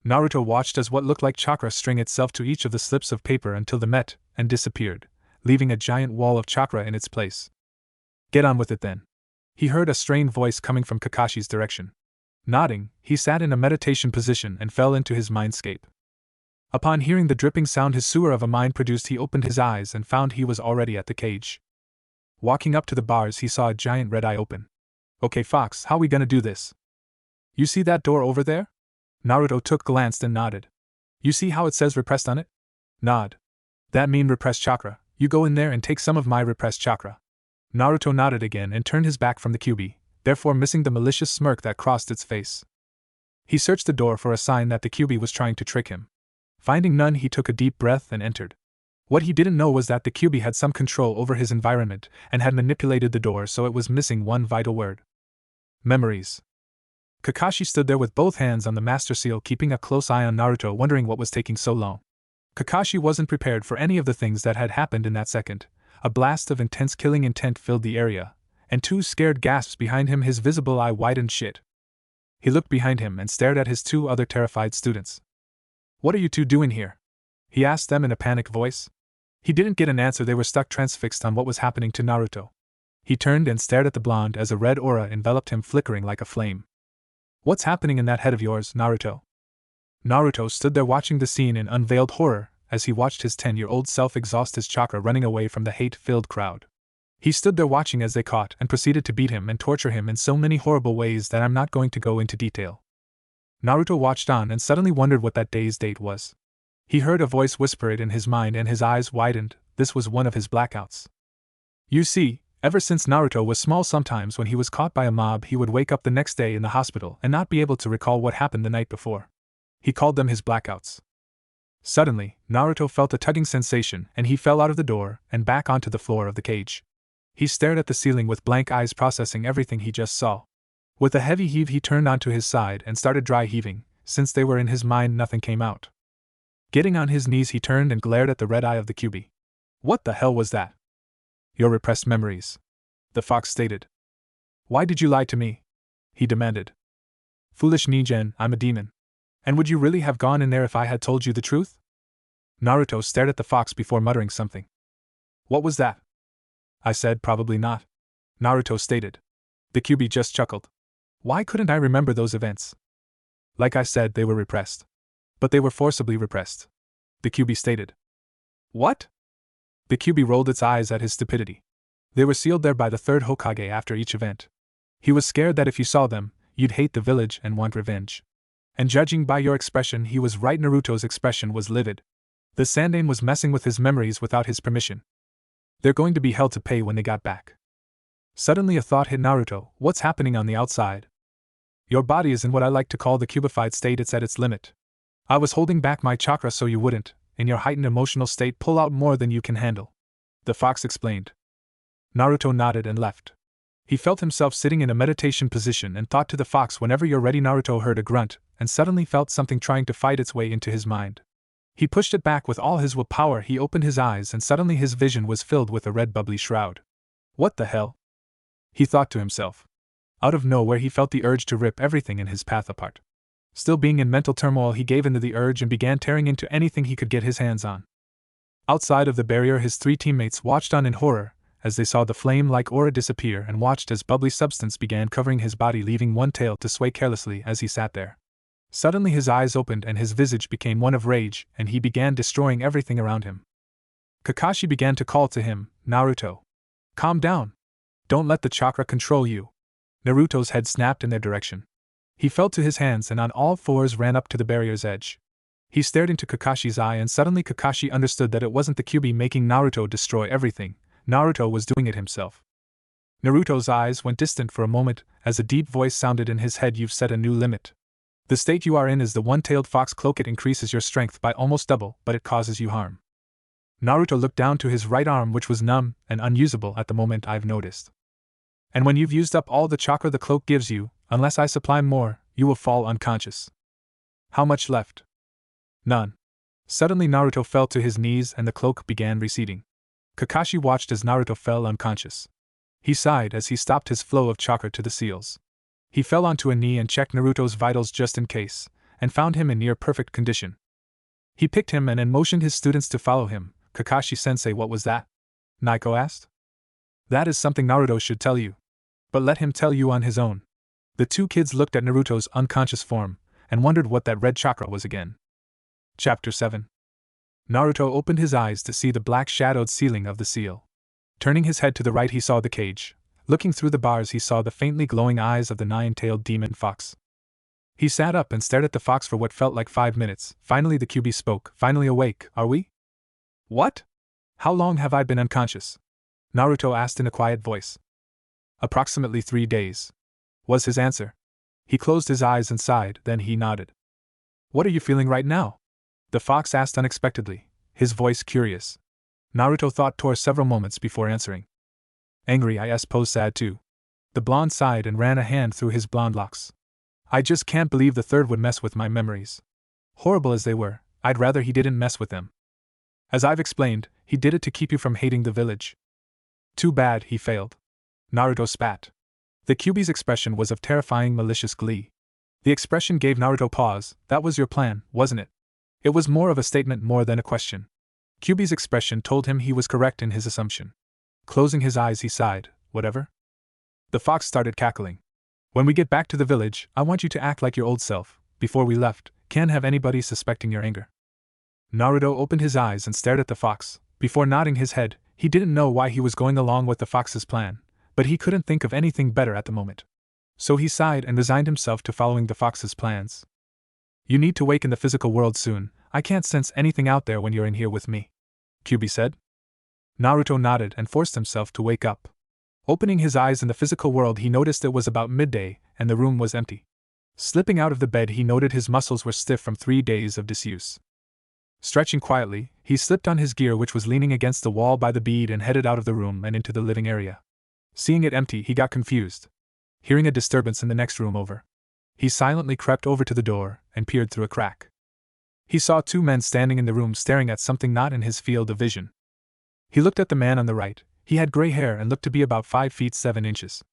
Naruto watched as what looked like chakra string itself to each of the slips of paper until they met and disappeared, leaving a giant wall of chakra in its place. Get on with it then. He heard a strained voice coming from Kakashi's direction. Nodding, he sat in a meditation position and fell into his mindscape. Upon hearing the dripping sound his sewer of a mind produced, he opened his eyes and found he was already at the cage. Walking up to the bars, he saw a giant red eye open. Okay, Fox, how we gonna do this? You see that door over there? Naruto glanced and nodded. You see how it says repressed on it? Nod. That mean repressed chakra. You go in there and take some of my repressed chakra. Naruto nodded again and turned his back from the Kyuubi, therefore missing the malicious smirk that crossed its face. He searched the door for a sign that the Kyuubi was trying to trick him. Finding none, he took a deep breath and entered. What he didn't know was that the Kyuubi had some control over his environment and had manipulated the door so it was missing one vital word. Memories. Kakashi stood there with both hands on the Master Seal, keeping a close eye on Naruto, wondering what was taking so long. Kakashi wasn't prepared for any of the things that had happened in that second. A blast of intense killing intent filled the area, and 2 scared gasps behind him. His visible eye widened. Shit. He looked behind him and stared at his 2 other terrified students. What are you 2 doing here? He asked them in a panicked voice. He didn't get an answer. They were stuck transfixed on what was happening to Naruto. He turned and stared at the blonde as a red aura enveloped him, flickering like a flame. What's happening in that head of yours, Naruto? Naruto stood there watching the scene in unveiled horror as he watched his 10-year-old self exhaust his chakra running away from the hate-filled crowd. He stood there watching as they caught and proceeded to beat him and torture him in so many horrible ways that I'm not going to go into detail. Naruto watched on and suddenly wondered what that day's date was. He heard a voice whisper it in his mind and his eyes widened. This was one of his blackouts. You see, ever since Naruto was small, sometimes when he was caught by a mob he would wake up the next day in the hospital and not be able to recall what happened the night before. He called them his blackouts. Suddenly, Naruto felt a tugging sensation and he fell out of the door and back onto the floor of the cage. He stared at the ceiling with blank eyes, processing everything he just saw. With a heavy heave he turned onto his side and started dry heaving. Since they were in his mind, nothing came out. Getting on his knees, he turned and glared at the red eye of the Kyuubi. What the hell was that? Your repressed memories, the fox stated. Why did you lie to me? He demanded. Foolish Nigen, I'm a demon. And would you really have gone in there if I had told you the truth? Naruto stared at the fox before muttering something. What was that? I said probably not, Naruto stated. The Kyuubi just chuckled. Why couldn't I remember those events? Like I said, they were repressed. But they were forcibly repressed, the Kyuubi stated. What? The Kyuubi rolled its eyes at his stupidity. They were sealed there by the 3rd Hokage after each event. He was scared that if you saw them, you'd hate the village and want revenge. And judging by your expression, he was right. Naruto's expression was livid. The Sandaime was messing with his memories without his permission. They're going to be held to pay when they got back. Suddenly a thought hit Naruto. What's happening on the outside? Your body is in what I like to call the cubified state. It's at its limit. I was holding back my chakra so you wouldn't, in your heightened emotional state, pull out more than you can handle, the fox explained. Naruto nodded and left. He felt himself sitting in a meditation position and thought to the fox, whenever you're ready. Naruto heard a grunt and suddenly felt something trying to fight its way into his mind. He pushed it back with all his willpower. He opened his eyes and suddenly his vision was filled with a red bubbly shroud. What the hell? He thought to himself. Out of nowhere he felt the urge to rip everything in his path apart. Still being in mental turmoil, he gave in to the urge and began tearing into anything he could get his hands on. Outside of the barrier, his 3 teammates watched on in horror as they saw the flame-like aura disappear and watched as bubbly substance began covering his body, leaving one tail to sway carelessly as he sat there. Suddenly his eyes opened and his visage became one of rage, and he began destroying everything around him. Kakashi began to call to him, Naruto. Calm down. Don't let the chakra control you. Naruto's head snapped in their direction. He fell to his hands and on all fours ran up to the barrier's edge. He stared into Kakashi's eye and suddenly Kakashi understood that it wasn't the Kyuubi making Naruto destroy everything. Naruto was doing it himself. Naruto's eyes went distant for a moment as a deep voice sounded in his head. You've set a new limit. The state you are in is the one-tailed fox cloak. It increases your strength by almost double, but it causes you harm. Naruto looked down to his right arm, which was numb and unusable at the moment. I've noticed. And when you've used up all the chakra the cloak gives you, unless I supply more, you will fall unconscious. How much left? None. Suddenly Naruto fell to his knees and the cloak began receding. Kakashi watched as Naruto fell unconscious. He sighed as he stopped his flow of chakra to the seals. He fell onto a knee and checked Naruto's vitals just in case, and found him in near-perfect condition. He picked him and then motioned his students to follow him. Kakashi-sensei, what was that? Naiko asked. That is something Naruto should tell you. But let him tell you on his own. The two kids looked at Naruto's unconscious form, and wondered what that red chakra was again. Chapter 7. Naruto opened his eyes to see the black-shadowed ceiling of the seal. Turning his head to the right he saw the cage. Looking through the bars he saw the faintly glowing eyes of the nine-tailed demon fox. He sat up and stared at the fox for what felt like 5 minutes. Finally the QB spoke. Finally awake, are we? What? How long have I been unconscious? Naruto asked in a quiet voice. Approximately 3 days, was his answer. He closed his eyes and sighed, then he nodded. What are you feeling right now? The fox asked unexpectedly, his voice curious. Naruto thought for several moments before answering. Angry, I suppose sad too. The blonde sighed and ran a hand through his blonde locks. I just can't believe the third would mess with my memories. Horrible as they were, I'd rather he didn't mess with them. As I've explained, he did it to keep you from hating the village. Too bad he failed. Naruto spat. The QB's expression was of terrifying malicious glee. The expression gave Naruto pause. That was your plan, wasn't it? It was more of a statement more than a question. QB's expression told him he was correct in his assumption. Closing his eyes he sighed, whatever? The fox started cackling. When we get back to the village, I want you to act like your old self. Before we left, can't have anybody suspecting your anger. Naruto opened his eyes and stared at the fox. Before nodding his head, he didn't know why he was going along with the fox's plan, but he couldn't think of anything better at the moment. So he sighed and resigned himself to following the fox's plans. You need to wake in the physical world soon. I can't sense anything out there when you're in here with me, QB said. Naruto nodded and forced himself to wake up. Opening his eyes in the physical world he noticed it was about midday, and the room was empty. Slipping out of the bed he noted his muscles were stiff from 3 days of disuse. Stretching quietly, he slipped on his gear which was leaning against the wall by the bead and headed out of the room and into the living area. Seeing it empty he got confused. Hearing a disturbance in the next room over, he silently crept over to the door and peered through a crack. He saw 2 men standing in the room staring at something not in his field of vision. He looked at the man on the right. He had gray hair and looked to be about 5 feet 7 inches.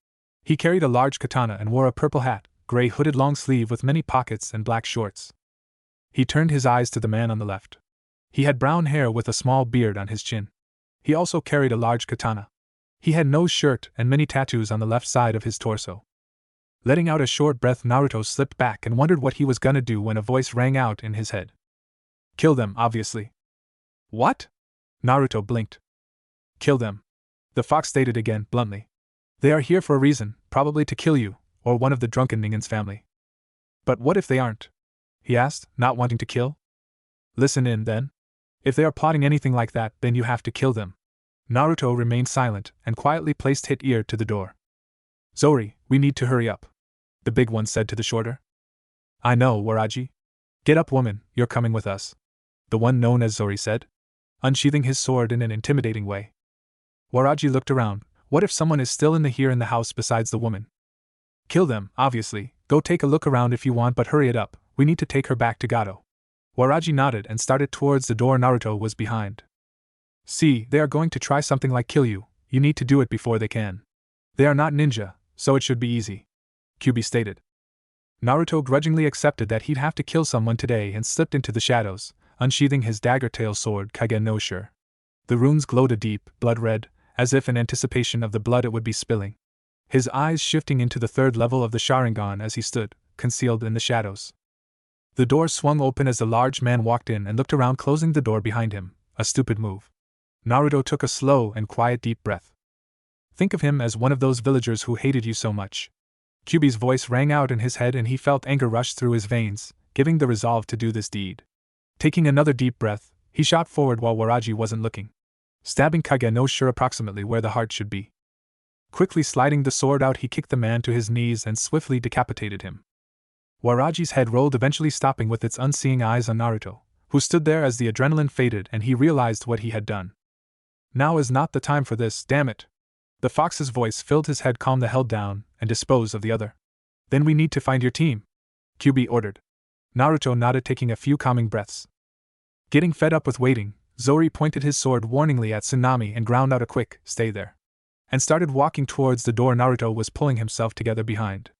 He carried a large katana and wore a purple hat, gray hooded long sleeve with many pockets and black shorts. He turned his eyes to the man on the left. He had brown hair with a small beard on his chin. He also carried a large katana. He had no shirt and many tattoos on the left side of his torso. Letting out a short breath, Naruto slipped back and wondered what he was gonna do when a voice rang out in his head. Kill them, obviously. What? Naruto blinked. Kill them. The fox stated again, bluntly. They are here for a reason, probably to kill you, or one of the drunken Ningen's family. But what if they aren't? He asked, not wanting to kill. Listen in, then. If they are plotting anything like that, then you have to kill them. Naruto remained silent and quietly placed his ear to the door. Zori, we need to hurry up, the big one said to the shorter. I know, Waraji. Get up, woman, you're coming with us, the one known as Zori said, unsheathing his sword in an intimidating way. Waraji looked around. What if someone is still in the house besides the woman? Kill them, obviously. Go take a look around if you want, but hurry it up. We need to take her back to Gato. Waraji nodded and started towards the door Naruto was behind. See, they are going to try something like kill you. You need to do it before they can. They are not ninja, so it should be easy, QB stated. Naruto grudgingly accepted that he'd have to kill someone today and slipped into the shadows, unsheathing his dagger-tail sword Kage no Shur. The runes glowed a deep, blood red, as if in anticipation of the blood it would be spilling. His eyes shifting into the 3rd level of the sharingan as he stood, concealed in the shadows. The door swung open as the large man walked in and looked around, closing the door behind him, a stupid move. Naruto took a slow and quiet deep breath. Think of him as one of those villagers who hated you so much. QB's voice rang out in his head and he felt anger rush through his veins, giving the resolve to do this deed. Taking another deep breath, he shot forward while Waraji wasn't looking, stabbing Kage no Shur approximately where the heart should be. Quickly sliding the sword out, he kicked the man to his knees and swiftly decapitated him. Waraji's head rolled, eventually stopping with its unseeing eyes on Naruto, who stood there as the adrenaline faded and he realized what he had done. Now is not the time for this, damn it. The fox's voice filled his head. Calm the hell down and dispose of the other. Then we need to find your team, QB ordered. Naruto nodded, taking a few calming breaths. Getting fed up with waiting, Zori pointed his sword warningly at Tsunami and ground out a quick, "Stay there," and started walking towards the door Naruto was pulling himself together behind.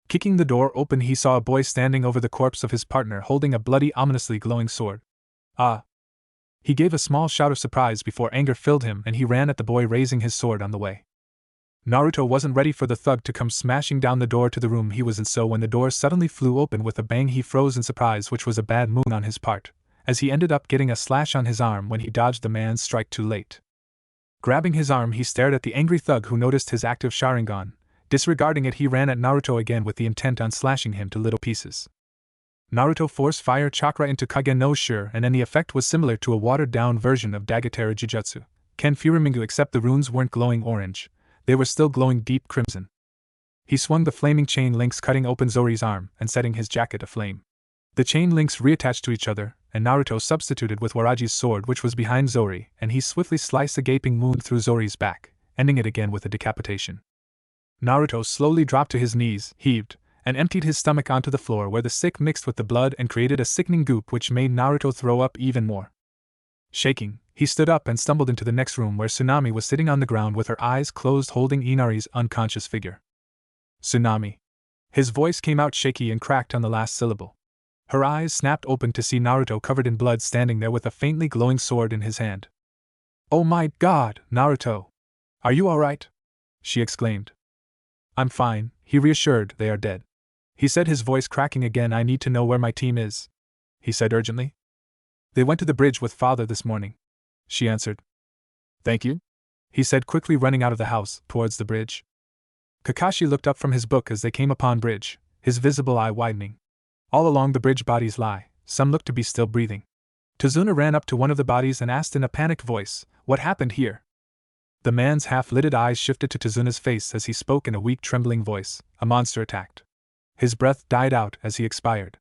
Kicking the door open, he saw a boy standing over the corpse of his partner holding a bloody, ominously glowing sword. "Ah!" He gave a small shout of surprise before anger filled him and he ran at the boy raising his sword on the way. Naruto wasn't ready for the thug to come smashing down the door to the room he was in, so when the door suddenly flew open with a bang he froze in surprise, which was a bad move on his part, as he ended up getting a slash on his arm when he dodged the man's strike too late. Grabbing his arm, he stared at the angry thug who noticed his active sharingan. Disregarding it, he ran at Naruto again with the intent on slashing him to little pieces. Naruto forced fire chakra into Kage no Shur, and then the effect was similar to a watered-down version of Dagatera Jujutsu Ken Furumingu, except the runes weren't glowing orange, they were still glowing deep crimson. He swung the flaming chain links, cutting open Zori's arm and setting his jacket aflame. The chain links reattached to each other, and Naruto substituted with Waraji's sword, which was behind Zori, and he swiftly sliced a gaping wound through Zori's back, ending it again with a decapitation. Naruto slowly dropped to his knees, heaved, and emptied his stomach onto the floor where the sick mixed with the blood and created a sickening goop which made Naruto throw up even more. Shaking, he stood up and stumbled into the next room where Tsunami was sitting on the ground with her eyes closed holding Inari's unconscious figure. "Tsunami." His voice came out shaky and cracked on the last syllable. Her eyes snapped open to see Naruto covered in blood standing there with a faintly glowing sword in his hand. "Oh my God, Naruto! Are you alright?" she exclaimed. "I'm fine," he reassured. "They are dead," he said, his voice cracking again. "I need to know where my team is," he said urgently. "They went to the bridge with father this morning," she answered. "Thank you," he said, quickly running out of the house, towards the bridge. Kakashi looked up from his book as they came upon bridge, his visible eye widening. All along the bridge bodies lie, some looked to be still breathing. Tazuna ran up to one of the bodies and asked in a panicked voice, "What happened here?" The man's half-lidded eyes shifted to Tazuna's face as he spoke in a weak, trembling voice. "A monster attacked." His breath died out as he expired.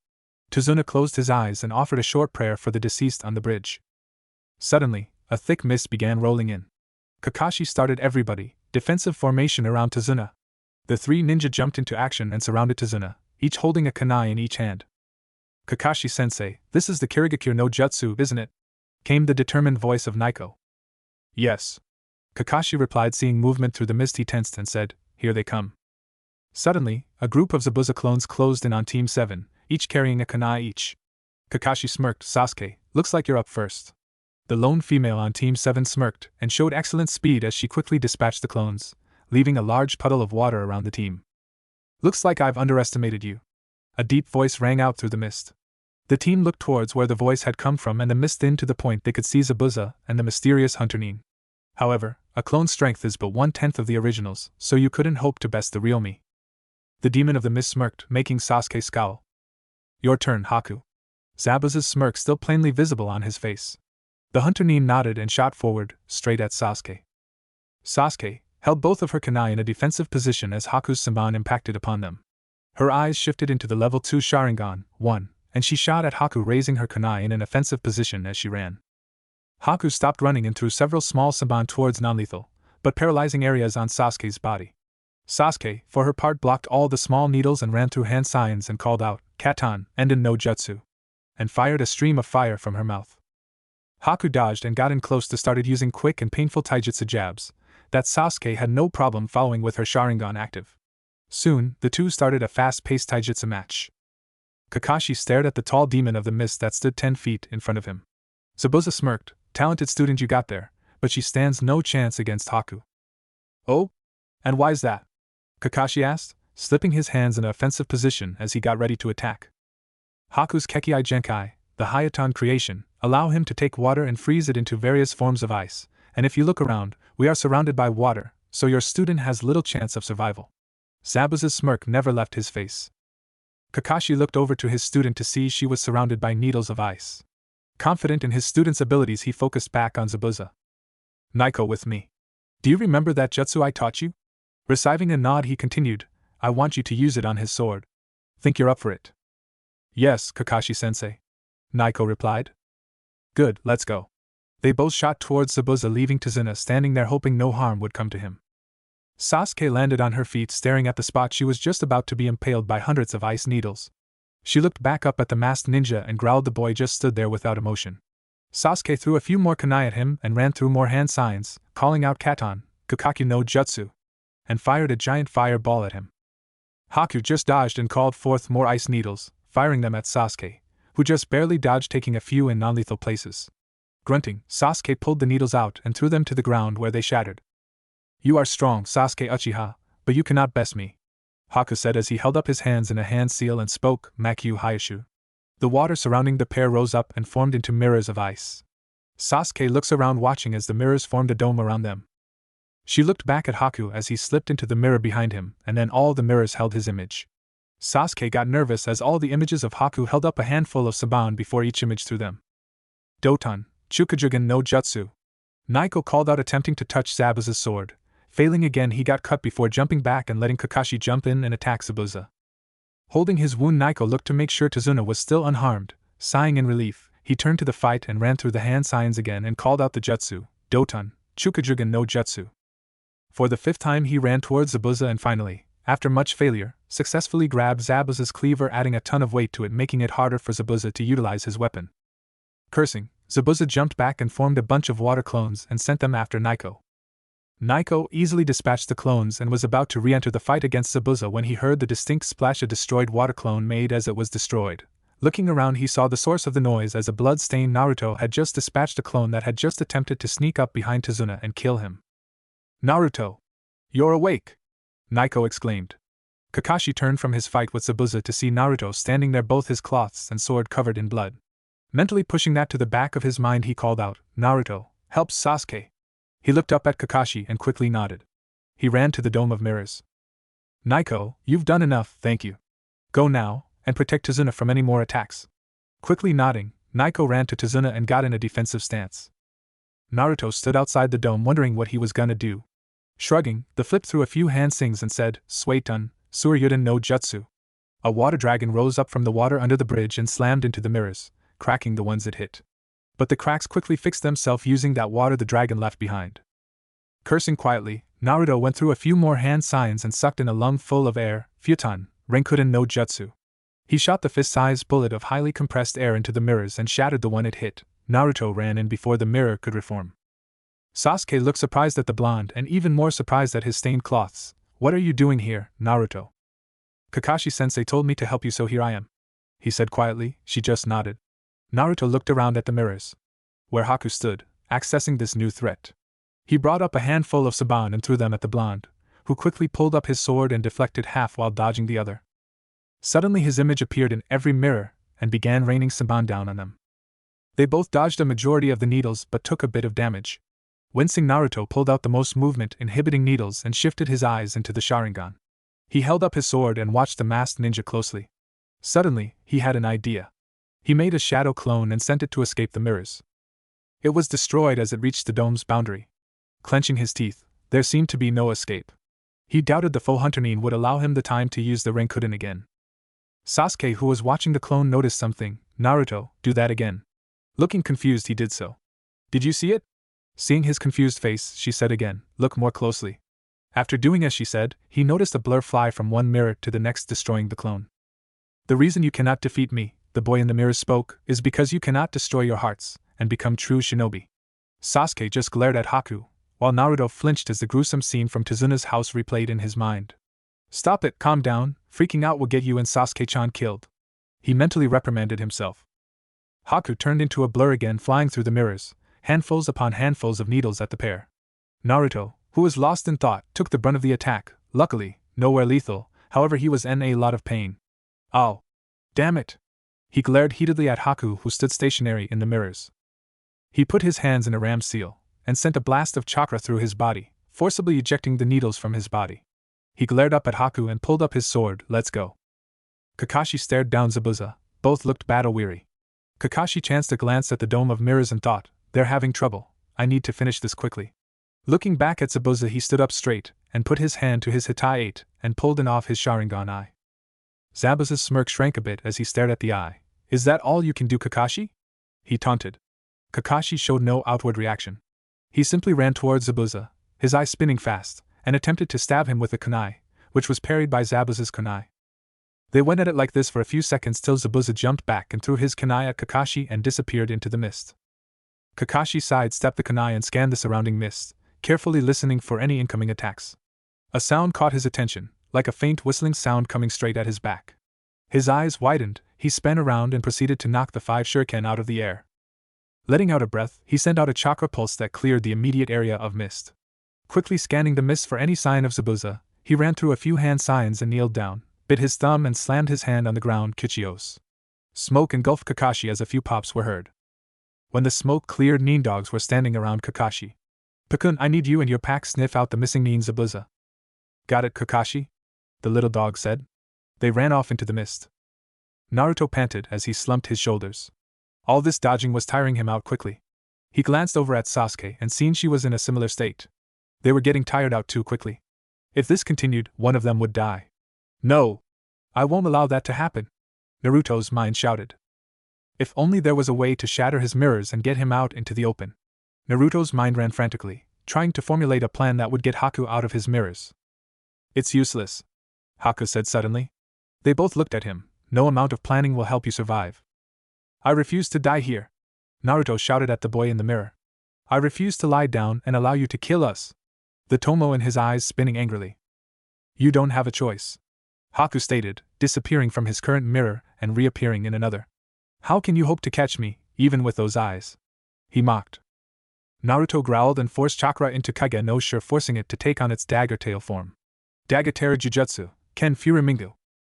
Tazuna closed his eyes and offered a short prayer for the deceased on the bridge. Suddenly, a thick mist began rolling in. Kakashi started everybody, defensive formation around Tazuna. The three ninja jumped into action and surrounded Tazuna, each holding a kunai in each hand. "Kakashi-sensei, this is the Kirigakure no Jutsu, isn't it?" came the determined voice of Naiko. "Yes," Kakashi replied, seeing movement through the mist. He tensed and said, "Here they come." Suddenly, a group of Zabuza clones closed in on Team 7, each carrying a kunai each. Kakashi smirked. "Sasuke, looks like you're up first." The lone female on Team 7 smirked and showed excellent speed as she quickly dispatched the clones, leaving a large puddle of water around the team. "Looks like I've underestimated you," a deep voice rang out through the mist. The team looked towards where the voice had come from, and the mist thinned to the point they could see Zabuza and the mysterious Hunter Nin. "However, a clone's strength is but 1/10 of the original's, so you couldn't hope to best the real me." The demon of the mist smirked, making Sasuke scowl. "Your turn, Haku." Zabuza's smirk still plainly visible on his face. The Hunter Nin nodded and shot forward, straight at Sasuke. Sasuke held both of her kunai in a defensive position as Haku's Senbon impacted upon them. Her eyes shifted into the level 2 Sharingan, 1, and she shot at Haku, raising her kunai in an offensive position as she ran. Haku stopped running and threw several small Senbon towards non-lethal, but paralyzing areas on Sasuke's body. Sasuke, for her part, blocked all the small needles and ran through hand signs and called out, "Katan, Enden no Jutsu," and fired a stream of fire from her mouth. Haku dodged and got in close to started using quick and painful taijutsu jabs that Sasuke had no problem following with her Sharingan active. Soon, the two started a fast-paced taijutsu match. Kakashi stared at the tall demon of the mist that stood 10 feet in front of him. Zabuza smirked. "Talented student you got there, but she stands no chance against Haku." "Oh? And why's that?" Kakashi asked, slipping his hands in an offensive position as he got ready to attack. "Haku's Kekkei Genkai, the Hayaton creation, allow him to take water and freeze it into various forms of ice, and if you look around, we are surrounded by water, so your student has little chance of survival." Zabuza's smirk never left his face. Kakashi looked over to his student to see she was surrounded by needles of ice. Confident in his student's abilities, he focused back on Zabuza. "Naiko with me. Do you remember that jutsu I taught you?" Receiving a nod, he continued, "I want you to use it on his sword. Think you're up for it?" "Yes, Kakashi-sensei," Naiko replied. "Good, let's go." They both shot towards Zabuza, leaving Tazuna standing there hoping no harm would come to him. Sasuke landed on her feet, staring at the spot she was just about to be impaled by hundreds of ice needles. She looked back up at the masked ninja and growled. The boy just stood there without emotion. Sasuke threw a few more kunai at him and ran through more hand signs, calling out Katon, Kakaku no Jutsu, and fired a giant fireball at him. Haku just dodged and called forth more ice needles, firing them at Sasuke, who just barely dodged, taking a few in non-lethal places. Grunting, Sasuke pulled the needles out and threw them to the ground where they shattered. "You are strong, Sasuke Uchiha, but you cannot best me," Haku said as he held up his hands in a hand seal and spoke, "Makyu Hayashu." The water surrounding the pair rose up and formed into mirrors of ice. Sasuke looks around watching as the mirrors formed a dome around them. She looked back at Haku as he slipped into the mirror behind him, and then all the mirrors held his image. Sasuke got nervous as all the images of Haku held up a handful of saban before each image through them. "Doton, Chukajugan no Jutsu," Naiko called out, attempting to touch Zabuza's sword. Failing again, he got cut before jumping back and letting Kakashi jump in and attack Zabuza. Holding his wound, Naiko looked to make sure Tazuna was still unharmed. Sighing in relief, he turned to the fight and ran through the hand signs again and called out the jutsu, "Doton, Chukajugan no Jutsu." For the 5th time he ran towards Zabuza and finally, after much failure, successfully grabbed Zabuza's cleaver, adding a ton of weight to it, making it harder for Zabuza to utilize his weapon. Cursing, Zabuza jumped back and formed a bunch of water clones and sent them after Naiko. Naiko easily dispatched the clones and was about to re-enter the fight against Zabuza when he heard the distinct splash a destroyed water clone made as it was destroyed. Looking around, he saw the source of the noise as a blood-stained Naruto had just dispatched a clone that had just attempted to sneak up behind Tazuna and kill him. "Naruto! You're awake!" Naiko exclaimed. Kakashi turned from his fight with Zabuza to see Naruto standing there, both his cloths and sword covered in blood. Mentally pushing that to the back of his mind, he called out, "Naruto, help Sasuke!" He looked up at Kakashi and quickly nodded. He ran to the Dome of Mirrors. "Naiko, you've done enough, thank you. Go now, and protect Tazuna from any more attacks." Quickly nodding, Naiko ran to Tazuna and got in a defensive stance. Naruto stood outside the dome wondering what he was gonna do. Shrugging, the flip threw a few hand sings and said, "Suetun, Suryuden no Jutsu." A water dragon rose up from the water under the bridge and slammed into the mirrors, cracking the ones it hit. But the cracks quickly fixed themselves using that water the dragon left behind. Cursing quietly, Naruto went through a few more hand signs and sucked in a lung full of air, Futon, Renkuden no Jutsu. He shot the fist-sized bullet of highly compressed air into the mirrors and shattered the one it hit. Naruto ran in before the mirror could reform. Sasuke looked surprised at the blonde and even more surprised at his stained cloths. "What are you doing here, Naruto?" "Kakashi-sensei told me to help you, so here I am," he said quietly. She just nodded. Naruto looked around at the mirrors, where Haku stood, accessing this new threat. He brought up a handful of saban and threw them at the blonde, who quickly pulled up his sword and deflected half while dodging the other. Suddenly his image appeared in every mirror and began raining saban down on them. They both dodged a majority of the needles but took a bit of damage. Wincing, Naruto pulled out the most movement-inhibiting needles and shifted his eyes into the sharingan. He held up his sword and watched the masked ninja closely. Suddenly, he had an idea. He made a shadow clone and sent it to escape the mirrors. It was destroyed as it reached the dome's boundary. Clenching his teeth, there seemed to be no escape. He doubted the foe Hunternin would allow him the time to use the Renkuden again. Sasuke, who was watching the clone, noticed something. "Naruto, do that again." Looking confused, he did so. "Did you see it?" Seeing his confused face, she said again, "Look more closely." After doing as she said, he noticed a blur fly from one mirror to the next, destroying the clone. "The reason you cannot defeat me," the boy in the mirror spoke, "is because you cannot destroy your hearts and become true shinobi." Sasuke just glared at Haku, while Naruto flinched as the gruesome scene from Tazuna's house replayed in his mind. "Stop it, calm down, freaking out will get you and Sasuke-chan killed," he mentally reprimanded himself. Haku turned into a blur again, flying through the mirrors, handfuls upon handfuls of needles at the pair. Naruto, who was lost in thought, took the brunt of the attack, luckily, nowhere lethal, however he was in a lot of pain. "Oh! Damn it!" He glared heatedly at Haku, who stood stationary in the mirrors. He put his hands in a ram seal, and sent a blast of chakra through his body, forcibly ejecting the needles from his body. He glared up at Haku and pulled up his sword. "Let's go." Kakashi stared down Zabuza. Both looked battle-weary. Kakashi chanced a glance at the dome of mirrors and thought, "They're having trouble. I need to finish this quickly." Looking back at Zabuza, he stood up straight, and put his hand to his Hitai 8, and pulled in off his Sharingan eye. Zabuza's smirk shrank a bit as he stared at the eye. "Is that all you can do, Kakashi?" he taunted. Kakashi showed no outward reaction. He simply ran towards Zabuza, his eye spinning fast, and attempted to stab him with a kunai, which was parried by Zabuza's kunai. They went at it like this for a few seconds till Zabuza jumped back and threw his kunai at Kakashi and disappeared into the mist. Kakashi sidestepped the kunai and scanned the surrounding mist, carefully listening for any incoming attacks. A sound caught his attention, like a faint whistling sound coming straight at his back. His eyes widened, he spun around and proceeded to knock the 5 shuriken out of the air. Letting out a breath, he sent out a chakra pulse that cleared the immediate area of mist. Quickly scanning the mist for any sign of Zabuza, he ran through a few hand signs and kneeled down, bit his thumb and slammed his hand on the ground. Kichios. Smoke engulfed Kakashi as a few pops were heard. When the smoke cleared, nin dogs were standing around Kakashi. Pakun, I need you and your pack sniff out the missing nin Zabuza. Got it, Kakashi? The little dog said. They ran off into the mist. Naruto panted as he slumped his shoulders. All this dodging was tiring him out quickly. He glanced over at Sasuke and seen she was in a similar state. They were getting tired out too quickly. If this continued, one of them would die. No! I won't allow that to happen! Naruto's mind shouted. If only there was a way to shatter his mirrors and get him out into the open. Naruto's mind ran frantically, trying to formulate a plan that would get Haku out of his mirrors. It's useless, Haku said suddenly. They both looked at him. No amount of planning will help you survive. I refuse to die here, Naruto shouted at the boy in the mirror. I refuse to lie down and allow you to kill us. The Tomo in his eyes spinning angrily. You don't have a choice, Haku stated, disappearing from his current mirror and reappearing in another. How can you hope to catch me, even with those eyes? He mocked. Naruto growled and forced chakra into Kage no Shur, forcing it to take on its dagger tail form. Dagatera Jujutsu, Ken Furimingu.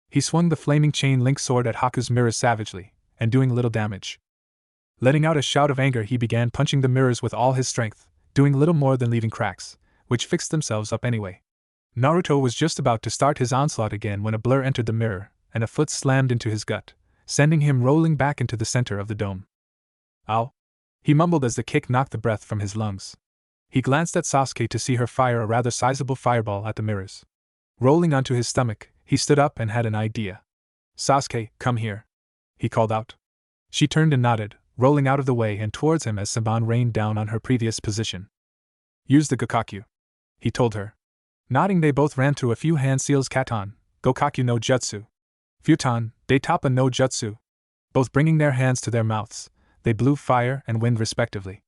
He swung the flaming chain link sword at Haku's mirrors savagely, and doing little damage. Letting out a shout of anger, he began punching the mirrors with all his strength, doing little more than leaving cracks, which fixed themselves up anyway. Naruto was just about to start his onslaught again when a blur entered the mirror, and a foot slammed into his gut, sending him rolling back into the center of the dome. Ow! He mumbled as the kick knocked the breath from his lungs. He glanced at Sasuke to see her fire a rather sizable fireball at the mirrors. Rolling onto his stomach, he stood up and had an idea. Sasuke, come here, he called out. She turned and nodded, rolling out of the way and towards him as Saban rained down on her previous position. Use the Gokakyu, he told her. Nodding, they both ran through a few hand seals. Katan, Gokakyu no Jutsu. Futon, Daitapa no Jutsu. Both bringing their hands to their mouths, they blew fire and wind respectively.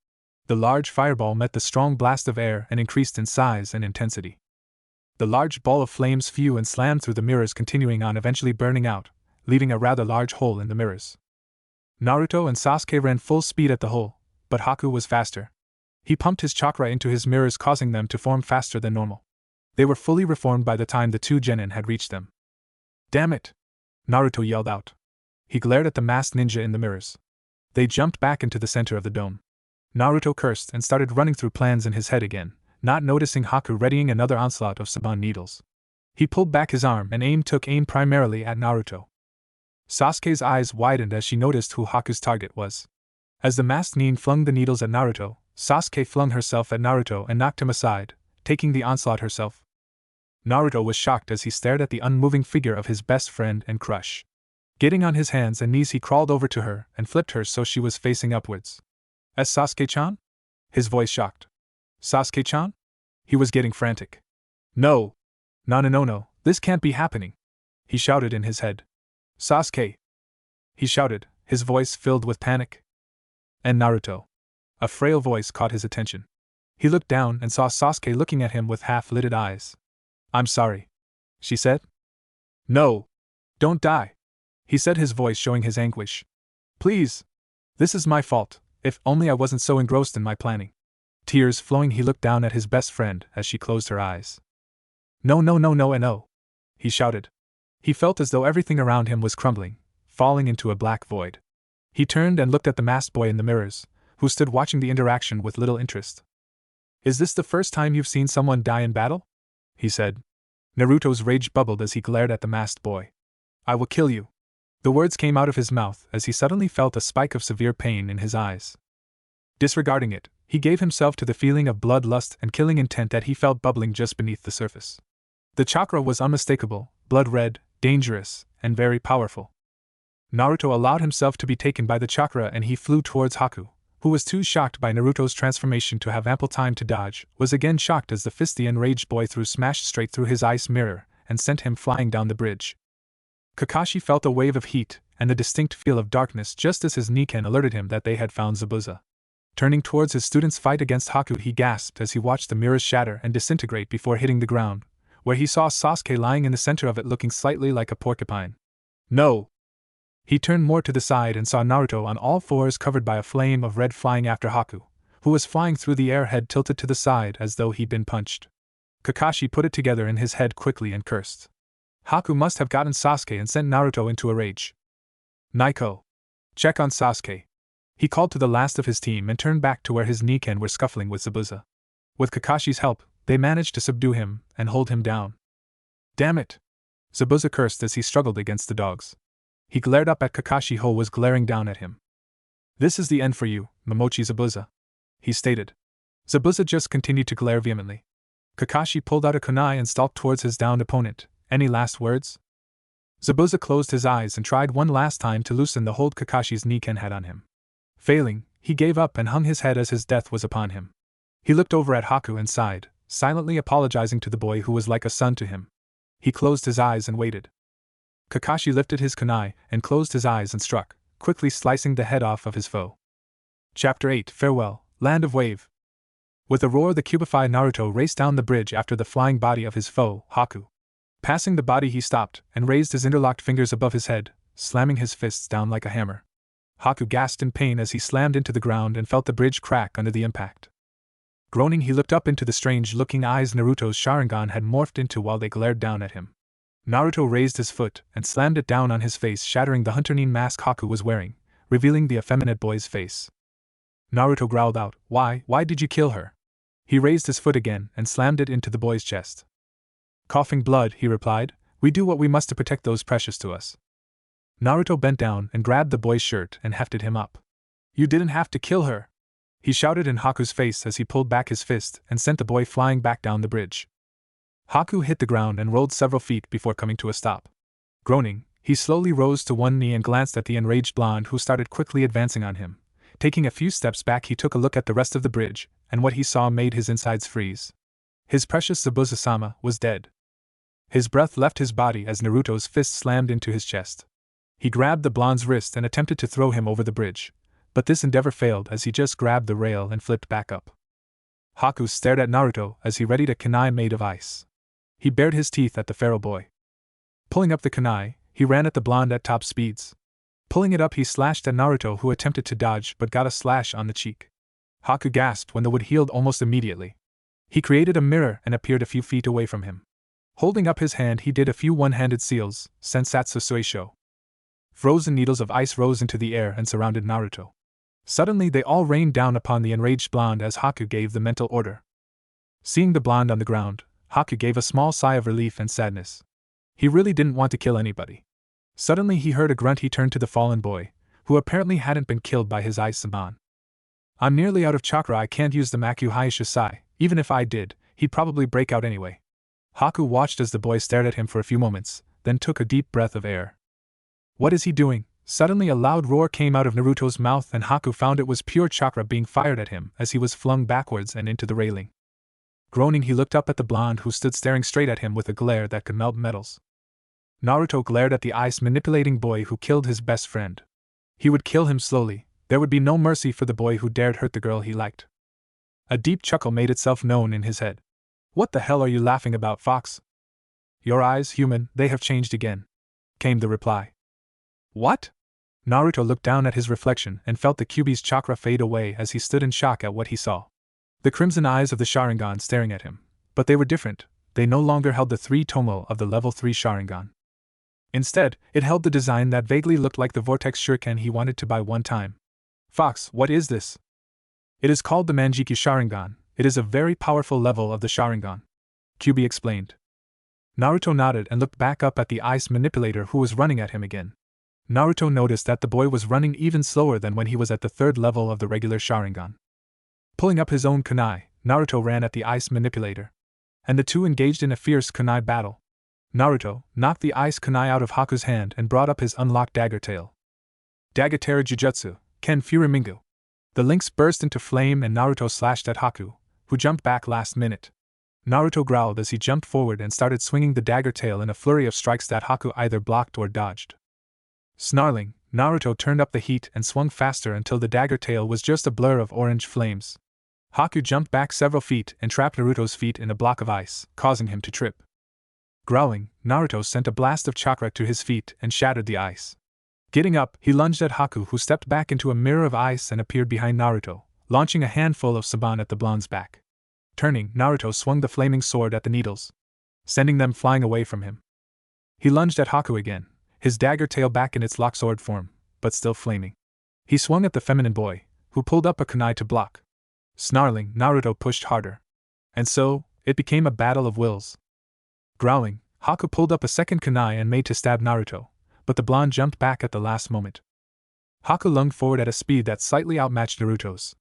The large fireball met the strong blast of air and increased in size and intensity. The large ball of flames flew and slammed through the mirrors, continuing on, eventually burning out, leaving a rather large hole in the mirrors. Naruto and Sasuke ran full speed at the hole, but Haku was faster. He pumped his chakra into his mirrors, causing them to form faster than normal. They were fully reformed by the time the 2 genin had reached them. Damn it! Naruto yelled out. He glared at the masked ninja in the mirrors. They jumped back into the center of the dome. Naruto cursed and started running through plans in his head again, not noticing Haku readying another onslaught of Saban needles. He pulled back his arm and took aim primarily at Naruto. Sasuke's eyes widened as she noticed who Haku's target was. As the masked nin flung the needles at Naruto, Sasuke flung herself at Naruto and knocked him aside, taking the onslaught herself. Naruto was shocked as he stared at the unmoving figure of his best friend and crush. Getting on his hands and knees, he crawled over to her and flipped her so she was facing upwards. As Sasuke-chan? His voice shocked. Sasuke-chan? He was getting frantic. No! No, this can't be happening! He shouted in his head. Sasuke! He shouted, his voice filled with panic. And Naruto. A frail voice caught his attention. He looked down and saw Sasuke looking at him with half-lidded eyes. I'm sorry, she said. No! Don't die! He said, his voice showing his anguish. Please! This is my fault, if only I wasn't so engrossed in my planning. Tears flowing, he looked down at his best friend as she closed her eyes. No, he shouted. He felt as though everything around him was crumbling, falling into a black void. He turned and looked at the masked boy in the mirrors, who stood watching the interaction with little interest. Is this the first time you've seen someone die in battle? He said. Naruto's rage bubbled as he glared at the masked boy. I will kill you. The words came out of his mouth as he suddenly felt a spike of severe pain in his eyes. Disregarding it, he gave himself to the feeling of bloodlust and killing intent that he felt bubbling just beneath the surface. The chakra was unmistakable, blood red, dangerous, and very powerful. Naruto allowed himself to be taken by the chakra and he flew towards Haku, who was too shocked by Naruto's transformation to have ample time to dodge, was again shocked as the fisty enraged boy smashed straight through his ice mirror and sent him flying down the bridge. Kakashi felt a wave of heat and the distinct feel of darkness just as his Niken alerted him that they had found Zabuza. Turning towards his student's fight against Haku, he gasped as he watched the mirrors shatter and disintegrate before hitting the ground, where he saw Sasuke lying in the center of it looking slightly like a porcupine. No! He turned more to the side and saw Naruto on all fours covered by a flame of red flying after Haku, who was flying through the air head tilted to the side as though he'd been punched. Kakashi put it together in his head quickly and cursed. Haku must have gotten Sasuke and sent Naruto into a rage. Naiko! Check on Sasuke. He called to the last of his team and turned back to where his Niken were scuffling with Zabuza. With Kakashi's help, they managed to subdue him and hold him down. Damn it! Zabuza cursed as he struggled against the dogs. He glared up at Kakashi, who was glaring down at him. This is the end for you, Momochi Zabuza, he stated. Zabuza just continued to glare vehemently. Kakashi pulled out a kunai and stalked towards his downed opponent. Any last words? Zabuza closed his eyes and tried one last time to loosen the hold Kakashi's Niken had on him. Failing, he gave up and hung his head as his death was upon him. He looked over at Haku and sighed, silently apologizing to the boy who was like a son to him. He closed his eyes and waited. Kakashi lifted his kunai and closed his eyes and struck, quickly slicing the head off of his foe. Chapter 8 Farewell, Land of Wave. With a roar, the cubified Naruto raced down the bridge after the flying body of his foe, Haku. Passing the body, he stopped and raised his interlocked fingers above his head, slamming his fists down like a hammer. Haku gasped in pain as he slammed into the ground and felt the bridge crack under the impact. Groaning, he looked up into the strange-looking eyes Naruto's Sharingan had morphed into while they glared down at him. Naruto raised his foot and slammed it down on his face, shattering the hunter-nin mask Haku was wearing, revealing the effeminate boy's face. Naruto growled out, Why did you kill her? He raised his foot again and slammed it into the boy's chest. Coughing blood, he replied, We do what we must to protect those precious to us. Naruto bent down and grabbed the boy's shirt and hefted him up. You didn't have to kill her, he shouted in Haku's face as he pulled back his fist and sent the boy flying back down the bridge. Haku hit the ground and rolled several feet before coming to a stop. Groaning, he slowly rose to one knee and glanced at the enraged blonde who started quickly advancing on him. Taking a few steps back, he took a look at the rest of the bridge, and what he saw made his insides freeze. His precious Zabuza-sama was dead. His breath left his body as Naruto's fist slammed into his chest. He grabbed the blonde's wrist and attempted to throw him over the bridge, but this endeavor failed as he just grabbed the rail and flipped back up. Haku stared at Naruto as he readied a kunai made of ice. He bared his teeth at the feral boy. Pulling up the kunai, he ran at the blonde at top speeds. Pulling it up, he slashed at Naruto, who attempted to dodge but got a slash on the cheek. Haku gasped when the wound healed almost immediately. He created a mirror and appeared a few feet away from him. Holding up his hand, he did a few one-handed seals, Sensatsu Suisho. Frozen needles of ice rose into the air and surrounded Naruto. Suddenly they all rained down upon the enraged blonde as Haku gave the mental order. Seeing the blonde on the ground, Haku gave a small sigh of relief and sadness. He really didn't want to kill anybody. Suddenly he heard a grunt. He turned to the fallen boy, who apparently hadn't been killed by his ice saman. I'm nearly out of chakra. I can't use the Maku Haishusai. Even if I did, he'd probably break out anyway. Haku watched as the boy stared at him for a few moments, then took a deep breath of air. What is he doing? Suddenly a loud roar came out of Naruto's mouth and Haku found it was pure chakra being fired at him as he was flung backwards and into the railing. Groaning, he looked up at the blonde who stood staring straight at him with a glare that could melt metals. Naruto glared at the ice-manipulating boy who killed his best friend. He would kill him slowly. There would be no mercy for the boy who dared hurt the girl he liked. A deep chuckle made itself known in his head. What the hell are you laughing about, Fox? Your eyes, human, they have changed again, came the reply. What? Naruto looked down at his reflection and felt the Kyuubi's chakra fade away as he stood in shock at what he saw. The crimson eyes of the Sharingan staring at him, but they were different. They no longer held the 3 tomo of the level 3 Sharingan. Instead, it held the design that vaguely looked like the vortex shuriken he wanted to buy one time. Fox, what is this? It is called the Manjikyu Sharingan. It is a very powerful level of the Sharingan, Kyuubi explained. Naruto nodded and looked back up at the ice manipulator who was running at him again. Naruto noticed that the boy was running even slower than when he was at the 3rd level of the regular Sharingan. Pulling up his own kunai, Naruto ran at the ice manipulator. And the two engaged in a fierce kunai battle. Naruto knocked the ice kunai out of Haku's hand and brought up his unlocked dagger tail. Dagatera Jujutsu, Ken Furimingu. The links burst into flame and Naruto slashed at Haku, who jumped back last minute. Naruto growled as he jumped forward and started swinging the dagger tail in a flurry of strikes that Haku either blocked or dodged. Snarling, Naruto turned up the heat and swung faster until the dagger tail was just a blur of orange flames. Haku jumped back several feet and trapped Naruto's feet in a block of ice, causing him to trip. Growling, Naruto sent a blast of chakra to his feet and shattered the ice. Getting up, he lunged at Haku, who stepped back into a mirror of ice and appeared behind Naruto, launching a handful of saban at the blonde's back. Turning, Naruto swung the flaming sword at the needles, sending them flying away from him. He lunged at Haku again, his dagger tail back in its lock sword form, but still flaming. He swung at the feminine boy, who pulled up a kunai to block. Snarling, Naruto pushed harder. And so, it became a battle of wills. Growling, Haku pulled up a second kunai and made to stab Naruto, but the blonde jumped back at the last moment. Haku lunged forward at a speed that slightly outmatched Naruto's.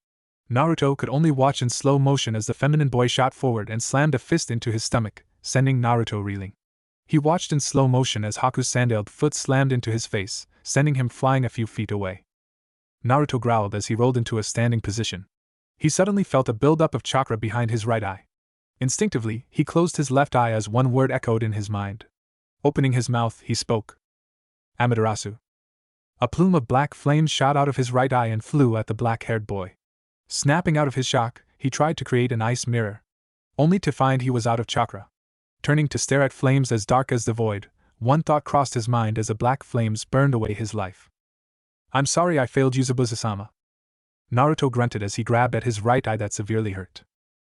Naruto could only watch in slow motion as the feminine boy shot forward and slammed a fist into his stomach, sending Naruto reeling. He watched in slow motion as Haku's sandaled foot slammed into his face, sending him flying a few feet away. Naruto growled as he rolled into a standing position. He suddenly felt a buildup of chakra behind his right eye. Instinctively, he closed his left eye as one word echoed in his mind. Opening his mouth, he spoke. Amaterasu. A plume of black flames shot out of his right eye and flew at the black-haired boy. Snapping out of his shock, he tried to create an ice mirror, only to find he was out of chakra. Turning to stare at flames as dark as the void, one thought crossed his mind as the black flames burned away his life. I'm sorry I failed you, Zabuza-sama. Naruto grunted as he grabbed at his right eye that severely hurt.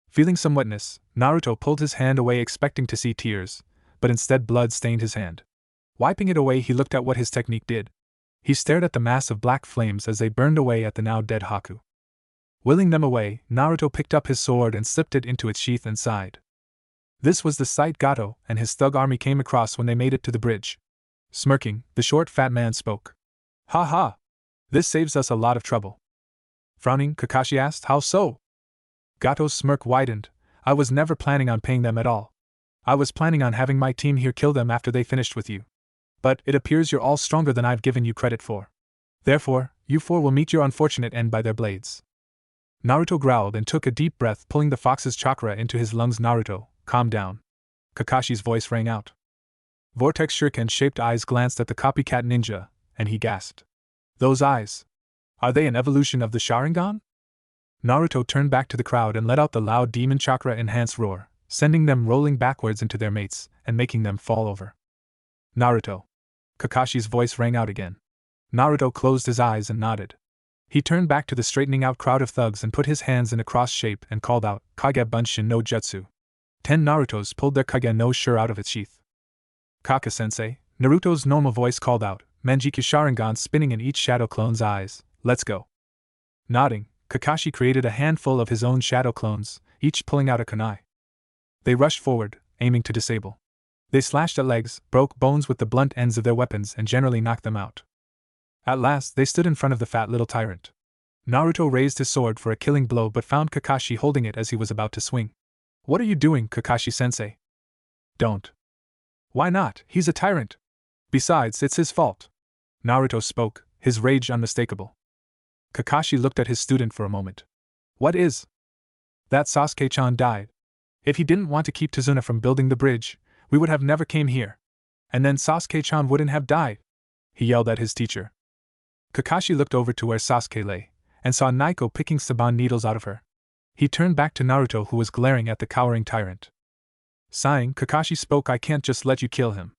Feeling some wetness, Naruto pulled his hand away expecting to see tears, but instead blood stained his hand. Wiping it away, he looked at what his technique did. He stared at the mass of black flames as they burned away at the now dead Haku. Willing them away, Naruto picked up his sword and slipped it into its sheath and sighed. This was the sight Gato and his thug army came across when they made it to the bridge. Smirking, the short fat man spoke. Ha ha! This saves us a lot of trouble. Frowning, Kakashi asked, how so? Gato's smirk widened. I was never planning on paying them at all. I was planning on having my team here kill them after they finished with you. But it appears you're all stronger than I've given you credit for. Therefore, you four will meet your unfortunate end by their blades. Naruto growled and took a deep breath, pulling the fox's chakra into his lungs. Naruto, calm down. Kakashi's voice rang out. Vortex shuriken-shaped eyes glanced at the copycat ninja, and he gasped. Those eyes. Are they an evolution of the Sharingan? Naruto turned back to the crowd and let out the loud demon chakra-enhanced roar, sending them rolling backwards into their mates and making them fall over. Naruto. Kakashi's voice rang out again. Naruto closed his eyes and nodded. He turned back to the straightening out crowd of thugs and put his hands in a cross shape and called out, Kage Bunshin no Jutsu. 10 Narutos pulled their Kage no Shur out of its sheath. Kaka-sensei, Naruto's normal voice called out, Manjikyu Sharingan spinning in each shadow clone's eyes, let's go. Nodding, Kakashi created a handful of his own shadow clones, each pulling out a kunai. They rushed forward, aiming to disable. They slashed at legs, broke bones with the blunt ends of their weapons and generally knocked them out. At last they stood in front of the fat little tyrant. Naruto raised his sword for a killing blow but found Kakashi holding it as he was about to swing. What are you doing, Kakashi-sensei? Don't. Why not? He's a tyrant. Besides, it's his fault. Naruto spoke, his rage unmistakable. Kakashi looked at his student for a moment. What is? That Sasuke-chan died. If he didn't want to keep Tazuna from building the bridge, we would have never came here. And then Sasuke-chan wouldn't have died. He yelled at his teacher. Kakashi looked over to where Sasuke lay, and saw Naiko picking saban needles out of her. He turned back to Naruto, who was glaring at the cowering tyrant. Sighing, Kakashi spoke, I can't just let you kill him.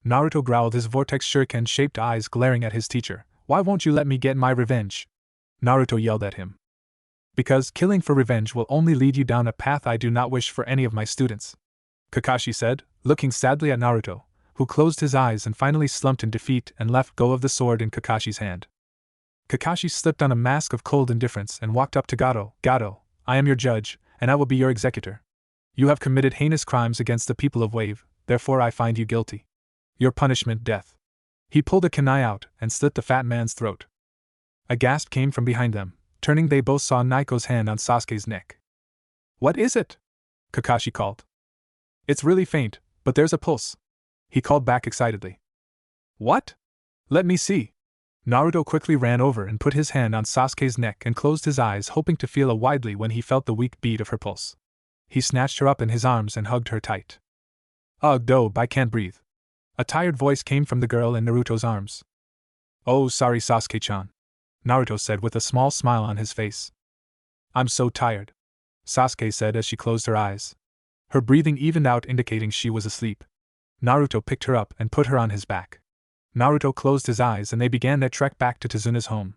Naruto growled, his vortex shuriken-shaped eyes glaring at his teacher. Why won't you let me get my revenge? Naruto yelled at him. Because killing for revenge will only lead you down a path I do not wish for any of my students. Kakashi said, looking sadly at Naruto, who closed his eyes and finally slumped in defeat and left go of the sword in Kakashi's hand. Kakashi slipped on a mask of cold indifference and walked up to Gato. Gato, I am your judge, and I will be your executor. You have committed heinous crimes against the people of Wave, therefore I find you guilty. Your punishment, death. He pulled a kunai out and slit the fat man's throat. A gasp came from behind them. Turning, they both saw Naiko's hand on Sasuke's neck. What is it? Kakashi called. It's really faint, but there's a pulse. He called back excitedly. What? Let me see. Naruto quickly ran over and put his hand on Sasuke's neck and closed his eyes, hoping to feel a widely when he felt the weak beat of her pulse. He snatched her up in his arms and hugged her tight. Ugh, dope, I can't breathe. A tired voice came from the girl in Naruto's arms. Oh, sorry, Sasuke-chan, Naruto said with a small smile on his face. I'm so tired, Sasuke said as she closed her eyes. Her breathing evened out, indicating she was asleep. Naruto picked her up and put her on his back. Naruto closed his eyes and they began their trek back to Tazuna's home.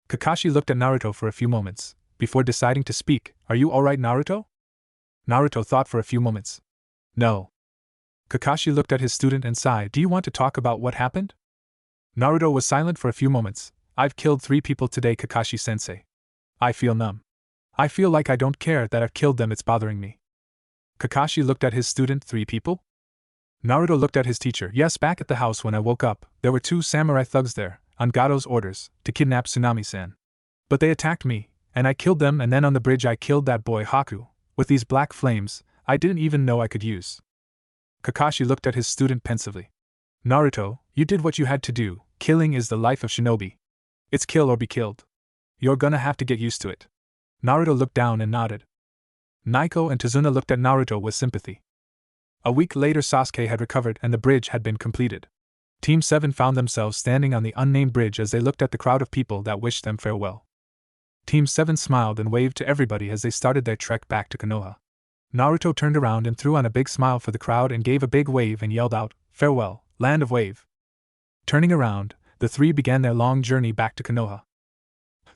Kakashi looked at Naruto for a few moments, before deciding to speak. Are you alright, Naruto? Naruto thought for a few moments. No. Kakashi looked at his student and sighed. Do you want to talk about what happened? Naruto was silent for a few moments. I've killed 3 people today, Kakashi-sensei. I feel numb. I feel like I don't care that I've killed them, it's bothering me. Kakashi looked at his student. 3 people? Naruto looked at his teacher. Yes, back at the house when I woke up, there were 2 samurai thugs there, on Gado's orders, to kidnap Tsunami-san. But they attacked me, and I killed them, and then on the bridge I killed that boy Haku, with these black flames, I didn't even know I could use. Kakashi looked at his student pensively. Naruto, you did what you had to do. Killing is the life of shinobi. It's kill or be killed. You're gonna have to get used to it. Naruto looked down and nodded. Naiko and Tazuna looked at Naruto with sympathy. A week later, Sasuke had recovered and the bridge had been completed. Team 7 found themselves standing on the unnamed bridge as they looked at the crowd of people that wished them farewell. Team 7 smiled and waved to everybody as they started their trek back to Konoha. Naruto turned around and threw on a big smile for the crowd and gave a big wave and yelled out, "Farewell, land of wave." Turning around, the 3 began their long journey back to Konoha.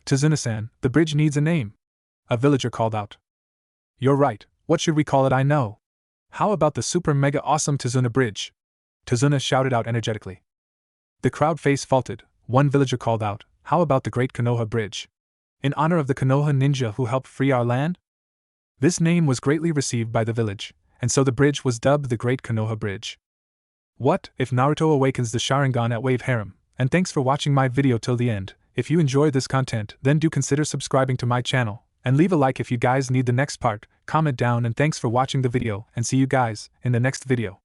Tazuna-san, the bridge needs a name, a villager called out. You're right, what should we call it? I know. How about the super mega awesome Tazuna Bridge? Tazuna shouted out energetically. The crowd face faulted. One villager called out, how about the Great Konoha Bridge? In honor of the Konoha ninja who helped free our land? This name was greatly received by the village, and so the bridge was dubbed the Great Konoha Bridge. What if Naruto awakens the Sharingan at Wave Harem? And thanks for watching my video till the end. If you enjoyed this content, then do consider subscribing to my channel, and leave a like if you guys need the next part. Comment down, and thanks for watching the video, and see you guys in the next video.